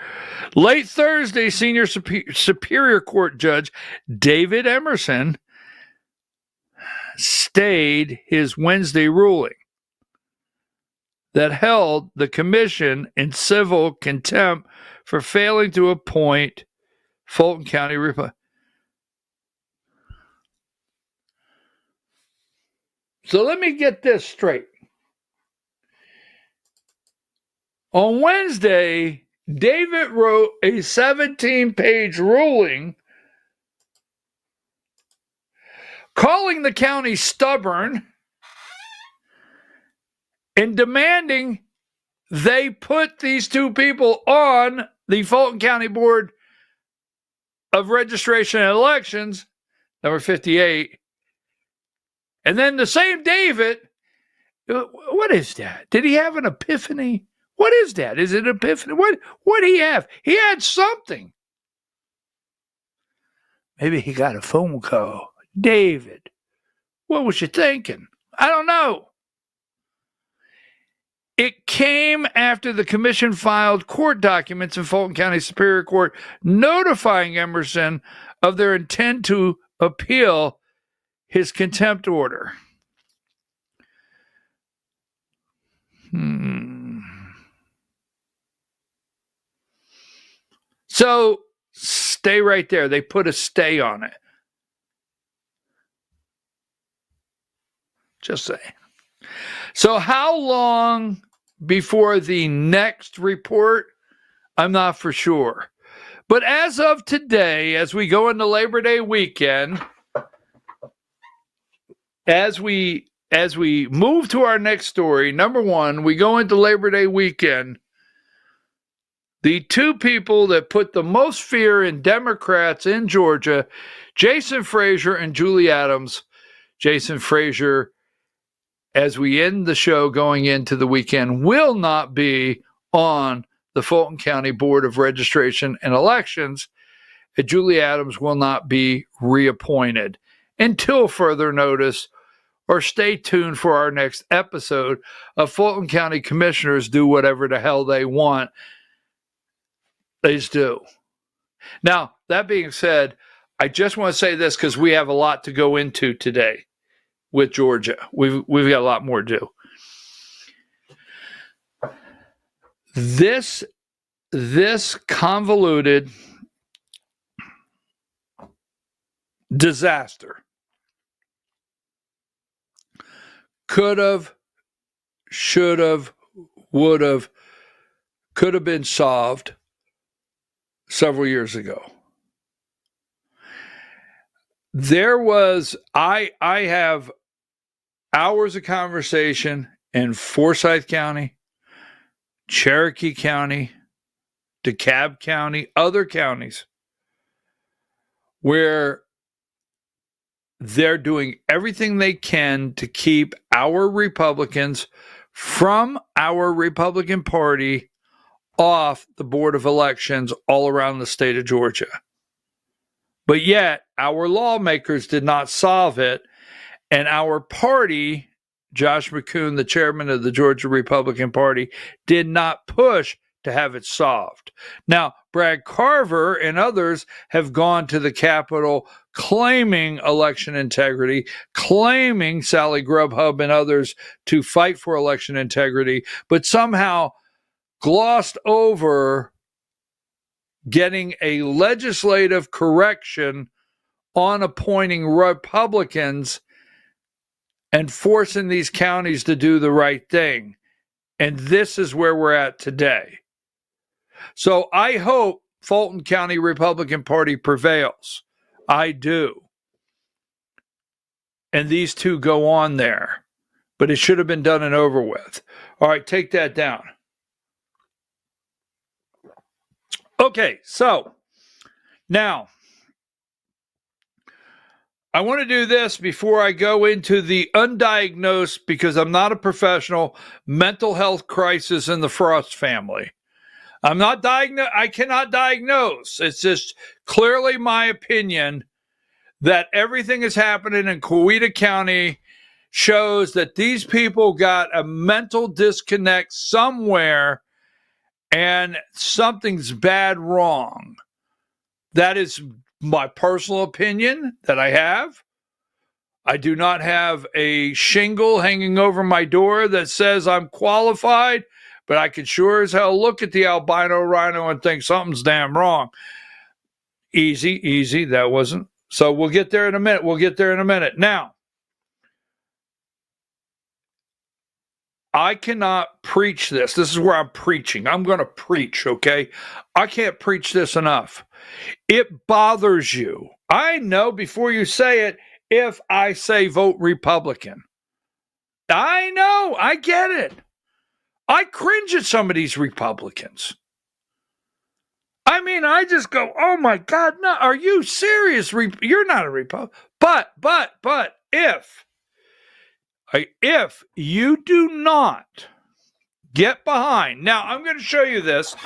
Late Thursday, Senior Superior Court Judge David Emerson stayed his Wednesday ruling that held the commission in civil contempt for failing to appoint Fulton County Republican. So let me get this straight. On Wednesday, David wrote a 17-page ruling calling the county stubborn and demanding they put these two people on the Fulton County Board of Registration and Elections, number 58. And then the same David, what is that? Did he have an epiphany? What is that? Is it an epiphany? What did he have? He had something. Maybe he got a phone call. David, what was you thinking? I don't know. It came after the commission filed court documents in Fulton County Superior Court notifying Emerson of their intent to appeal his contempt order. So stay right there. They put a stay on it. Just saying. So how long before the next report? I'm not for sure. But as of today, as we go into Labor Day weekend, as we move to our next story, number one, we go into Labor Day weekend. The two people that put the most fear in Democrats in Georgia, Jason Frazier and Julie Adams. Jason Frazier, as we end the show going into the weekend, will not be on the Fulton County Board of Registration and Elections. And Julie Adams will not be reappointed until further notice, or stay tuned for our next episode of Fulton County Commissioners Do Whatever the Hell They Want. They just do. Now, that being said, I just want to say this because we have a lot to go into today with Georgia. We've got a lot more to do. This convoluted Disaster. Could have, should have, would have, could have been solved several years ago. There was, I have hours of conversation in Forsyth County, Cherokee County, DeKalb County, other counties where they're doing everything they can to keep our Republicans from our Republican Party off the Board of Elections all around the state of Georgia. But yet, our lawmakers did not solve it, and our party, Josh McCoon, the chairman of the Georgia Republican Party, did not push to have it solved. Now, Brad Carver and others have gone to the Capitol claiming election integrity, claiming Sally Grubhub and others to fight for election integrity, but somehow glossed over getting a legislative correction on appointing Republicans and forcing these counties to do the right thing. And this is where we're at today. So I hope Fulton County Republican Party prevails. I do. And these two go on there. But it should have been done and over with. All right, take that down. Okay, so now I want to do this before I go into the undiagnosed, because I'm not a professional, mental health crisis in the Frost family. I'm not I cannot diagnose. It's just clearly my opinion that everything that's happening in Coweta County shows that these people got a mental disconnect somewhere and something's bad wrong. That is my personal opinion that I have. I do not have a shingle hanging over my door that says I'm qualified, but I can sure as hell look at the albino rhino and think something's damn wrong. Easy. That wasn't. So we'll get there in a minute. Now, I cannot preach this. This is where I'm preaching. I'm going to preach, okay? I can't preach this enough. It bothers you. I know before you say it, if I say vote Republican. I know. I get it. I cringe at some of these Republicans. I mean, I just go, oh my God, no, are you serious? You're not a Republican. But if you do not get behind, now I'm going to show you this.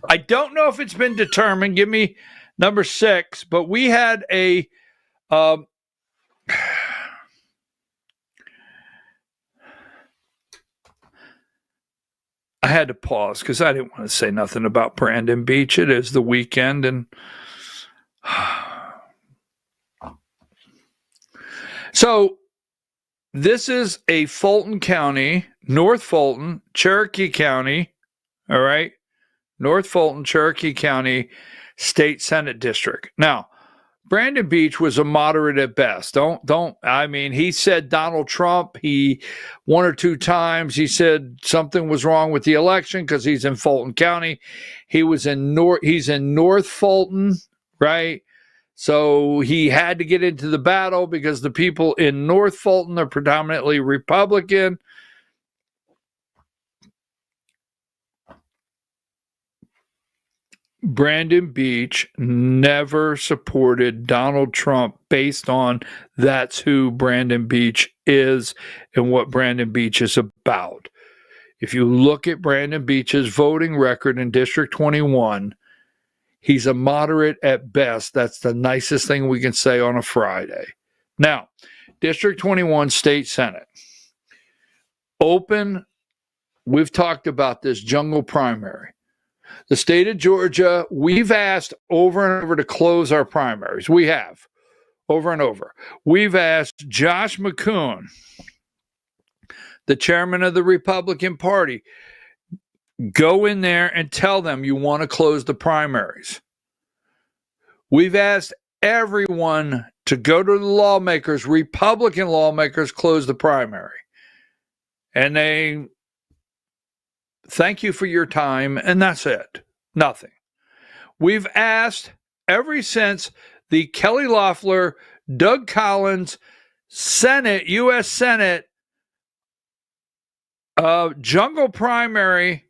I don't know if it's been determined. Give me number 6, but we had a, I had to pause because I didn't want to say nothing about Brandon Beach. It is the weekend, and so this is a Fulton County, North Fulton, Cherokee County, all right? North Fulton, Cherokee County State Senate District. Now, Brandon Beach was a moderate at best. I mean, he said Donald Trump, one or two times, he said something was wrong with the election because he's in Fulton County. He's in North Fulton, right? So he had to get into the battle because the people in North Fulton are predominantly Republican. Brandon Beach never supported Donald Trump based on that's who Brandon Beach is and what Brandon Beach is about. If you look at Brandon Beach's voting record in District 21, he's a moderate at best. That's the nicest thing we can say on a Friday. Now, District 21 State Senate. Open, we've talked about this jungle primary. The state of Georgia, we've asked over and over to close our primaries. We have, over and over. We've asked Josh McCoon, the chairman of the Republican Party, go in there and tell them you want to close the primaries. We've asked everyone to go to the lawmakers, Republican lawmakers, close the primary. And they thank you for your time, and that's it. Nothing. We've asked ever since the Kelly Loeffler, Doug Collins, Senate, U.S. Senate, jungle primary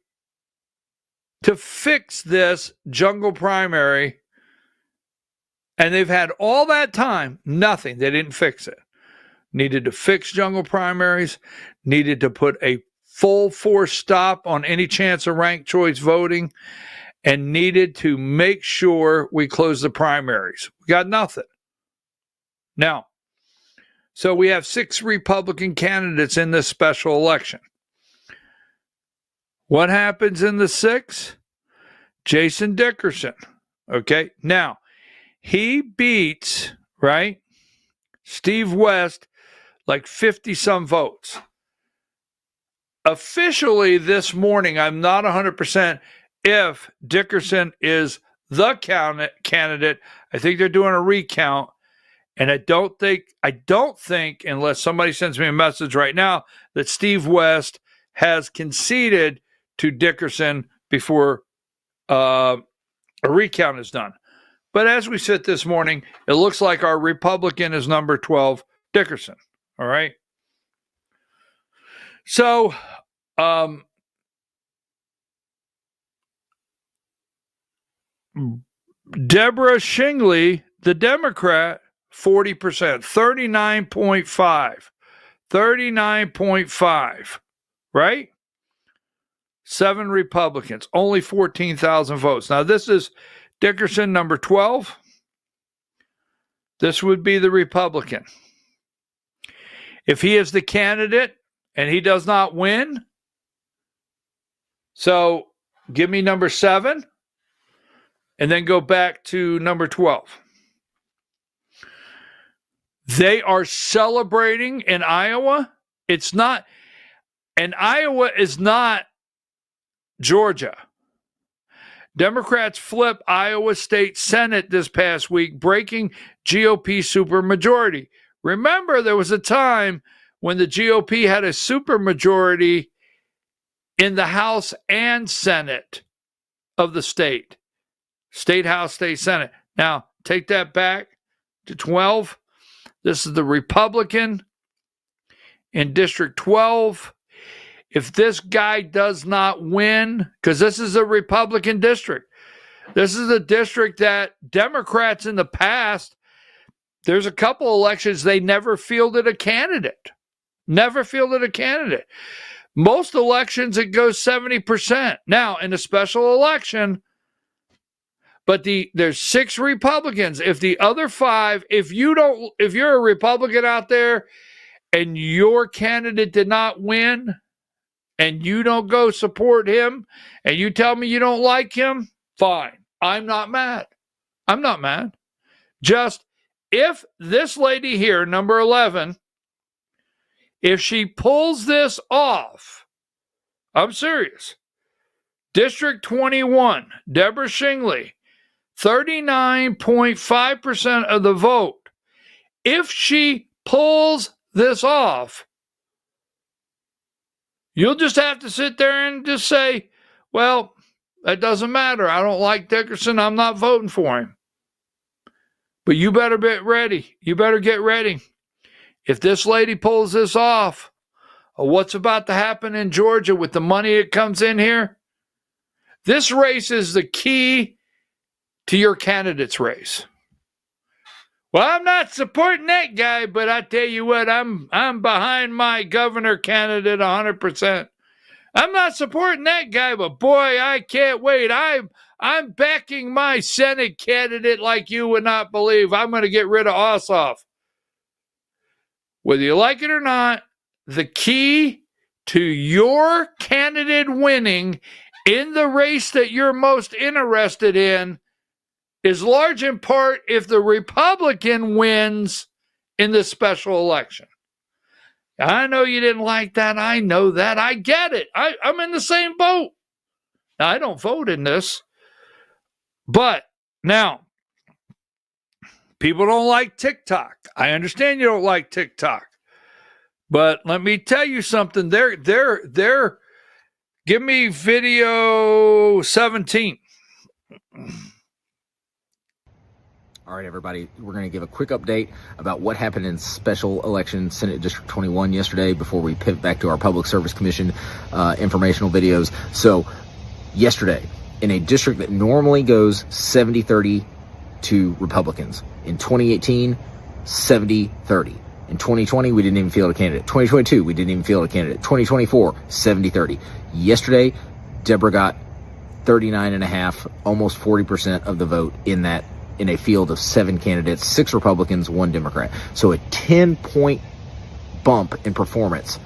to fix this jungle primary. And they've had all that time, nothing. They didn't fix it. Needed to fix jungle primaries, needed to put a full force stop on any chance of ranked choice voting, and needed to make sure we close the primaries. We got nothing. Now, so we have 6 Republican candidates in this special election. What happens in the 6? Jason Dickerson. Okay, now, he beats, right, Steve West like 50-some votes. Officially this morning, I'm not 100% if Dickerson is the candidate. I think they're doing a recount. And I don't think, unless somebody sends me a message right now, that Steve West has conceded to Dickerson before a recount is done. But as we sit this morning, it looks like our Republican is number 12, Dickerson. All right. So, Deborah Shingley, the Democrat, 40%, 39.5, right? 7 Republicans, only 14,000 votes. Now, this is Dickerson, number 12. This would be the Republican. If he is the candidate and he does not win, so give me number 7 and then go back to number 12. They are celebrating in Iowa. It's not, and Iowa is not Georgia. Democrats flip Iowa State Senate this past week, breaking GOP supermajority. Remember, there was a time when the GOP had a supermajority in the House and Senate of the state. State House, State Senate. Now, take that back to 12. This is the Republican in District 12. If this guy does not win, because this is a Republican district, this is a district that Democrats in the past, there's a couple elections they never fielded a candidate. Never fielded a candidate. Most elections, it goes 70%. Now, in a special election, but there's 6 Republicans. If the other 5, if you're a Republican out there and your candidate did not win and you don't go support him and you tell me you don't like him, fine. I'm not mad. I'm not mad. Just if this lady here, number 11, if she pulls this off, I'm serious. District 21, Deborah Shingley, 39.5% of the vote. If she pulls this off, you'll just have to sit there and just say, well, that doesn't matter. I don't like Dickerson. I'm not voting for him. But you better get ready. You better get ready. If this lady pulls this off, what's about to happen in Georgia with the money that comes in here? This race is the key to your candidate's race. Well, I'm not supporting that guy, but I tell you what, I'm behind my governor candidate 100%. I'm not supporting that guy, but boy, I can't wait. I'm backing my Senate candidate like you would not believe. I'm going to get rid of Ossoff. Whether you like it or not, the key to your candidate winning in the race that you're most interested in is large in part if the Republican wins in this special election. I know you didn't like that. I know that. I get it. I'm in the same boat. Now, I don't vote in this. But now, People don't like TikTok. I understand you don't like TikTok. But let me tell you something. They're give me video 17. All right, everybody, we're going to give a quick update about what happened in special election Senate District 21 yesterday before we pivot back to our Public Service Commission informational videos. So yesterday, in a district that normally goes 70-30 to Republicans, in 2018, 70-30. In 2020, we didn't even field a candidate. 2022, we didn't even field a candidate. 2024, 70-30. Yesterday, Deborah got 39.5%, almost 40% of the vote in a field of 7 candidates, 6 Republicans, 1 Democrat. So a 10-point bump in performance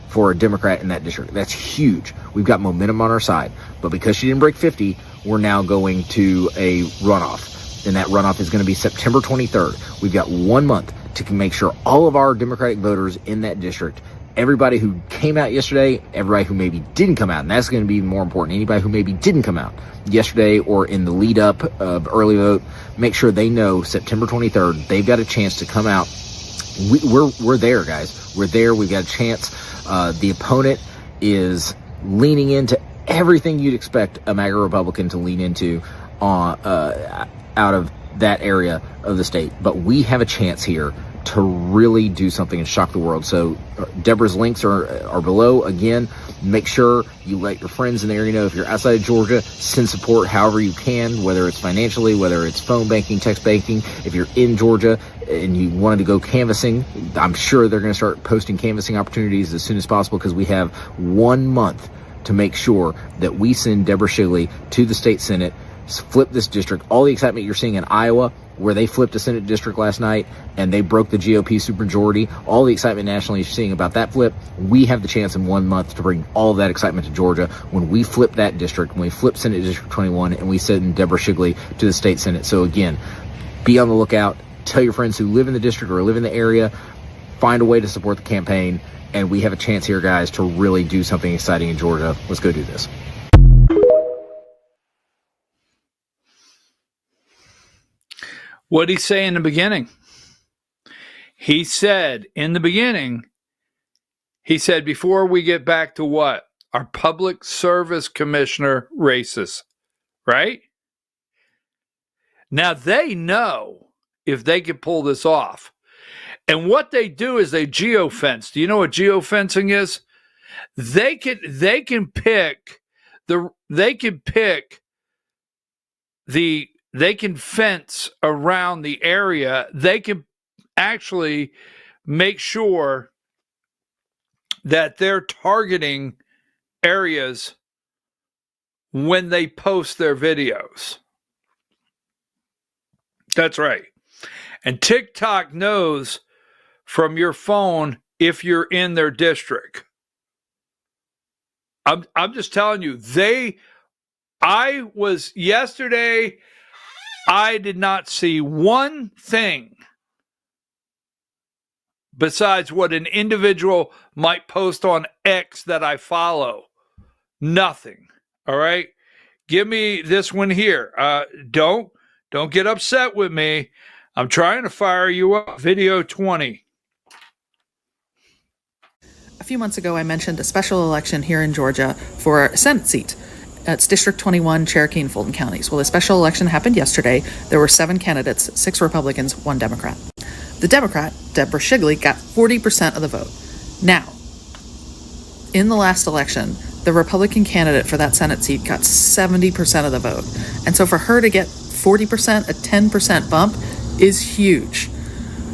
for a Democrat in that district. That's huge. We've got momentum on our side. But because she didn't break 50, we're now going to a runoff. And that runoff is going to be September 23rd. We've got 1 month to make sure all of our Democratic voters in that district, everybody who came out yesterday, everybody who maybe didn't come out, and that's going to be more important, anybody who maybe didn't come out yesterday or in the lead up of early vote, make sure they know September 23rd, they've got a chance to come out. We're there, guys. We're there. We've got a chance. The opponent is leaning into everything you'd expect a MAGA Republican to lean into out of that area of the state. But we have a chance here to really do something and shock the world. So Deborah's links are below. Again, make sure you let your friends in the area know. If you're outside of Georgia, send support however you can, whether it's financially, whether it's phone banking, text banking. If you're in Georgia and you wanted to go canvassing, I'm sure they're going to start posting canvassing opportunities as soon as possible, because we have 1 month to make sure that we send Deborah Shigley to the state Senate, flip this district. All the excitement you're seeing in Iowa, where they flipped a Senate district last night and they broke the GOP supermajority, all the excitement nationally you're seeing about that flip, we have the chance in 1 month to bring all of that excitement to Georgia when we flip that district, when we flip Senate District 21 and we send Deborah Shigley to the state Senate. So again, be on the lookout. Tell your friends who live in the district or live in the area, find a way to support the campaign, and we have a chance here, guys, to really do something exciting in Georgia. Let's go do this. What did he say in the beginning? He said in the beginning, before we get back to what? Our Public Service Commissioner races, right? Now they know if they can pull this off. And what they do is they geofence. Do you know what geofencing is? They can fence around the area. They can actually make sure that they're targeting areas when they post their videos. That's right. And TikTok knows from your phone if you're in their district. I'm just telling you, yesterday, I did not see one thing besides what an individual might post on X that I follow. Nothing. All right? Give me this one here. Don't get upset with me. I'm trying to fire you up. Video 20. A few months ago, I mentioned a special election here in Georgia for a Senate seat. It's District 21, Cherokee and Fulton counties. Well, the special election happened yesterday. There were 7 candidates, 6 Republicans, 1 Democrat. The Democrat, Deborah Shigley, got 40% of the vote. Now, in the last election, the Republican candidate for that Senate seat got 70% of the vote. And so for her to get 40%, a 10% bump, is huge.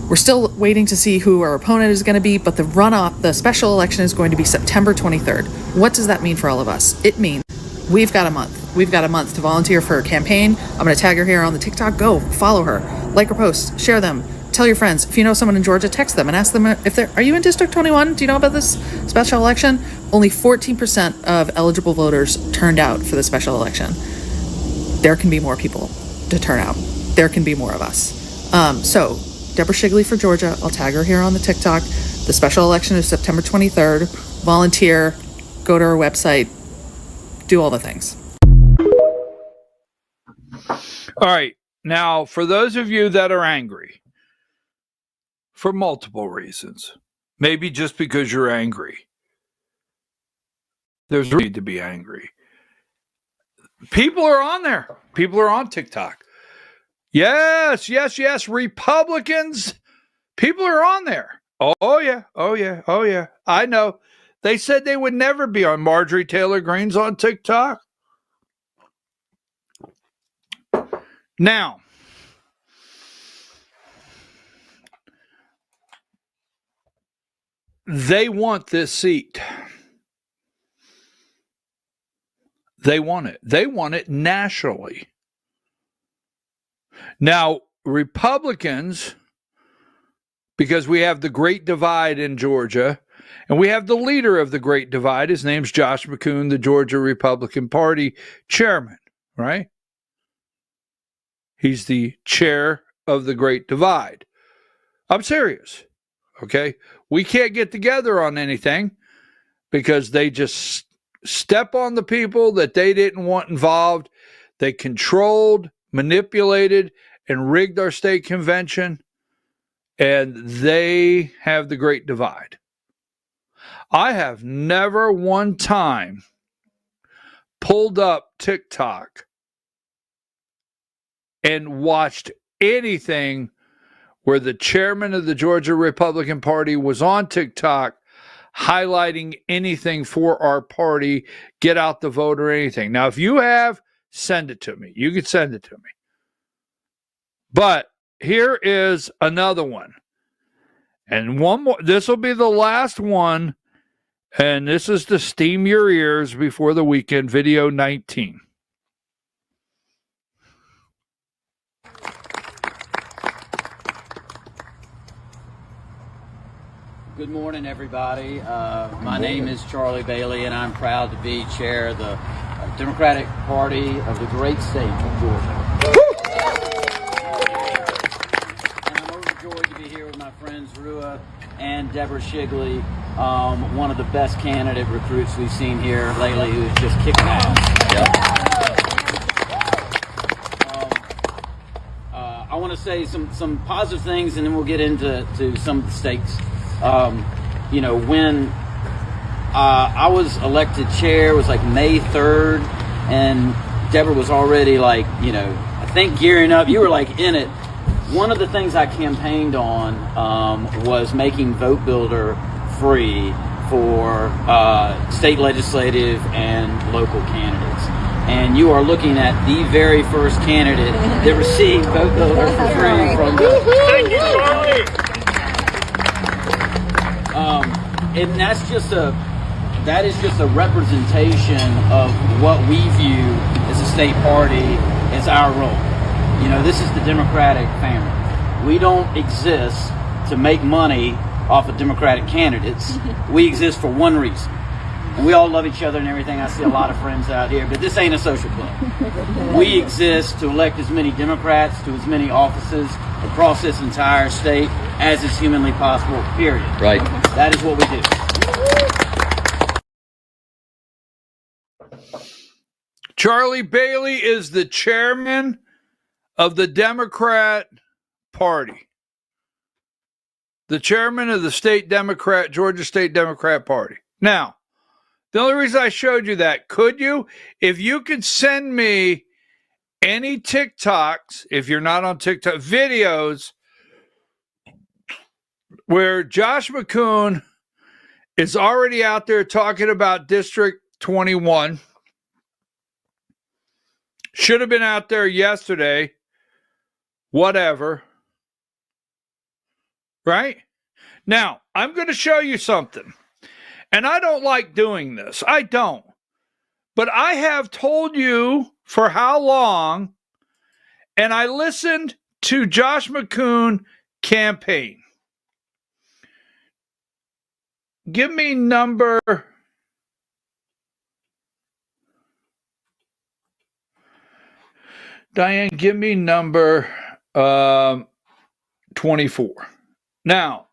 We're still waiting to see who our opponent is going to be, but the special election is going to be September 23rd. What does that mean for all of us? It means we've got a month. We've got a month to volunteer for her campaign. I'm going to tag her here on the TikTok. Go follow her, like her posts, share them, tell your friends. If you know someone in Georgia, text them and ask them if are you in District 21? Do you know about this special election? Only 14% of eligible voters turned out for the special election. There can be more people to turn out. There can be more of us. So Deborah Shigley for Georgia. I'll tag her here on the TikTok. The special election is September 23rd. Volunteer, go to her website, do all the things. All right. Now, for those of you that are angry, for multiple reasons, maybe just because you're angry, there's a need to be angry. People are on there. People are on TikTok. Yes, yes, yes. Republicans, people are on there. Oh, yeah. Oh, yeah. Oh, yeah. I know. They said they would never be on. Marjorie Taylor Greene's on TikTok. Now, they want this seat. They want it. They want it nationally. Now, Republicans, because we have the Great Divide in Georgia, and we have the leader of the Great Divide. His name's Josh McCoon, the Georgia Republican Party chairman, right? He's the chair of the Great Divide. I'm serious, okay? We can't get together on anything because they just step on the people that they didn't want involved. They controlled, manipulated, and rigged our state convention, and they have the Great Divide. I have never one time pulled up TikTok and watched anything where the chairman of the Georgia Republican Party was on TikTok highlighting anything for our party, get out the vote or anything. Now, if you have, send it to me. You can send it to me. But here is another one. And one more. This will be the last one. And this is to steam your ears before the weekend, video 19. Good morning, everybody. My name is Charlie Bailey, and I'm proud to be chair of the Democratic Party of the great state of Georgia. And I'm overjoyed to be here with my friends Rua and Deborah Shigley, one of the best candidate recruits we've seen here lately, who's just kicking ass. I want to say some positive things, and then we'll get into some of the stakes. When I was elected chair, it was like May 3rd, and Deborah was already I think gearing up. You were in it. One of the things I campaigned on was making Vote Builder free for state legislative and local candidates. And you are looking at the very first candidate that received Vote Builder for free from the... Thank you, Charlie! And that is just a representation of what we view as a state party as our role. This is the Democratic family. We don't exist to make money off of Democratic candidates. We exist for one reason. And we all love each other and everything. I see a lot of friends out here, but this ain't a social club. We exist to elect as many Democrats to as many offices across this entire state as is humanly possible, period. Right. That is what we do. Charlie Bailey is the chairman of the Democrat Party. The chairman of the Georgia State Democrat Party. Now, the only reason I showed you that, if you could send me any TikToks, if you're not on TikTok, videos where Josh McCoon is already out there talking about District 21. Should have been out there yesterday. Whatever. Right? Now, I'm going to show you something. And I don't like doing this. I don't. But I have told you for how long, and I listened to Josh McCoon campaign. Give me number... Diane, give me number 24. Now,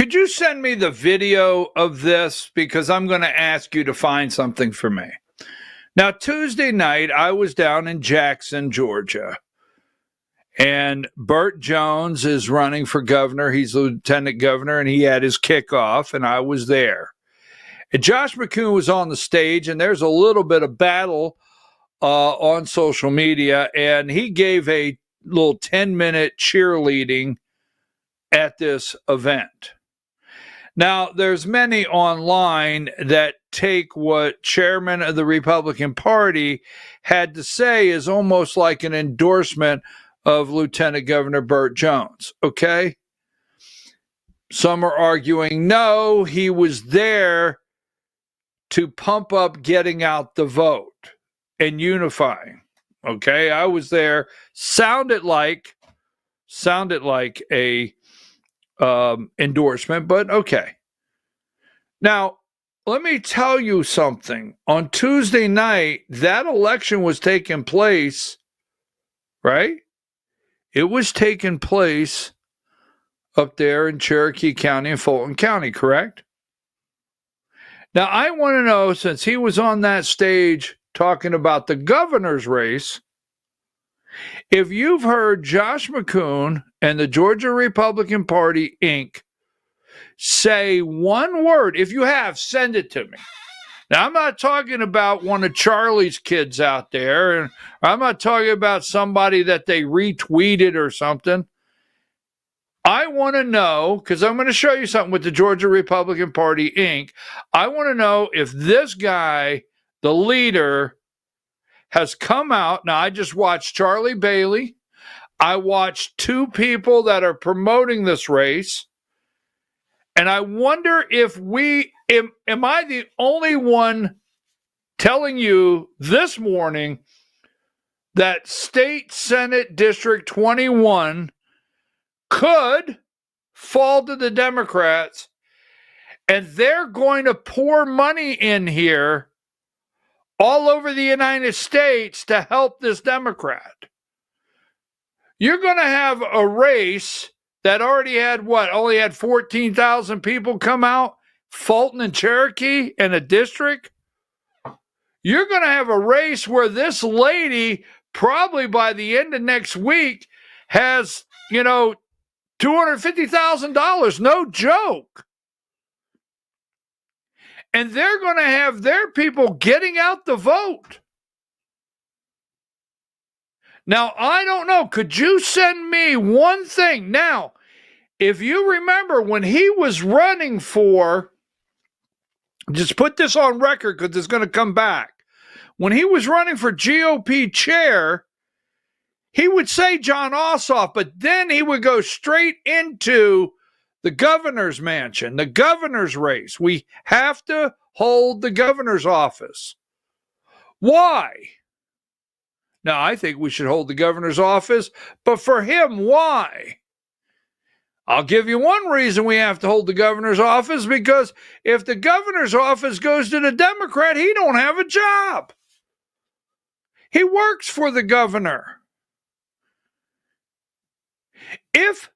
Could you send me the video of this? Because I'm going to ask you to find something for me. Now, Tuesday night, I was down in Jackson, Georgia. And Burt Jones is running for governor. He's the lieutenant governor, and he had his kickoff, and I was there. And Josh McCoon was on the stage, and there's a little bit of battle on social media, and he gave a little 10-minute cheerleading at this event. Now, there's many online that take what chairman of the Republican Party had to say is almost like an endorsement of Lieutenant Governor Burt Jones, okay? Some are arguing, no, he was there to pump up getting out the vote and unifying, okay? I was there. Sounded like a endorsement, but okay. Now, let me tell you something. On Tuesday night, that election was taking place, right? It was taking place up there in Cherokee County and Fulton County, correct? Now, I want to know, since he was on that stage talking about the governor's race, if you've heard Josh McCoon and the Georgia Republican Party, Inc., say one word. If you have, send it to me. Now, I'm not talking about one of Charlie's kids out there, and I'm not talking about somebody that they retweeted or something. I want to know, because I'm going to show you something with the Georgia Republican Party, Inc. I want to know if this guy, the leader, has come out. Now, I just watched Charlie Bailey. I watched two people that are promoting this race. And I wonder if am I the only one telling you this morning that State Senate District 21 could fall to the Democrats, and they're going to pour money in here all over the United States to help this Democrat. You're going to have a race that already had only had 14,000 people come out, Fulton and Cherokee in a district. You're going to have a race where this lady probably by the end of next week has, $250,000, no joke. And they're going to have their people getting out the vote. Now, I don't know. Could you send me one thing? Now, if you remember when he was running for, just put this on record because it's going to come back. When he was running for GOP chair, he would say John Ossoff, but then he would go straight into the governor's mansion, the governor's race. We have to hold the governor's office. Why? Now, I think we should hold the governor's office, but for him, why? I'll give you one reason we have to hold the governor's office, because if the governor's office goes to the Democrat, he don't have a job. He works for the governor. If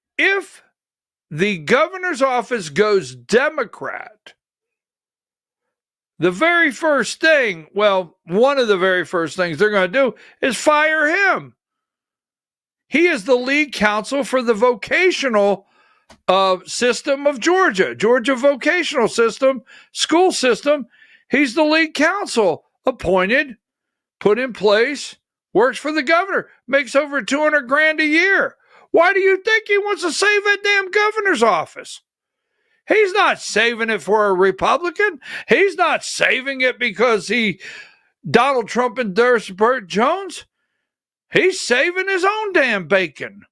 the governor's office goes Democrat, the very first thing, one of the very first things they're going to do is fire him. He is the lead counsel for the vocational system of Georgia vocational system, school system. He's the lead counsel, appointed, put in place, works for the governor, makes over $200,000 a year. Why do you think he wants to save that damn governor's office? He's not saving it for a Republican. He's not saving it because Donald Trump endorsed Burt Jones. He's saving his own damn bacon.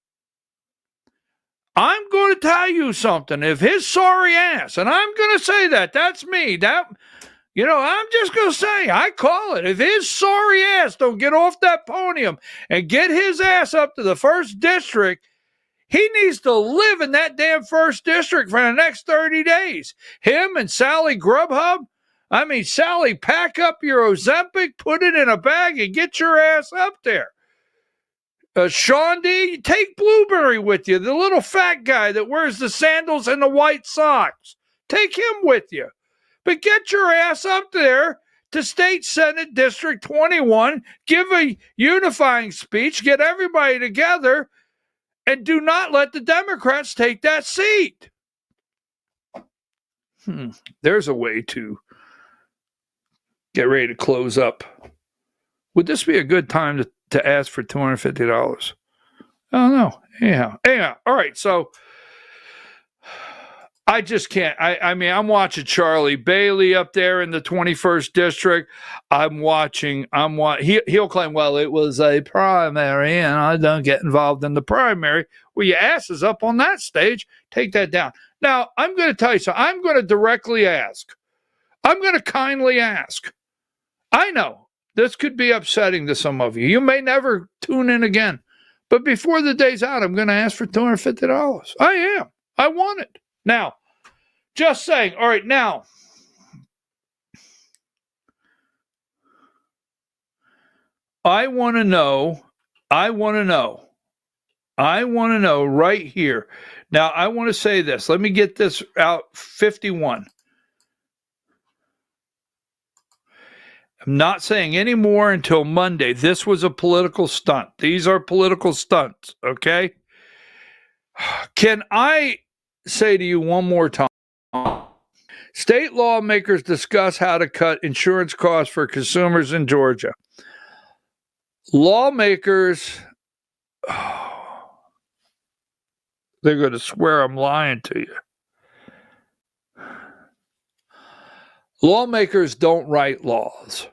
I'm going to tell you something. If his sorry ass, and I'm going to say that's me, I'm just going to say, I call it. If his sorry ass don't get off that podium and get his ass up to the 1st district, he needs to live in that damn 1st district for the next 30 days. Him and Sally Grubhub. Sally, pack up your Ozempic, put it in a bag, and get your ass up there. Sean D., take Blueberry with you, the little fat guy that wears the sandals and the white socks. Take him with you. But get your ass up there to State Senate District 21, give a unifying speech, get everybody together, and do not let the Democrats take that seat. There's a way to get ready to close up. Would this be a good time to ask for $250? I don't know. Anyhow. All right. So I just can't. I mean, I'm watching Charlie Bailey up there in the 21st district. He'll claim, well, it was a primary and I don't get involved in the primary. Well, your ass is up on that stage. Take that down. Now, I'm going to tell you something. I'm going to directly ask. I'm going to kindly ask. I know this could be upsetting to some of you. You may never tune in again. But before the day's out, I'm going to ask for $250. I am. I want it. Now, just saying. All right, now. I want to know right here. Now, I want to say this. Let me get this out. 51. I'm not saying any more until Monday. This was a political stunt. These are political stunts, okay? Can I say to you one more time? State lawmakers discuss how to cut insurance costs for consumers in Georgia. Lawmakers, they're going to swear I'm lying to you. Lawmakers don't write laws.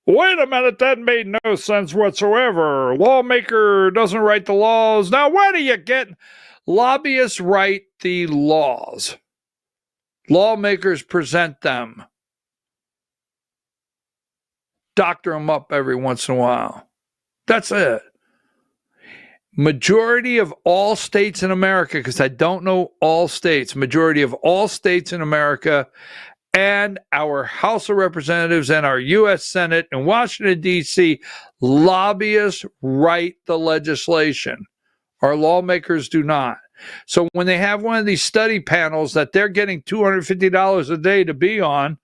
Wait a minute, that made no sense whatsoever. Lawmaker doesn't write the laws. Now, where do you get lobbyists write the laws? Lawmakers present them. Doctor them up every once in a while. That's it. Majority of all states in America, because I don't know all states, majority of all states in America and our House of Representatives and our U.S. Senate in Washington, D.C., lobbyists write the legislation. Our lawmakers do not. So when they have one of these study panels that they're getting $250 a day to be on,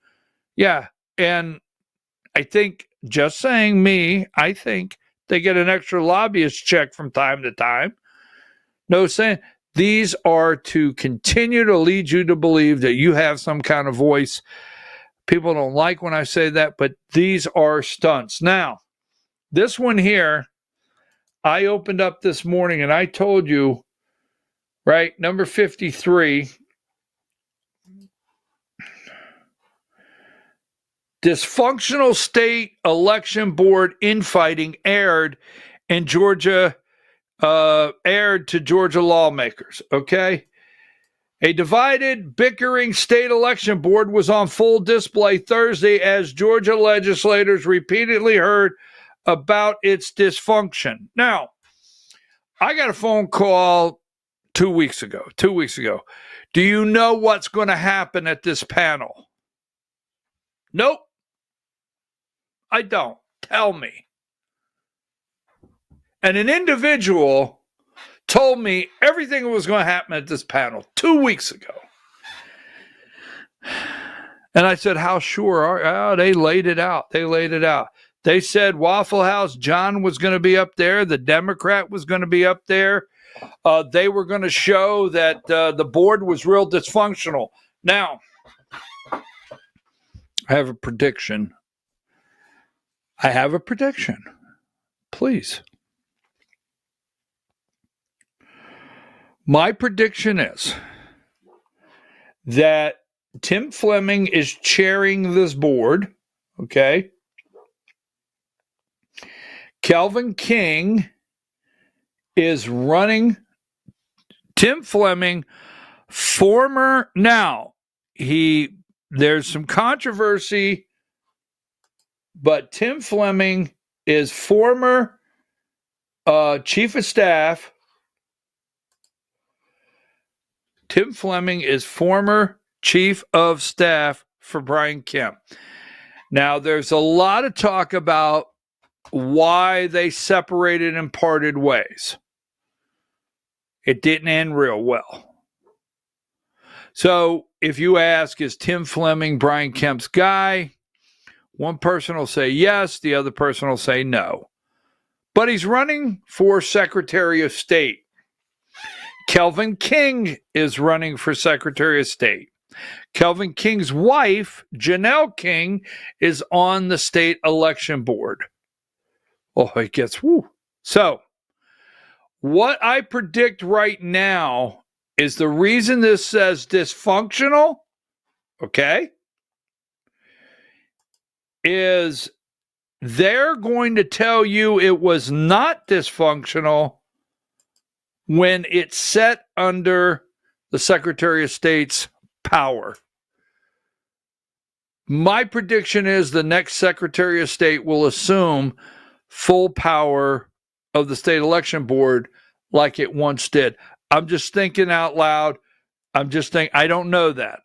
yeah, and I think, just saying I think they get an extra lobbyist check from time to time. No saying. These are to continue to lead you to believe that you have some kind of voice. People don't like when I say that, but these are stunts. Now, this one here, I opened up this morning and I told you, right, number 53, dysfunctional state election board infighting aired in Georgia. Aired to Georgia lawmakers, okay? A divided, bickering state election board was on full display Thursday as Georgia legislators repeatedly heard about its dysfunction. Now, I got a phone call 2 weeks ago. Do you know what's going to happen at this panel? Nope. I don't. Tell me. And an individual told me everything that was going to happen at this panel 2 weeks ago. And I said, how sure are you? Oh, they laid it out. They said Waffle House John was going to be up there. The Democrat was going to be up there. They were going to show that the board was real dysfunctional. Now, I have a prediction. Please. My prediction is that Tim Fleming is chairing this board, okay? Kelvin King is running. Tim Fleming, there's some controversy, but Tim Fleming is former chief of staff. Tim Fleming is former chief of staff for Brian Kemp. Now, there's a lot of talk about why they separated and parted ways. It didn't end real well. So if you ask, is Tim Fleming Brian Kemp's guy? One person will say yes, the other person will say no. But he's running for Secretary of State. Kelvin King is running for Secretary of State. Kelvin King's wife, Janelle King, is on the state election board. Oh, it gets woo. So, what I predict right now is the reason this says dysfunctional, okay, is they're going to tell you it was not dysfunctional when it's set under the Secretary of State's power. My prediction is the next Secretary of State will assume full power of the state election board like it once did. I'm just thinking out loud. I don't know that.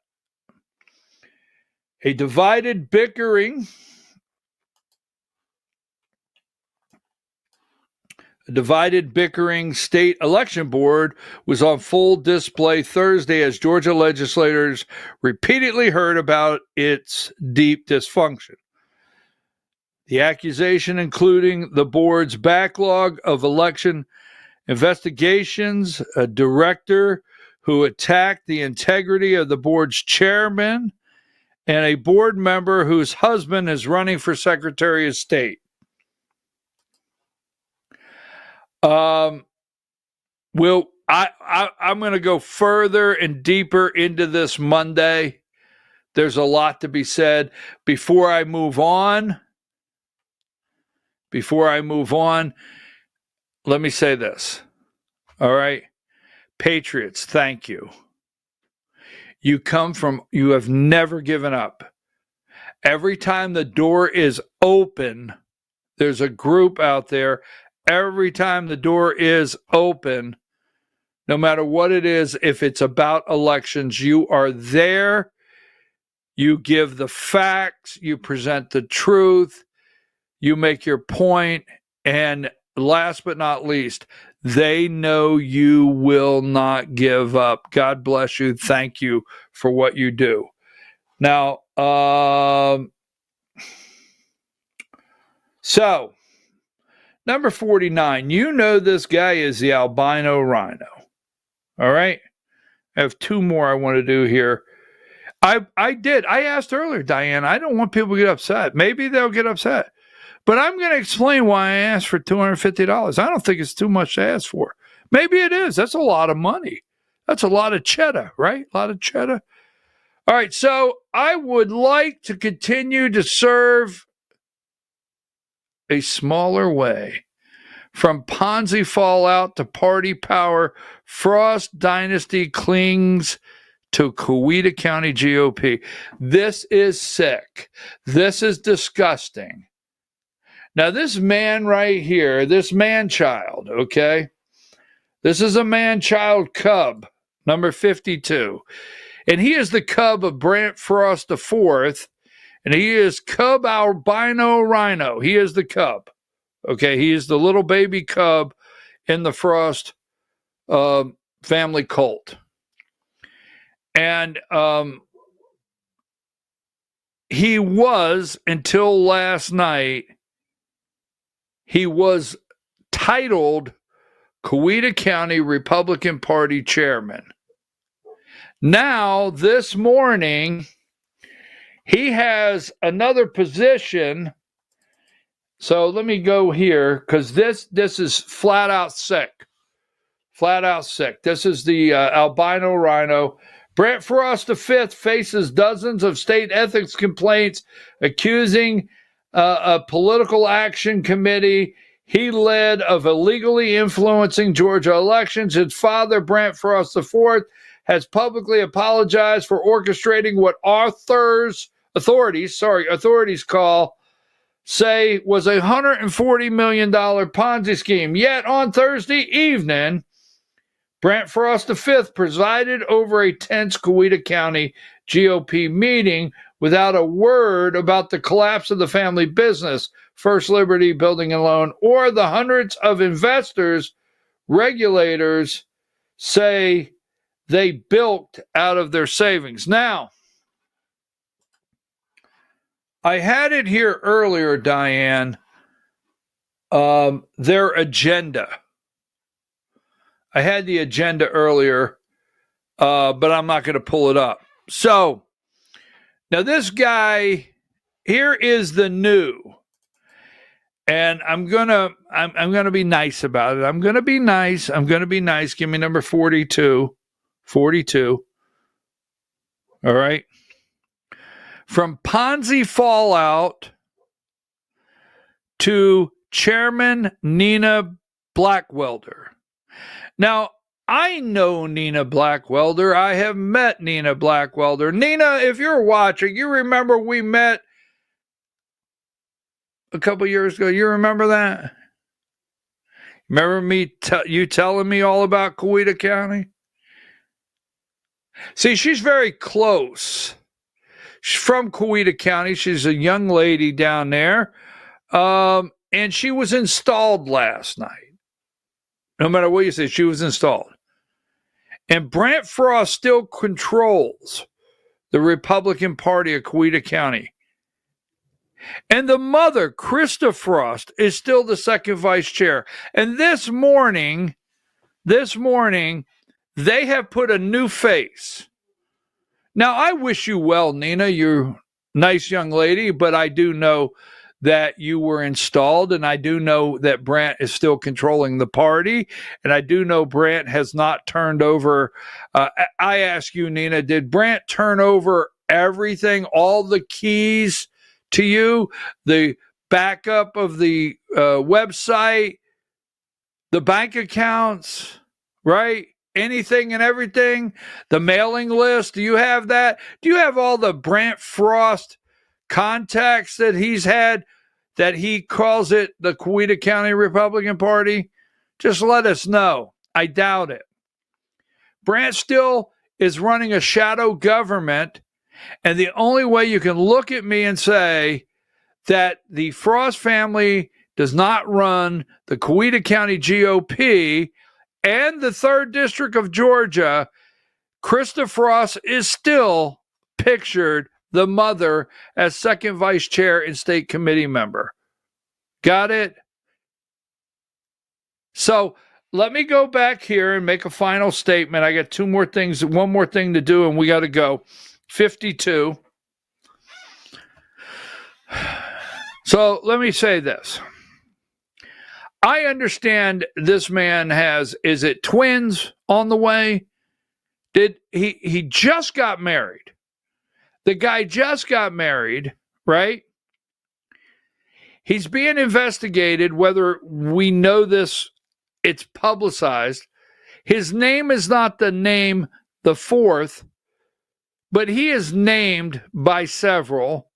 A divided, bickering state election board was on full display Thursday as Georgia legislators repeatedly heard about its deep dysfunction. The accusation, including the board's backlog of election investigations, a director who attacked the integrity of the board's chairman, and a board member whose husband is running for Secretary of State. I'm going to go further and deeper into this Monday. There's a lot to be said. Before I move on, let me say this. All right. Patriots, thank you. You have never given up. Every time the door is open, there's a group out there. Every time the door is open, no matter what it is, if it's about elections, you are there. You give the facts. You present the truth. You make your point. And last but not least, they know you will not give up. God bless you. Thank you for what you do. Now, so number 49, you know this guy is the albino rhino. All right? I have two more I want to do here. I asked earlier, Diane, I don't want people to get upset. Maybe they'll get upset. But I'm going to explain why I asked for $250. I don't think it's too much to ask for. Maybe it is. That's a lot of money. That's a lot of cheddar, right? A lot of cheddar. All right, so I would like to continue to serve a smaller way. From Ponzi fallout to party power, Frost dynasty clings to Coweta County GOP. This is sick. This is disgusting. Now, this man right here, this man-child, okay? This is a man-child cub, number 52. And he is the cub of Brant Frost IV, and he is cub albino rhino. He is the cub. Okay, he is the little baby cub in the Frost family cult. And he was, until last night, he was titled Coweta County Republican Party Chairman. Now, this morning, he has another position. So let me go here, because this is flat out sick. Flat out sick. This is the albino rhino. Brant Frost V faces dozens of state ethics complaints accusing a political action committee he led of illegally influencing Georgia elections. His father, Brant Frost IV, has publicly apologized for orchestrating what authorities say was a $140 million Ponzi scheme. Yet on Thursday evening, Brant Frost V presided over a tense Coweta County GOP meeting without a word about the collapse of the family business. First Liberty Building and Loan, or the hundreds of investors regulators say they bilked out of their savings. Now, I had it here earlier, Diane, their agenda. I had the agenda earlier, but I'm not going to pull it up. So, now this guy, here is the new. And I'm gonna be nice about it. I'm gonna be nice. Give me number 42. 42. All right. From Ponzi fallout to Chairman Nina Blackwelder. Now, I know Nina Blackwelder. I have met Nina Blackwelder. Nina, if you're watching, you remember we met a couple years ago. You remember that? Remember me you telling me all about Coweta County? See, she's very close. She's from Coweta County. She's a young lady down there. And she was installed last night. No matter what you say, she was installed. And Brant Frost still controls the Republican Party of Coweta County. And the mother, Krista Frost, is still the second vice chair. And this morning, they have put a new face. Now, I wish you well, Nina. You're a nice young lady, but I do know that you were installed, and I do know that Brant is still controlling the party, and I do know Brant has not turned over. I ask you, Nina, did Brant turn over everything, all the keys to you, the backup of the website, the bank accounts, right? Anything and everything, the mailing list? Do you have that? Do you have all the Brant Frost contacts that he's had, that he calls it the Coweta County Republican Party? Just let us know. I doubt it. Brant still is running a shadow government, and the only way you can look at me and say that the Frost family does not run the Coweta County GOP and the 3rd District of Georgia, Krista Frost is still pictured, the mother, as second vice chair and state committee member. Got it? So let me go back here and make a final statement. I got one more thing to do, and we got to go. 52. So let me say this. I understand this man is it twins on the way? He just got married. The guy just got married, right? He's being investigated, whether we know this, it's publicized. His name is not the name, the fourth, but he is named by several.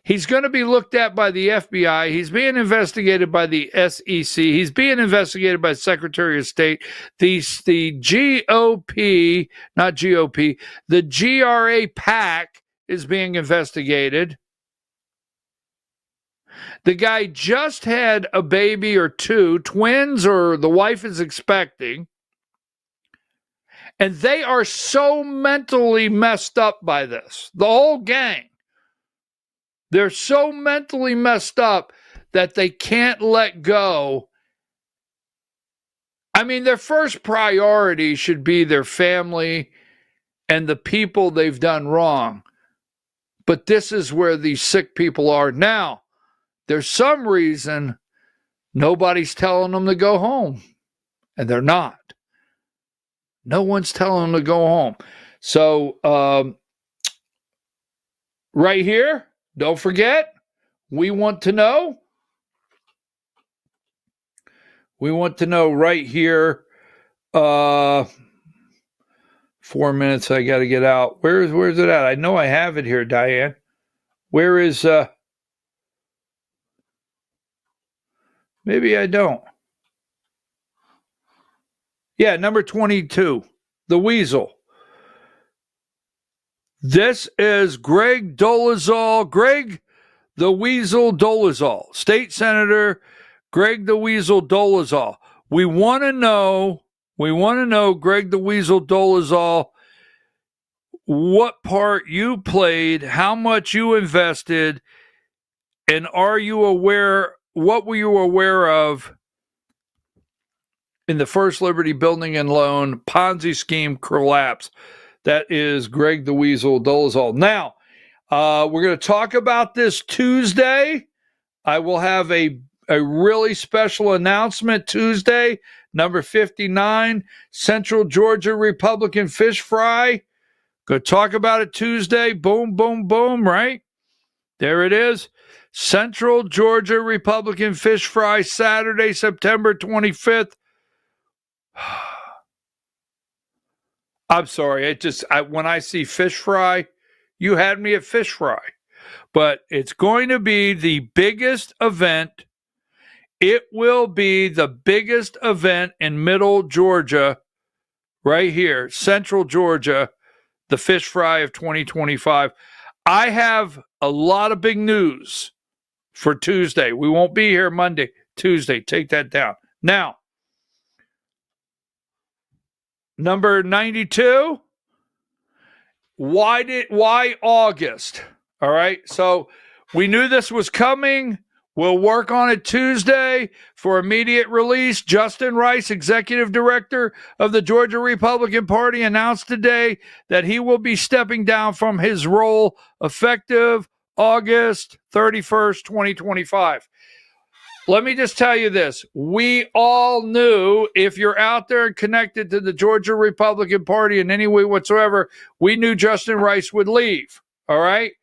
He's going to be looked at by the FBI. He's being investigated by the SEC. He's being investigated by the Secretary of State. The GOP, not GOP, the GRA PAC is being investigated. The guy just had a baby or two, twins, or the wife is expecting. And they are so mentally messed up by this, the whole gang. They're so mentally messed up that they can't let go. I mean, their first priority should be their family and the people they've done wrong. But this is where these sick people are now. There's some reason nobody's telling them to go home, and they're not. No one's telling them to go home. So, right here, don't forget, we want to know. We want to know right here. 4 minutes, I got to get out. Where's it at? I know I have it here, Diane. Where is, maybe I don't. Yeah, number 22, the Weasel. This is Greg Dolezal. Greg the Weasel Dolezal, State Senator Greg the Weasel Dolezal. We want to know, Greg the Weasel Dolezal, what part you played, how much you invested, and are you aware, what were you aware of in the First Liberty Building and Loan Ponzi scheme collapse? That is Greg the Weasel Dolezal. Now, we're going to talk about this Tuesday. I will have a really special announcement Tuesday, number 59, Central Georgia Republican Fish Fry. Going to talk about it Tuesday. Boom, boom, boom, right? There it is. Central Georgia Republican Fish Fry, Saturday, September 25th. I'm sorry. When I see fish fry, you had me at fish fry. But it's going to be the biggest event. It will be the biggest event in Middle Georgia, right here, Central Georgia, the fish fry of 2025. I have a lot of big news for Tuesday. We won't be here Monday, Tuesday. Take that down. Now, number 92. Why August? All right. So we knew this was coming. We'll work on it Tuesday for immediate release. Justin Rice, executive director of the Georgia Republican Party, announced today that he will be stepping down from his role effective August 31st, 2025. Let me just tell you this. We all knew, if you're out there and connected to the Georgia Republican Party in any way whatsoever, we knew Justin Rice would leave. All right?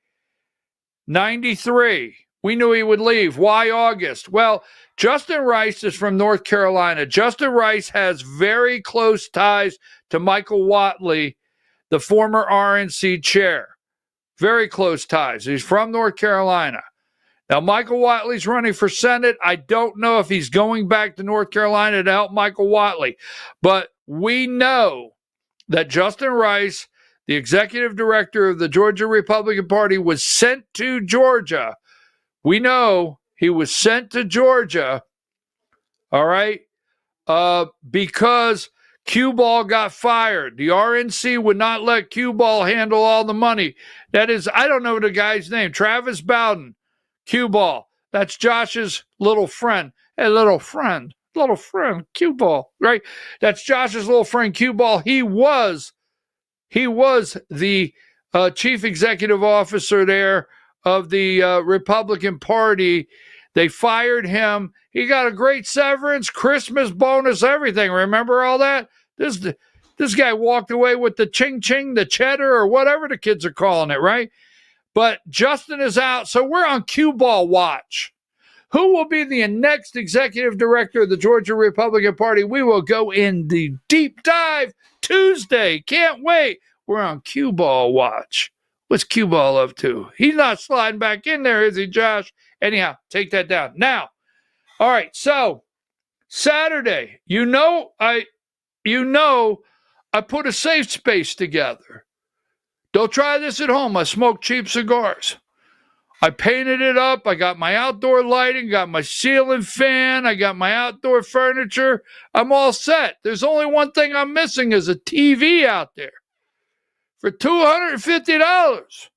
93. We knew he would leave. Why August? Well, Justin Rice is from North Carolina. Justin Rice has very close ties to Michael Whatley, the former RNC chair. Very close ties. He's from North Carolina. Now, Michael Whatley's running for Senate. I don't know if he's going back to North Carolina to help Michael Whatley. But we know that Justin Rice, the executive director of the Georgia Republican Party, was sent to Georgia. We know he was sent to Georgia, all right, because Cue Ball got fired. The RNC would not let Cue Ball handle all the money. That is, I don't know the guy's name, Travis Bowden, Cue Ball. That's Josh's little friend. Hey, little friend, Cue Ball, right? That's Josh's little friend, Cue Ball. He was the chief executive officer there of the Republican Party. They fired him. He got a great severance, Christmas bonus, everything. Remember all that? This guy walked away with the ching-ching, the cheddar, or whatever the kids are calling it, right? But Justin is out, so we're on Cue Ball watch. Who will be the next executive director of the Georgia Republican Party? We will go in the deep dive Tuesday. Can't wait. We're on Cue Ball watch. What's Cue Ball up to? He's not sliding back in there, is he, Josh? Anyhow, take that down. Now, all right, so Saturday, I put a safe space together. Don't try this at home. I smoke cheap cigars. I painted it up. I got my outdoor lighting, got my ceiling fan, I got my outdoor furniture. I'm all set. There's only one thing I'm missing is a TV out there. For $250,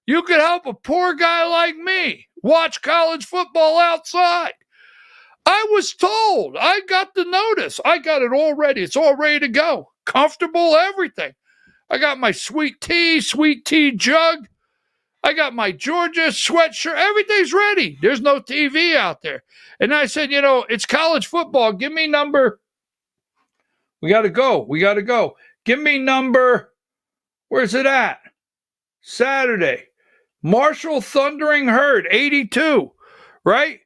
you could help a poor guy like me watch college football outside. I was told. I got the notice. I got it all ready. It's all ready to go. Comfortable, everything. I got my sweet tea jug. I got my Georgia sweatshirt. Everything's ready. There's no TV out there. And I said, it's college football. Give me number. We got to go. Give me number. Where's it at? Saturday. Marshall Thundering Herd, 82, right?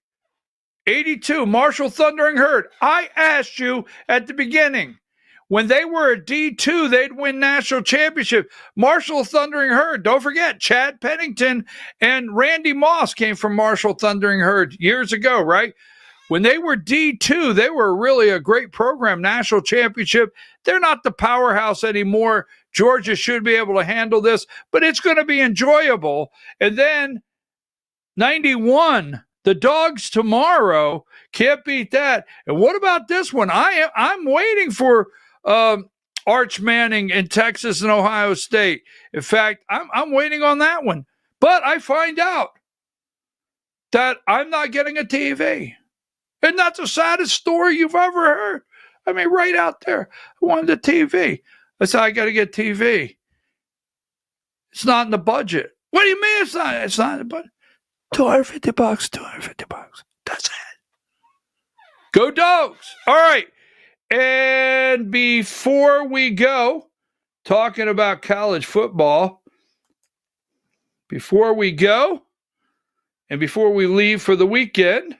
82, Marshall Thundering Herd. I asked you at the beginning, when they were a D2, they'd win national championship. Marshall Thundering Herd, don't forget, Chad Pennington and Randy Moss came from Marshall Thundering Herd years ago, right? When they were D2, they were really a great program, national championship. They're not the powerhouse anymore. Georgia should be able to handle this, but it's going to be enjoyable. And then 91. The Dogs tomorrow. Can't beat that. And what about this one? I'm waiting for Arch Manning in Texas and Ohio State. In fact, I'm waiting on that one. But I find out that I'm not getting a TV. And that's the saddest story you've ever heard. I mean, right out there. I wanted a TV. I said, I got to get TV. It's not in the budget. What do you mean it's not? It's not in the budget. $250, $250. That's it. Go Dogs. All right. And before we go, talking about college football, before we go, and before we leave for the weekend,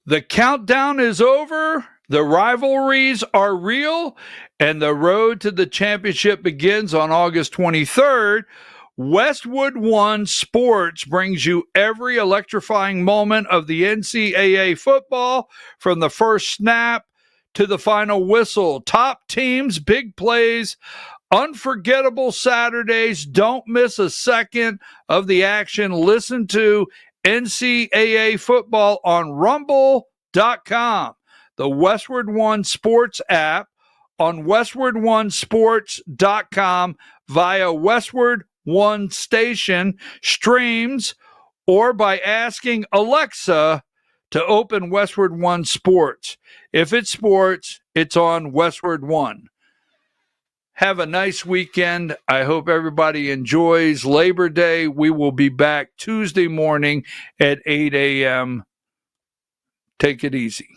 the countdown is over. The rivalries are real, and the road to the championship begins on August 23rd. Westwood One Sports brings you every electrifying moment of the NCAA football, from the first snap to the final whistle. Top teams, big plays, unforgettable Saturdays. Don't miss a second of the action. Listen to NCAA football on rumble.com, the Westward One Sports app, on westwardonesports.com, via Westward One station, streams, or by asking Alexa to open Westward One Sports. If it's sports, it's on Westward One. Have a nice weekend. I hope everybody enjoys Labor Day. We will be back Tuesday morning at 8 a.m. Take it easy.